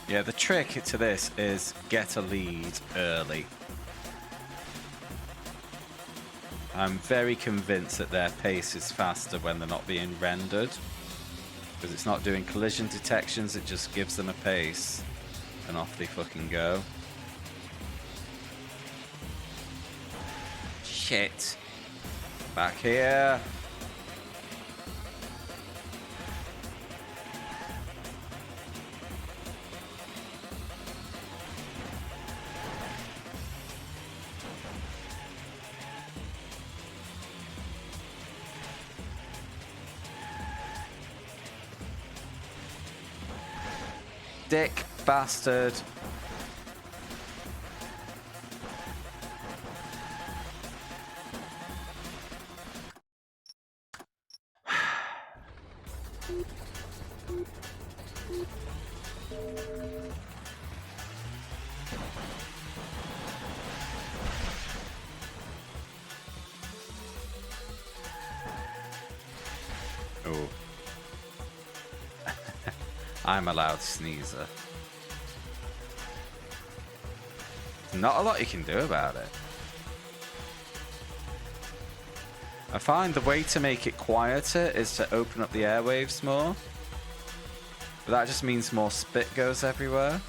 Yeah, the trick to this is get a lead early. I'm very convinced that their pace is faster when they're not being rendered. Because it's not doing collision detections, it just gives them a pace. And off they fucking go. Shit. Back here. Dick bastard. Oh. I'm a loud sneezer. Not a lot you can do about it. I find the way to make it quieter is to open up the airwaves more. But that just means more spit goes everywhere.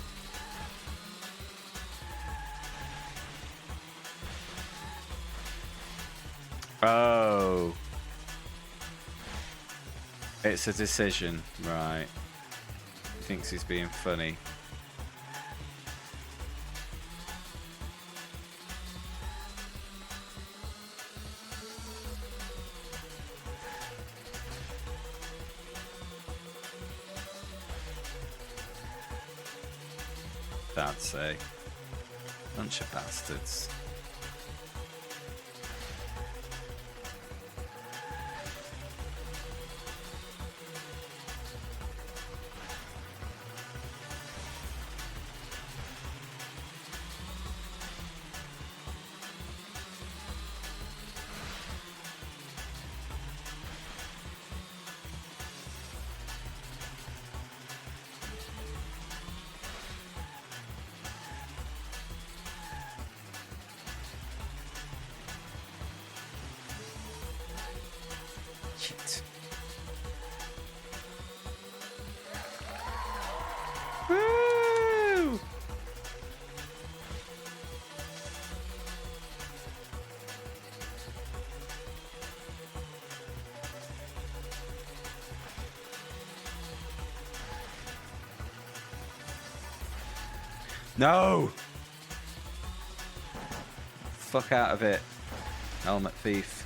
Oh. It's a decision, right. He thinks he's being funny. I'd say. Bunch of bastards. No! Fuck out of it, helmet thief.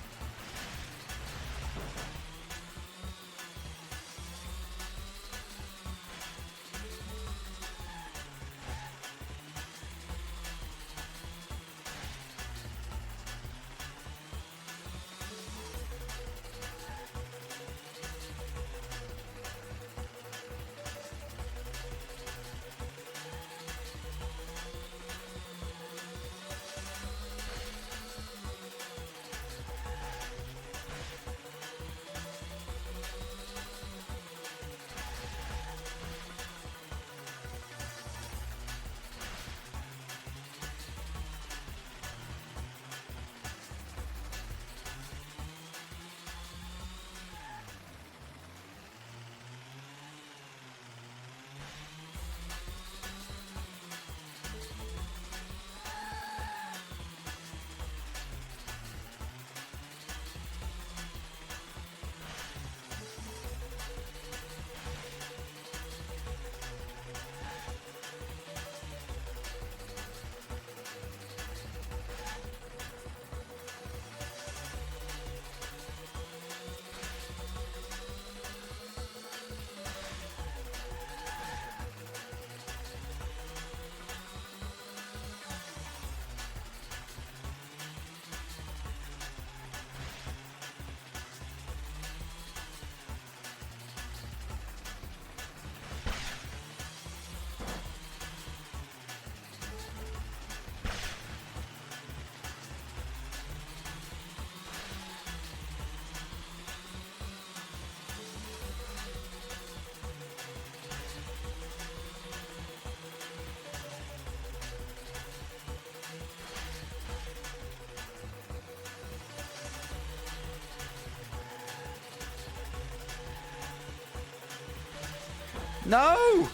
No!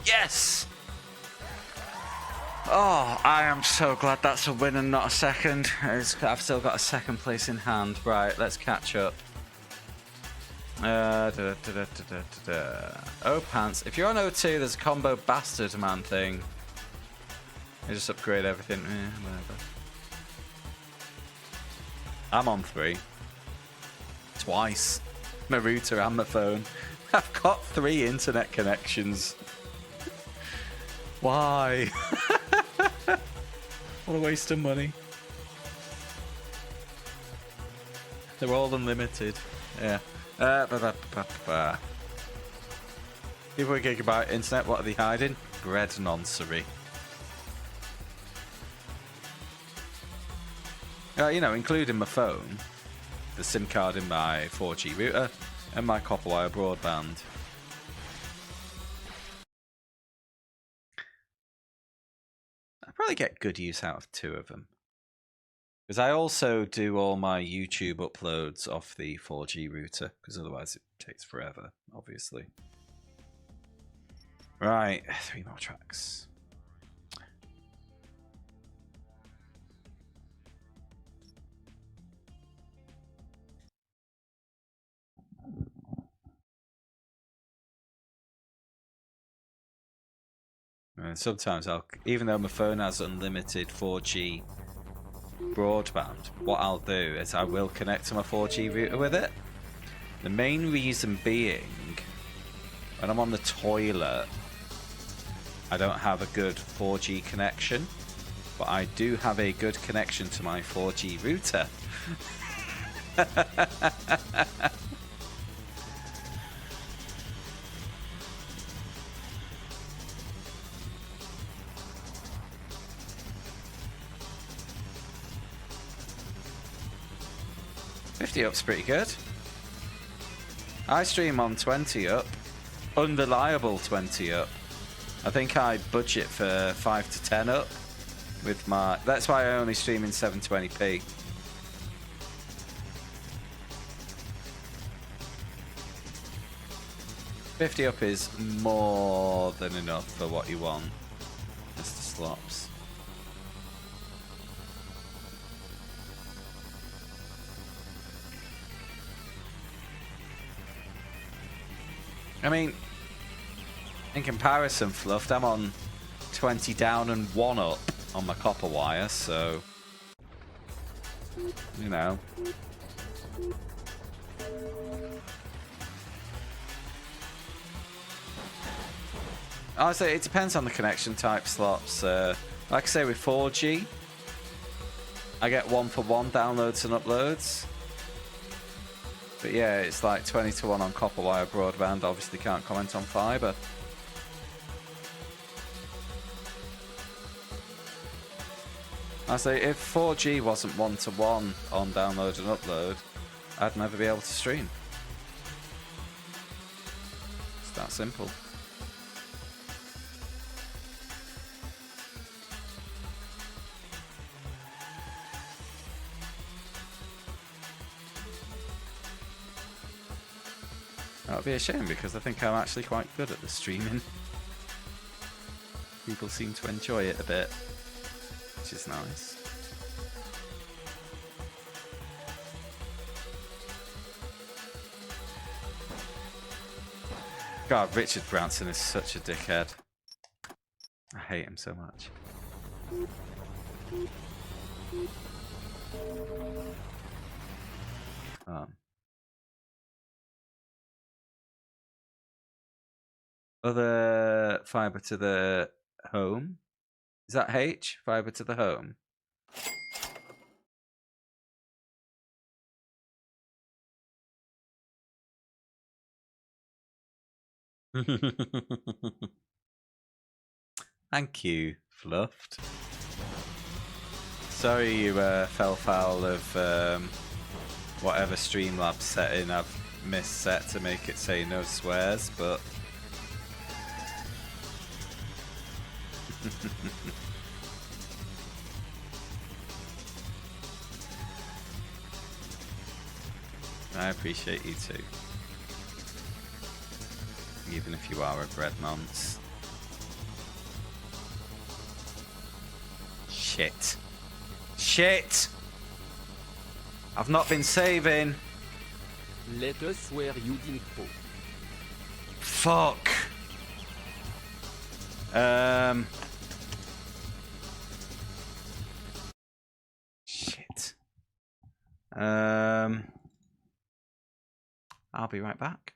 Yes! Oh, I am so glad that's a win and not a second. I've still got a second place in hand. Right, let's catch up. Oh, pants. If you're on O2, there's a combo bastard man thing. I just upgrade everything. Whatever. I'm on 3. Twice. My router and my phone. I've got 3 internet connections. Why? What a waste of money. They're all unlimited. Yeah. 2 gigabyte internet. What are they hiding? Bread noncery. You know, including my phone, the SIM card in my 4G router, and my copper wire broadband. I probably get good use out of 2 of them. Because I also do all my YouTube uploads off the 4G router, because otherwise it takes forever, obviously. Right, 3 more tracks. And sometimes even though my phone has unlimited 4G broadband, what I'll do is I will connect to my 4G router with it. The main reason being, when I'm on the toilet, I don't have a good 4G connection, but I do have a good connection to my 4G router. 50 up's pretty good. I stream on 20 up. Unreliable 20 up. I think I budget for 5 to 10 up with my... That's why I only stream in 720p. $50 up is more than enough for what you want, Mr. Slops. I mean, In comparison, Fluffed, I'm on 20 down and 1 up on my copper wire, so you know. Honestly, it depends on the connection type slots. Like I say, with 4G, I get 1-for-1 downloads and uploads. But yeah, it's like 20-to-1 on copper wire broadband. Obviously can't comment on fiber. I say, if 4G wasn't 1-to-1 on download and upload, I'd never be able to stream. It's that simple. That would be a shame because I think I'm actually quite good at the streaming. People seem to enjoy it a bit, which is nice. God, Richard Branson is such a dickhead. I hate him so much. Other fiber to the home. Is that H? Fiber to the home? Thank you, Fluffed. Sorry you fell foul of whatever Streamlabs setting I've misset to make it say no swears, but I appreciate you too. Even if you are a bread nonce. Shit. Shit! I've not been saving. Let us swear you didn't po. Fuck. Shit. I'll be right back.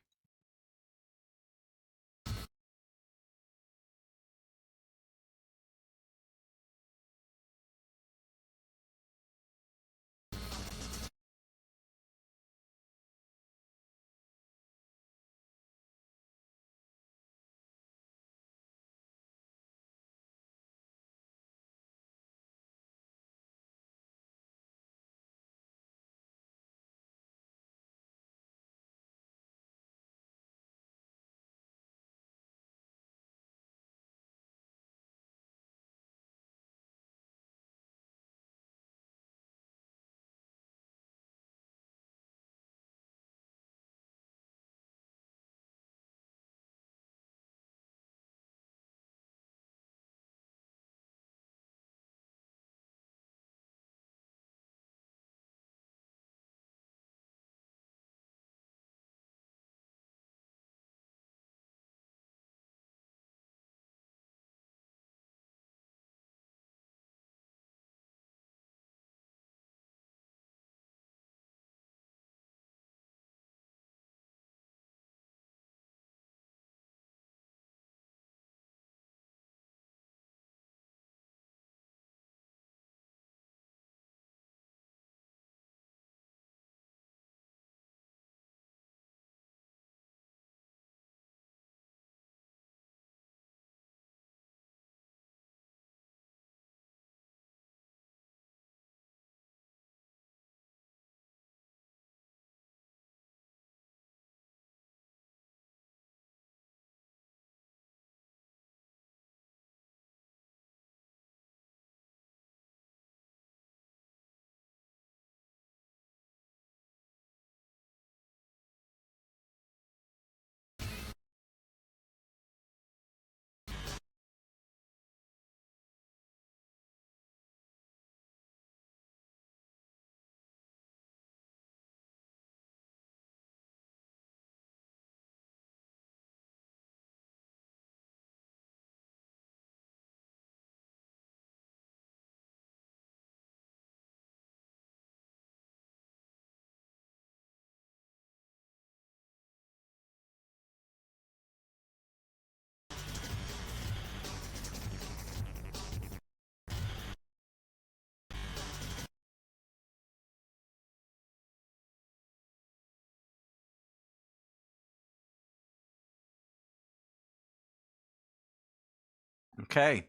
Okay.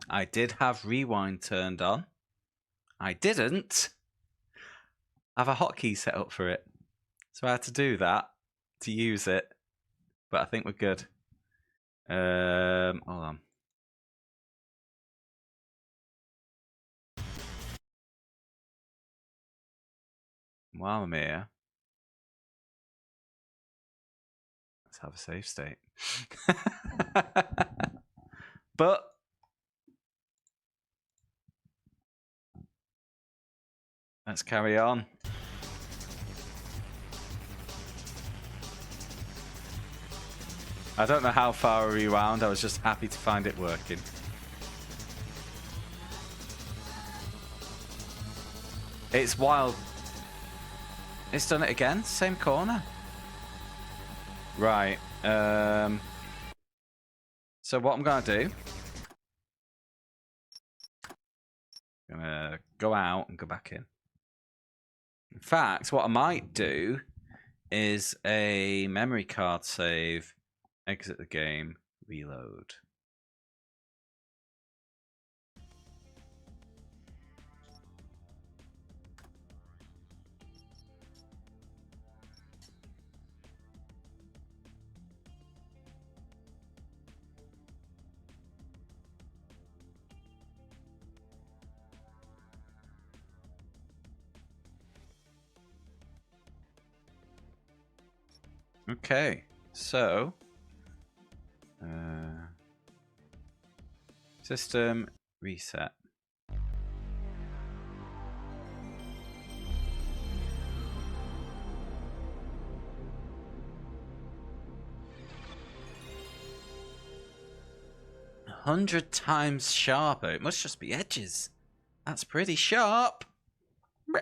I did have rewind turned on. I didn't have a hotkey set up for it. So I had to do that to use it. But I think we're good. Hold on. While I'm here, let's have a save state. But let's carry on. I don't know how far I rewound. I was just happy to find it working. It's wild. It's done it again. Same corner. Right. So what I'm going to do... I'm going to go out and go back in. In fact, what I might do is a memory card save, exit the game, reload. Okay, so system reset. $100 times sharper. It must just be edges. That's pretty sharp. You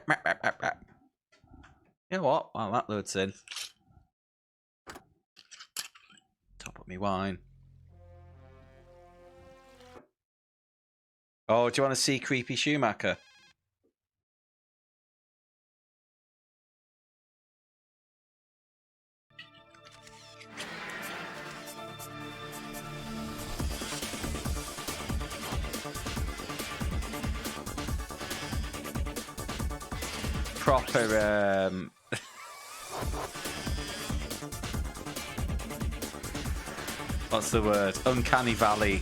know what? While that loads in, top up me wine. Oh, do you want to see creepy Schumacher? Proper what's the word? Uncanny Valley.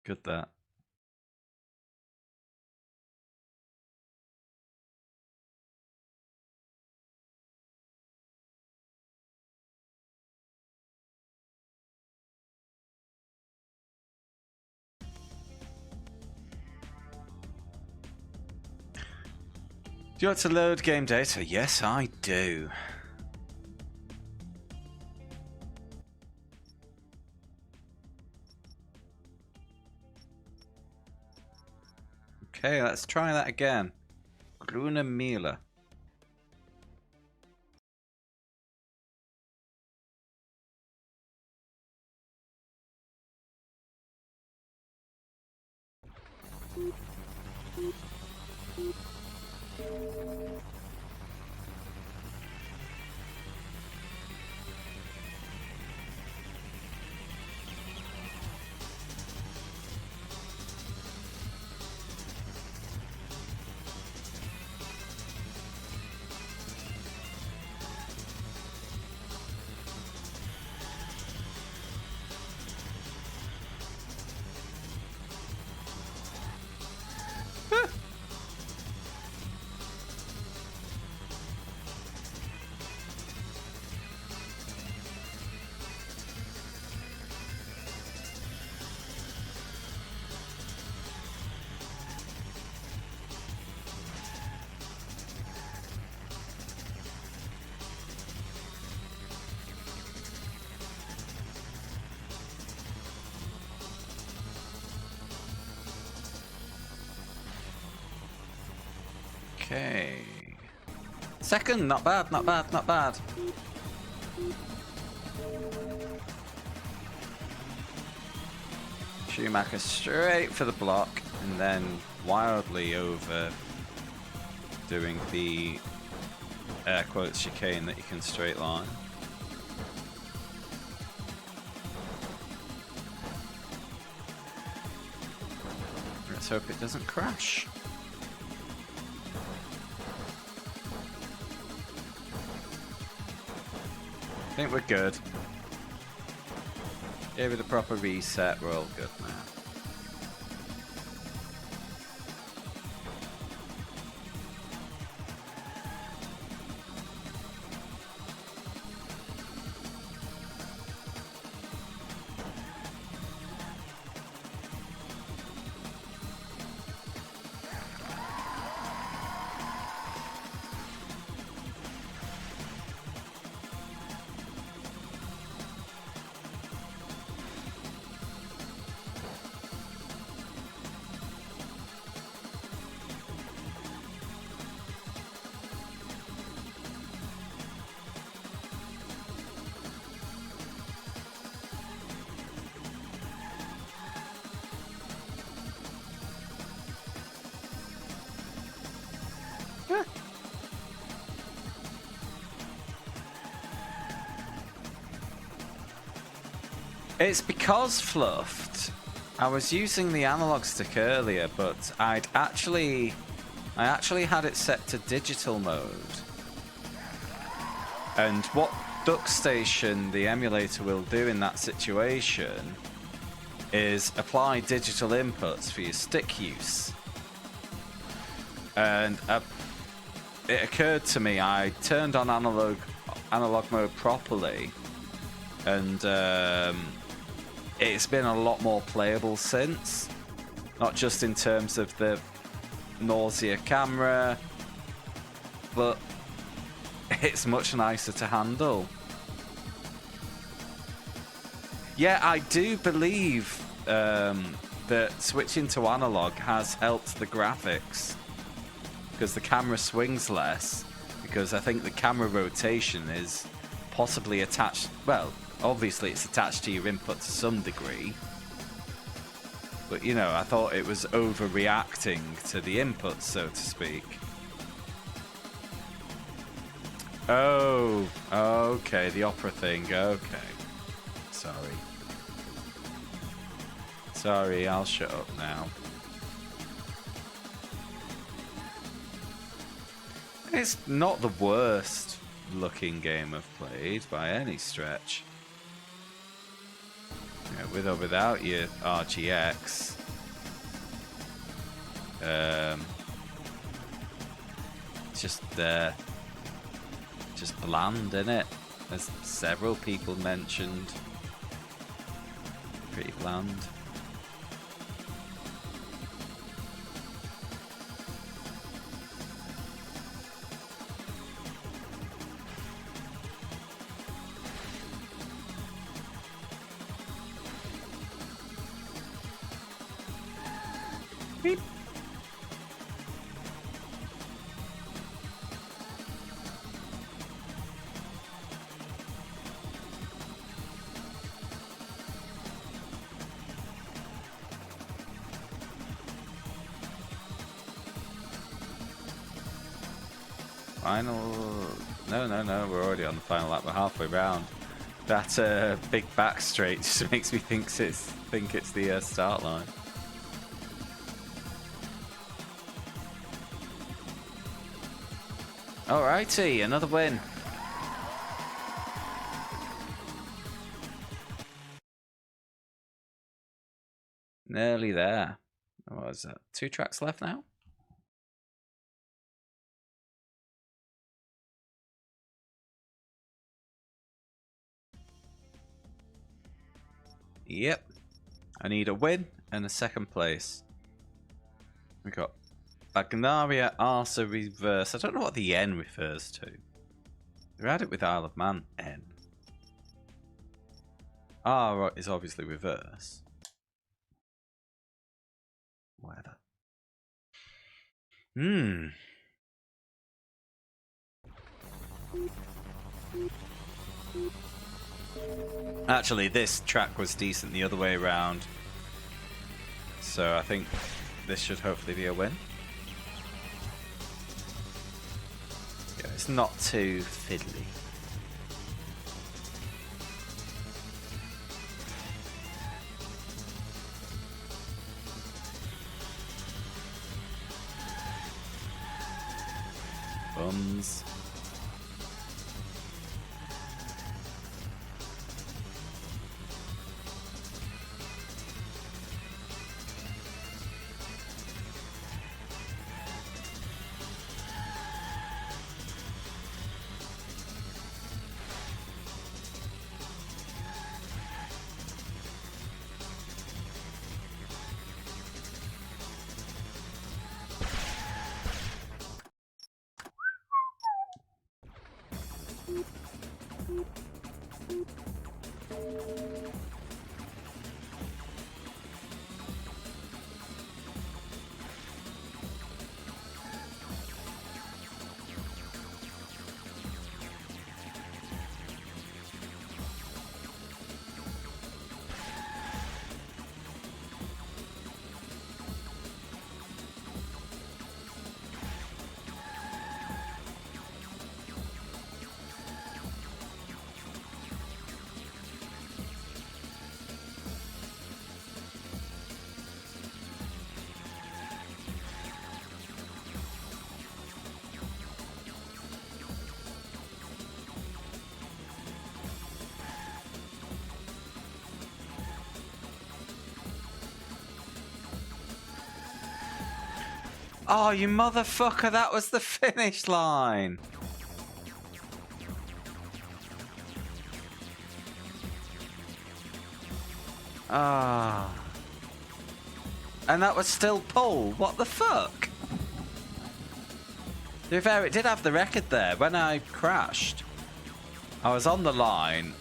Good that. Do you want to load game data? Yes, I do. Okay, let's try that again. Grüne Miele. Okay. Second, not bad, not bad, not bad. Schumacher straight for the block, and then wildly over doing the air quotes chicane that you can straight line. Let's hope it doesn't crash. I think we're good. Gave it a proper reset, we're all good now. It's because fluffed. I was using the analog stick earlier, but I actually had it set to digital mode. And what DuckStation, the emulator, will do in that situation is apply digital inputs for your stick use. And it occurred to me, I turned on analog mode properly, and it's been a lot more playable since. Not just in terms of the nausea camera, but it's much nicer to handle. Yeah, I do believe that switching to analog has helped the graphics, because the camera swings less, because I think the camera rotation is possibly attached, well, obviously it's attached to your input to some degree, but you know, I thought it was overreacting to the input, so to speak. Oh, okay, the opera thing, okay. Sorry, I'll shut up now. It's not the worst looking game I've played by any stretch. You know, with or without your RGX. It's just bland, innit? As several people mentioned. Pretty bland. Beep. Final... No, we're already on the final lap. We're halfway round. That big back straight just makes me think it's the start line. Alrighty, another win. Nearly there. What is that? 2 tracks left now? Yep. I need a win and a second place. We got Bagnaria Arsa Reverse. I don't know what the N refers to. They had it with Isle of Man N. R is obviously reverse. Whatever. Actually, this track was decent the other way around. So I think this should hopefully be a win. Yeah, it's not too fiddly. Bums. Oh, you motherfucker, that was the finish line. Ah. And that was still pole. What the fuck? To be fair, it did have the record there. When I crashed, I was on the line.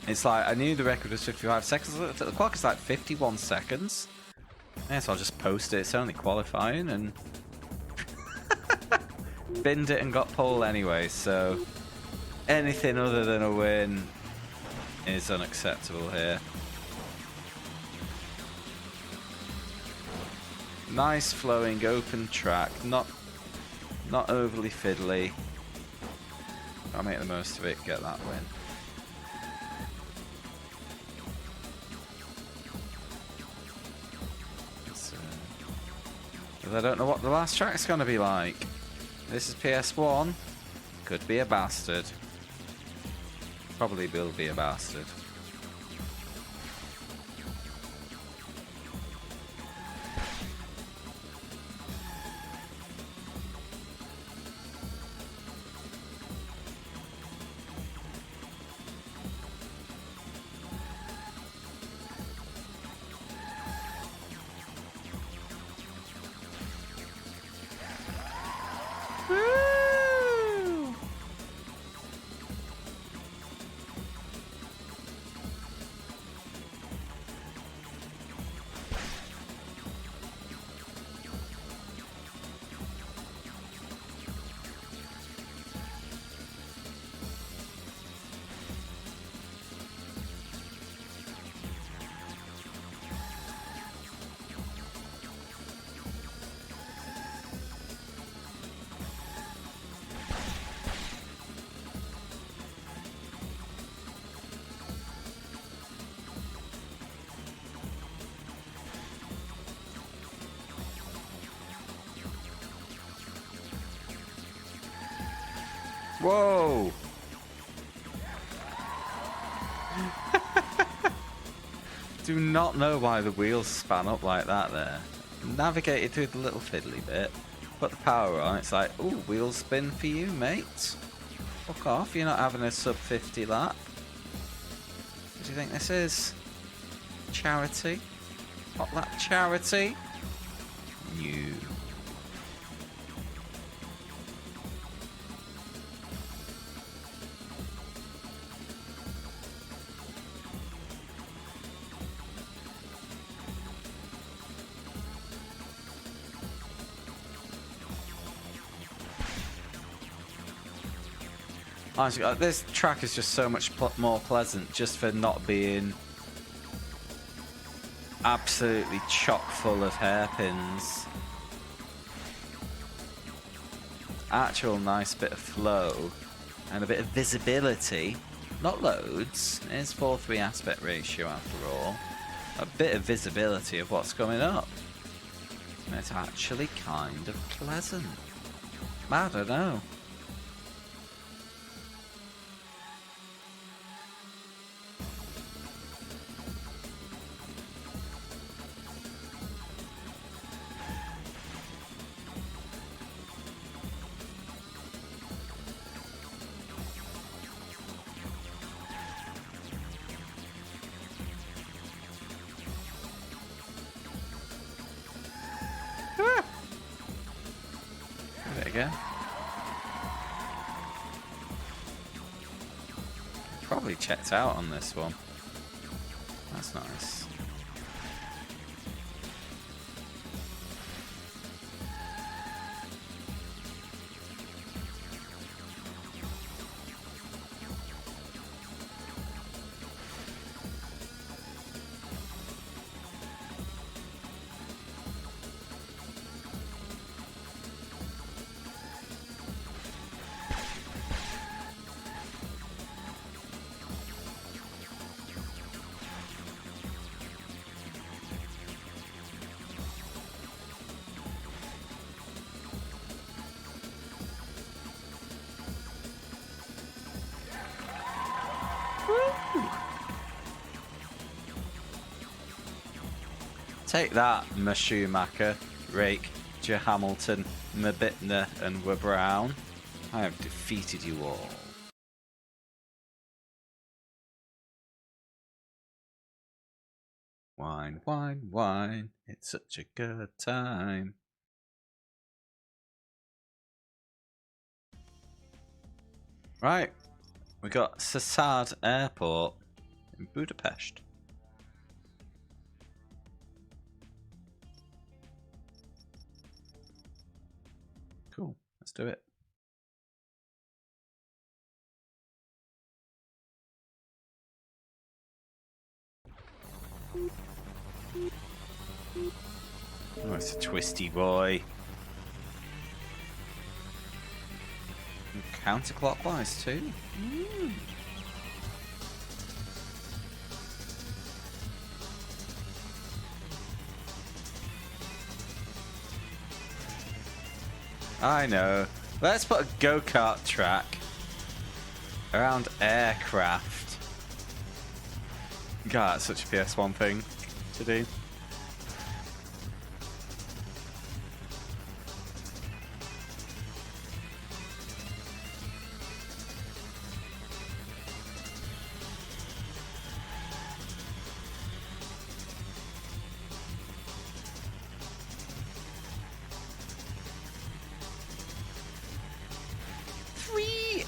It's like, I knew the record was 55 seconds. The clock is like 51 seconds. Yeah, so I'll just post it. It's only qualifying, and binned it and got pole anyway. So anything other than a win is unacceptable here. Nice flowing open track, not overly fiddly. I'll make the most of it, get that win. I don't know what the last track's gonna be like. This is PS1. Could be a bastard. Probably will be a bastard. Whoa! Do not know why the wheels span up like that there. Navigated through the little fiddly bit, put the power on, it's like, ooh, wheel spin for you, mate. Fuck off, you're not having a sub 50 lap. What do you think this is? Charity? Hot lap charity? You. Honestly, this track is just so much more pleasant just for not being absolutely chock full of hairpins. Actual nice bit of flow and a bit of visibility. Not loads. It's 4:3 aspect ratio after all. A bit of visibility of what's coming up. And it's actually kind of pleasant. I don't know. Give it again. Probably checked out on this one. That's nice. Take that, my Schumacher, Rake, J. Hamilton, my Bittner, and my Brown. I have defeated you all. Wine, wine, wine, it's such a good time. Right, we got Sasad Airport in Budapest. Cool, let's do it. Oh, it's a twisty boy. And counterclockwise too. I know. Let's put a go-kart track around aircraft. God, that's such a PS1 thing to do.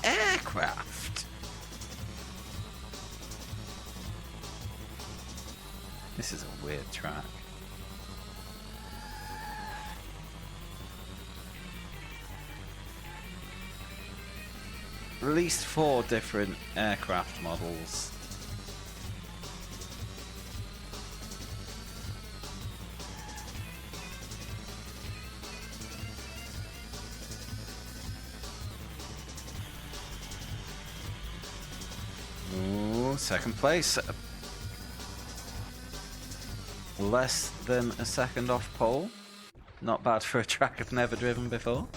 Aircraft. This is a weird track. At least 4 different aircraft models. Second place. Less than a second off pole. Not bad for a track I've never driven before.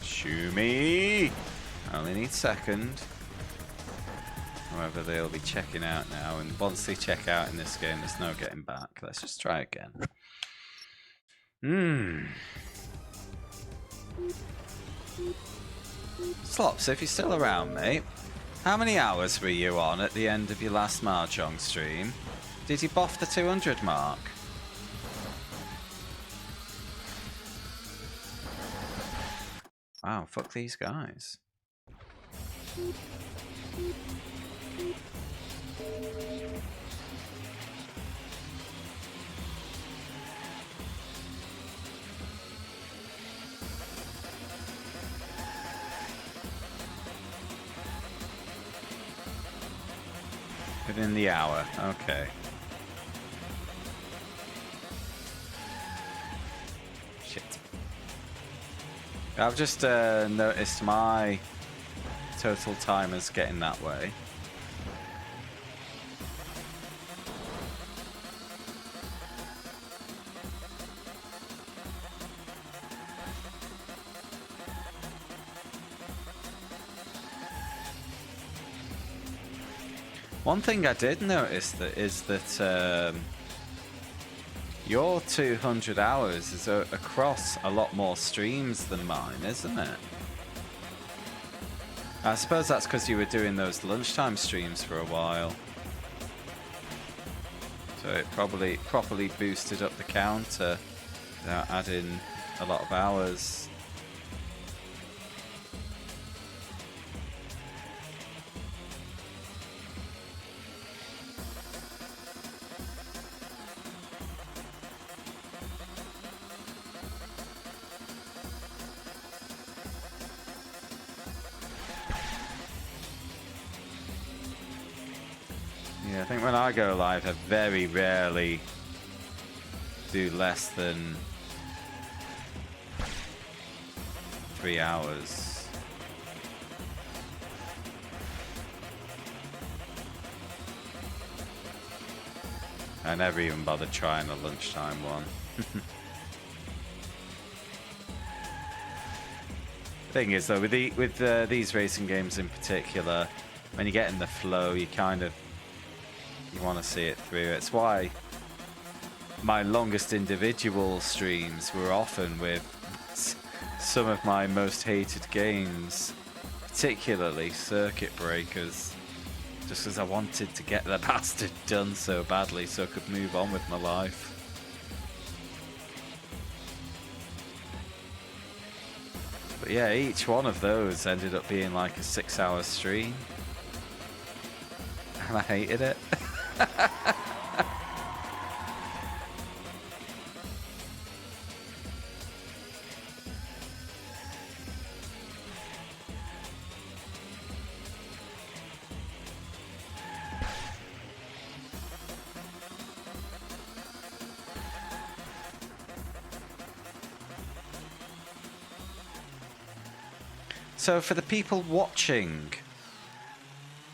Shoo me! I only need second. However, they'll be checking out now, and once they check out in this game, there's no getting back. Let's just try again. Slops, if you're still around, mate, how many hours were you on at the end of your last Mahjong stream? Did you boff the 200 mark? Wow, fuck these guys. within the hour. Okay. Shit. I've just noticed my total timer's getting that way. One thing I did notice is that your 200 hours is across a lot more streams than mine, isn't it? I suppose that's because you were doing those lunchtime streams for a while. So it probably properly boosted up the counter without adding a lot of hours. Yeah, I think when I go live, I very rarely do less than 3 hours. I never even bother trying a lunchtime one. Thing is, though, with these racing games in particular, when you get in the flow, you want to see it through. It's why my longest individual streams were often with some of my most hated games, particularly circuit breakers, just because I wanted to get the bastard done so badly so I could move on with my life. But yeah, each one of those ended up being like a 6-hour stream, and I hated it. So for the people watching,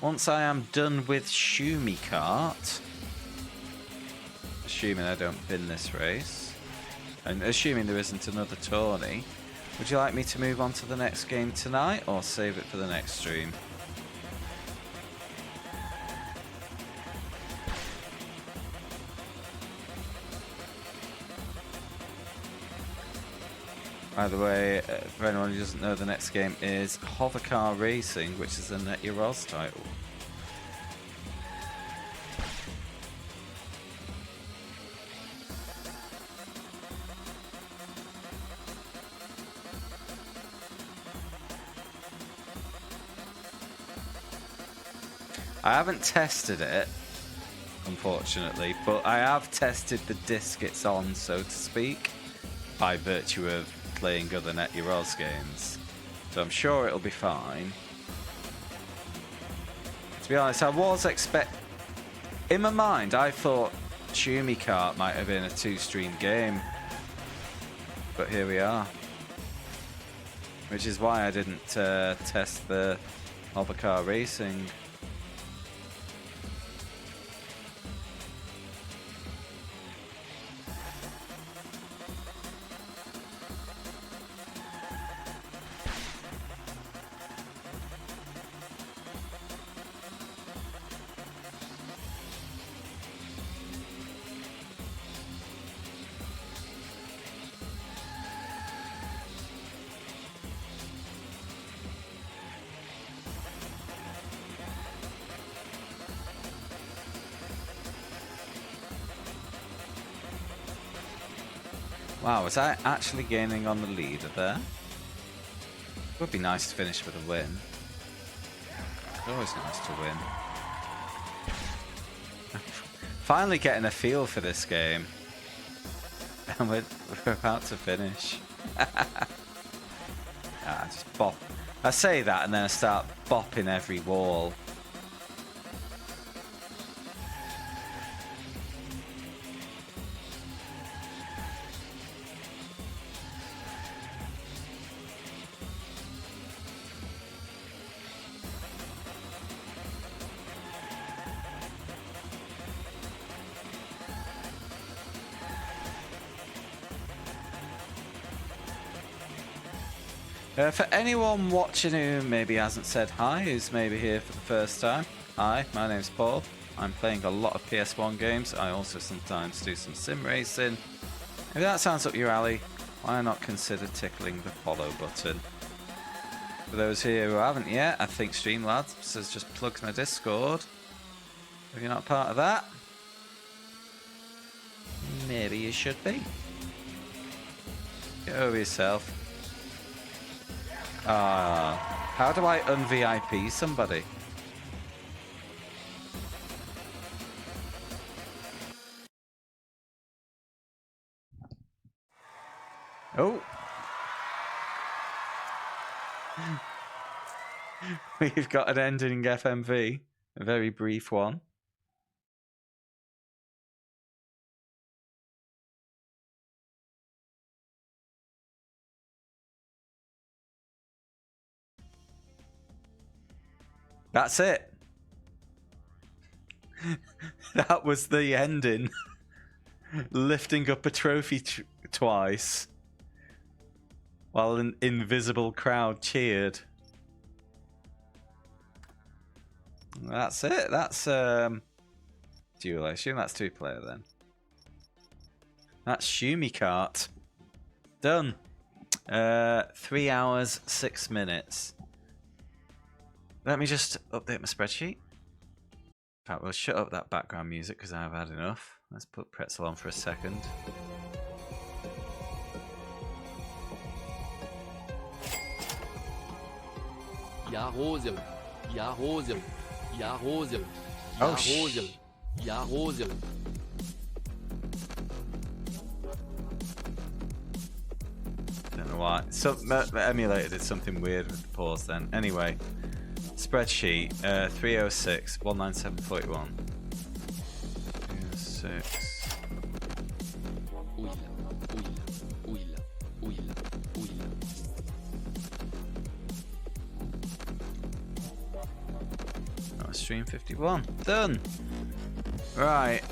once I am done with Schumacher, assuming I don't win this race, and assuming there isn't another tourney, would you like me to move on to the next game tonight, or save it for the next stream? By the way, for anyone who doesn't know, the next game is Hovercar Racing, which is a Net Your Oz title. I haven't tested it, unfortunately, but I have tested the disc it's on, so to speak, by virtue of playing other Net Your Oz games. So I'm sure it'll be fine. To be honest, I was in my mind, I thought Schumacher might have been a 2-stream game. But here we are. Which is why I didn't test the Hovercar Racing. Wow, was I actually gaining on the leader there? It would be nice to finish with a win. It's always nice to win. Finally getting a feel for this game. And we're about to finish. Just bop. I say that and then I start bopping every wall. For anyone watching who maybe hasn't said hi, who's maybe here for the first time, hi, my name's Paul. I'm playing a lot of PS1 games. I also sometimes do some sim racing. If that sounds up your alley, why not consider tickling the follow button? For those here who haven't yet, I think Streamlabs has just plugged my Discord. If you're not part of that, maybe you should be. Get over yourself. How do I un-VIP somebody? Oh. We've got an ending FMV. A very brief one. That's it. That was the ending. Lifting up a trophy twice while an invisible crowd cheered. That's it. That's dual. I assume that's 2-player then. That's Kart. Done. 3 hours 6 minutes. Let me just update my spreadsheet. In fact, we'll shut up that background music because I've had enough. Let's put Pretzel on for a second. Ja Rose, ja Rose, ja Rose, ja Oh, Rose, ja Rose. Don't know why. So, the emulator did something weird with the pause then. Anyway, spreadsheet 306 19741. 306. Huile, huile, huile, huile. Oh, stream 51. Done. Right.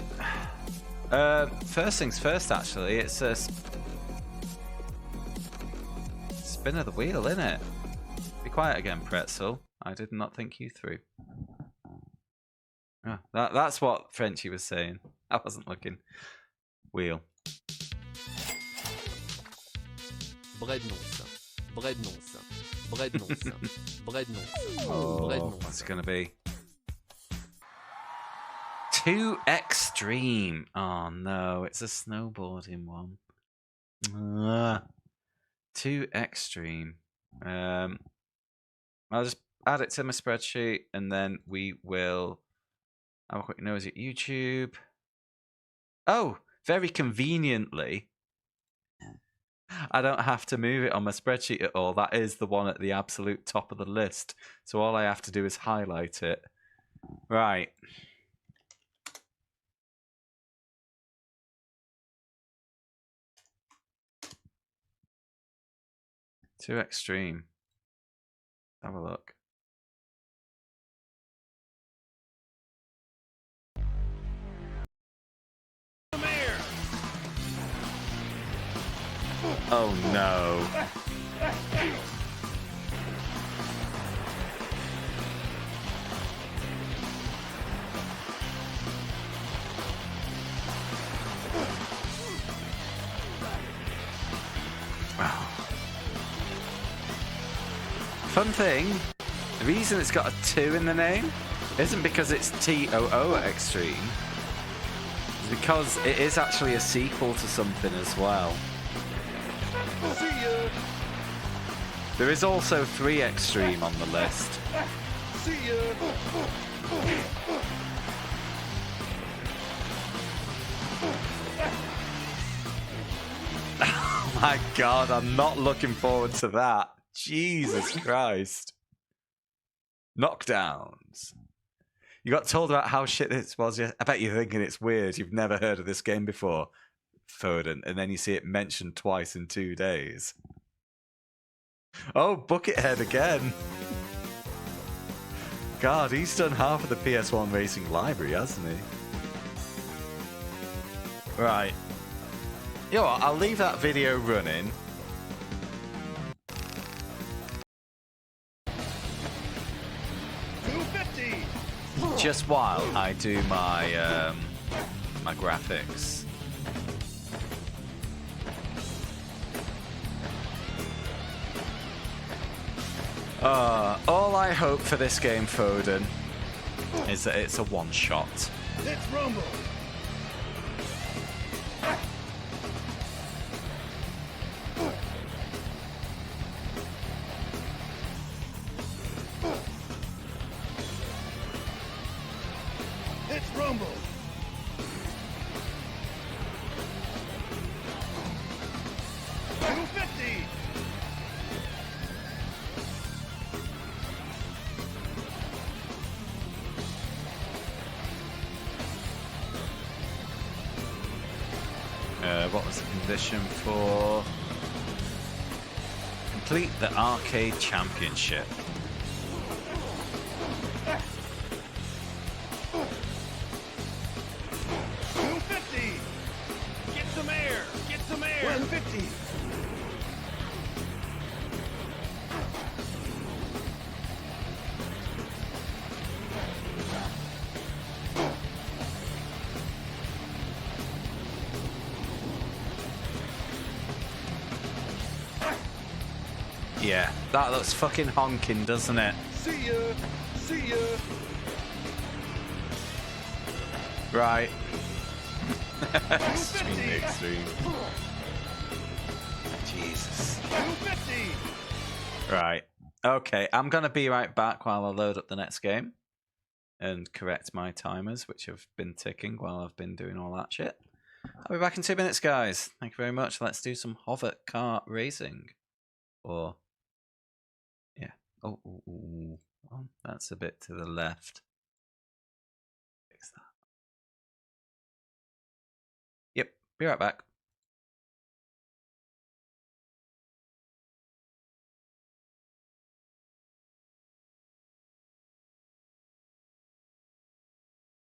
First things first, actually, it's a spin of the wheel, innit? Be quiet again, Pretzel. I did not think you through. Oh, that's what Frenchie was saying. I wasn't looking. Wheel. Breadnons, breadnons, breadnons, breadnons, Oh, breadnons. what's it gonna be? Too extreme. Oh no, it's a snowboarding one. Too extreme. I'll just add it to my spreadsheet and then we will have a quick nose at YouTube. Oh, very conveniently, I don't have to move it on my spreadsheet at all. That is the one at the absolute top of the list. So all I have to do is highlight it. Right. Too extreme. Have a look. Oh no. Wow. Fun thing, the reason it's got a 2 in the name isn't because it's TOO Extreme. It's because it is actually a sequel to something as well. There is also 3 Extreme on the list. Oh my god, I'm not looking forward to that. Jesus Christ. Knockdowns. You got told about how shit this was. I bet you're thinking it's weird. You've never heard of this game before, Foden, and then you see it mentioned twice in 2 days. Oh, Buckethead again. God, he's done half of the PS1 racing library, hasn't he? Right. You know what, I'll leave that video running. just while I do my my graphics. All I hope for this game, Foden, is that it's a one-shot. Let's rumble. Let's rumble. $250. What was the condition for complete the arcade championship? $250. Get some air! Get some air! $150. Yeah, that looks fucking honking, doesn't it? See ya. See ya. Right. Extremely extreme. Jesus. $250. Right. Okay, I'm going to be right back while I load up the next game and correct my timers, which have been ticking while I've been doing all that shit. I'll be back in 2 minutes, guys. Thank you very much. Let's do some hover kart racing. Or, yeah. Oh, that's a bit to the left. Fix that. Yep, be right back.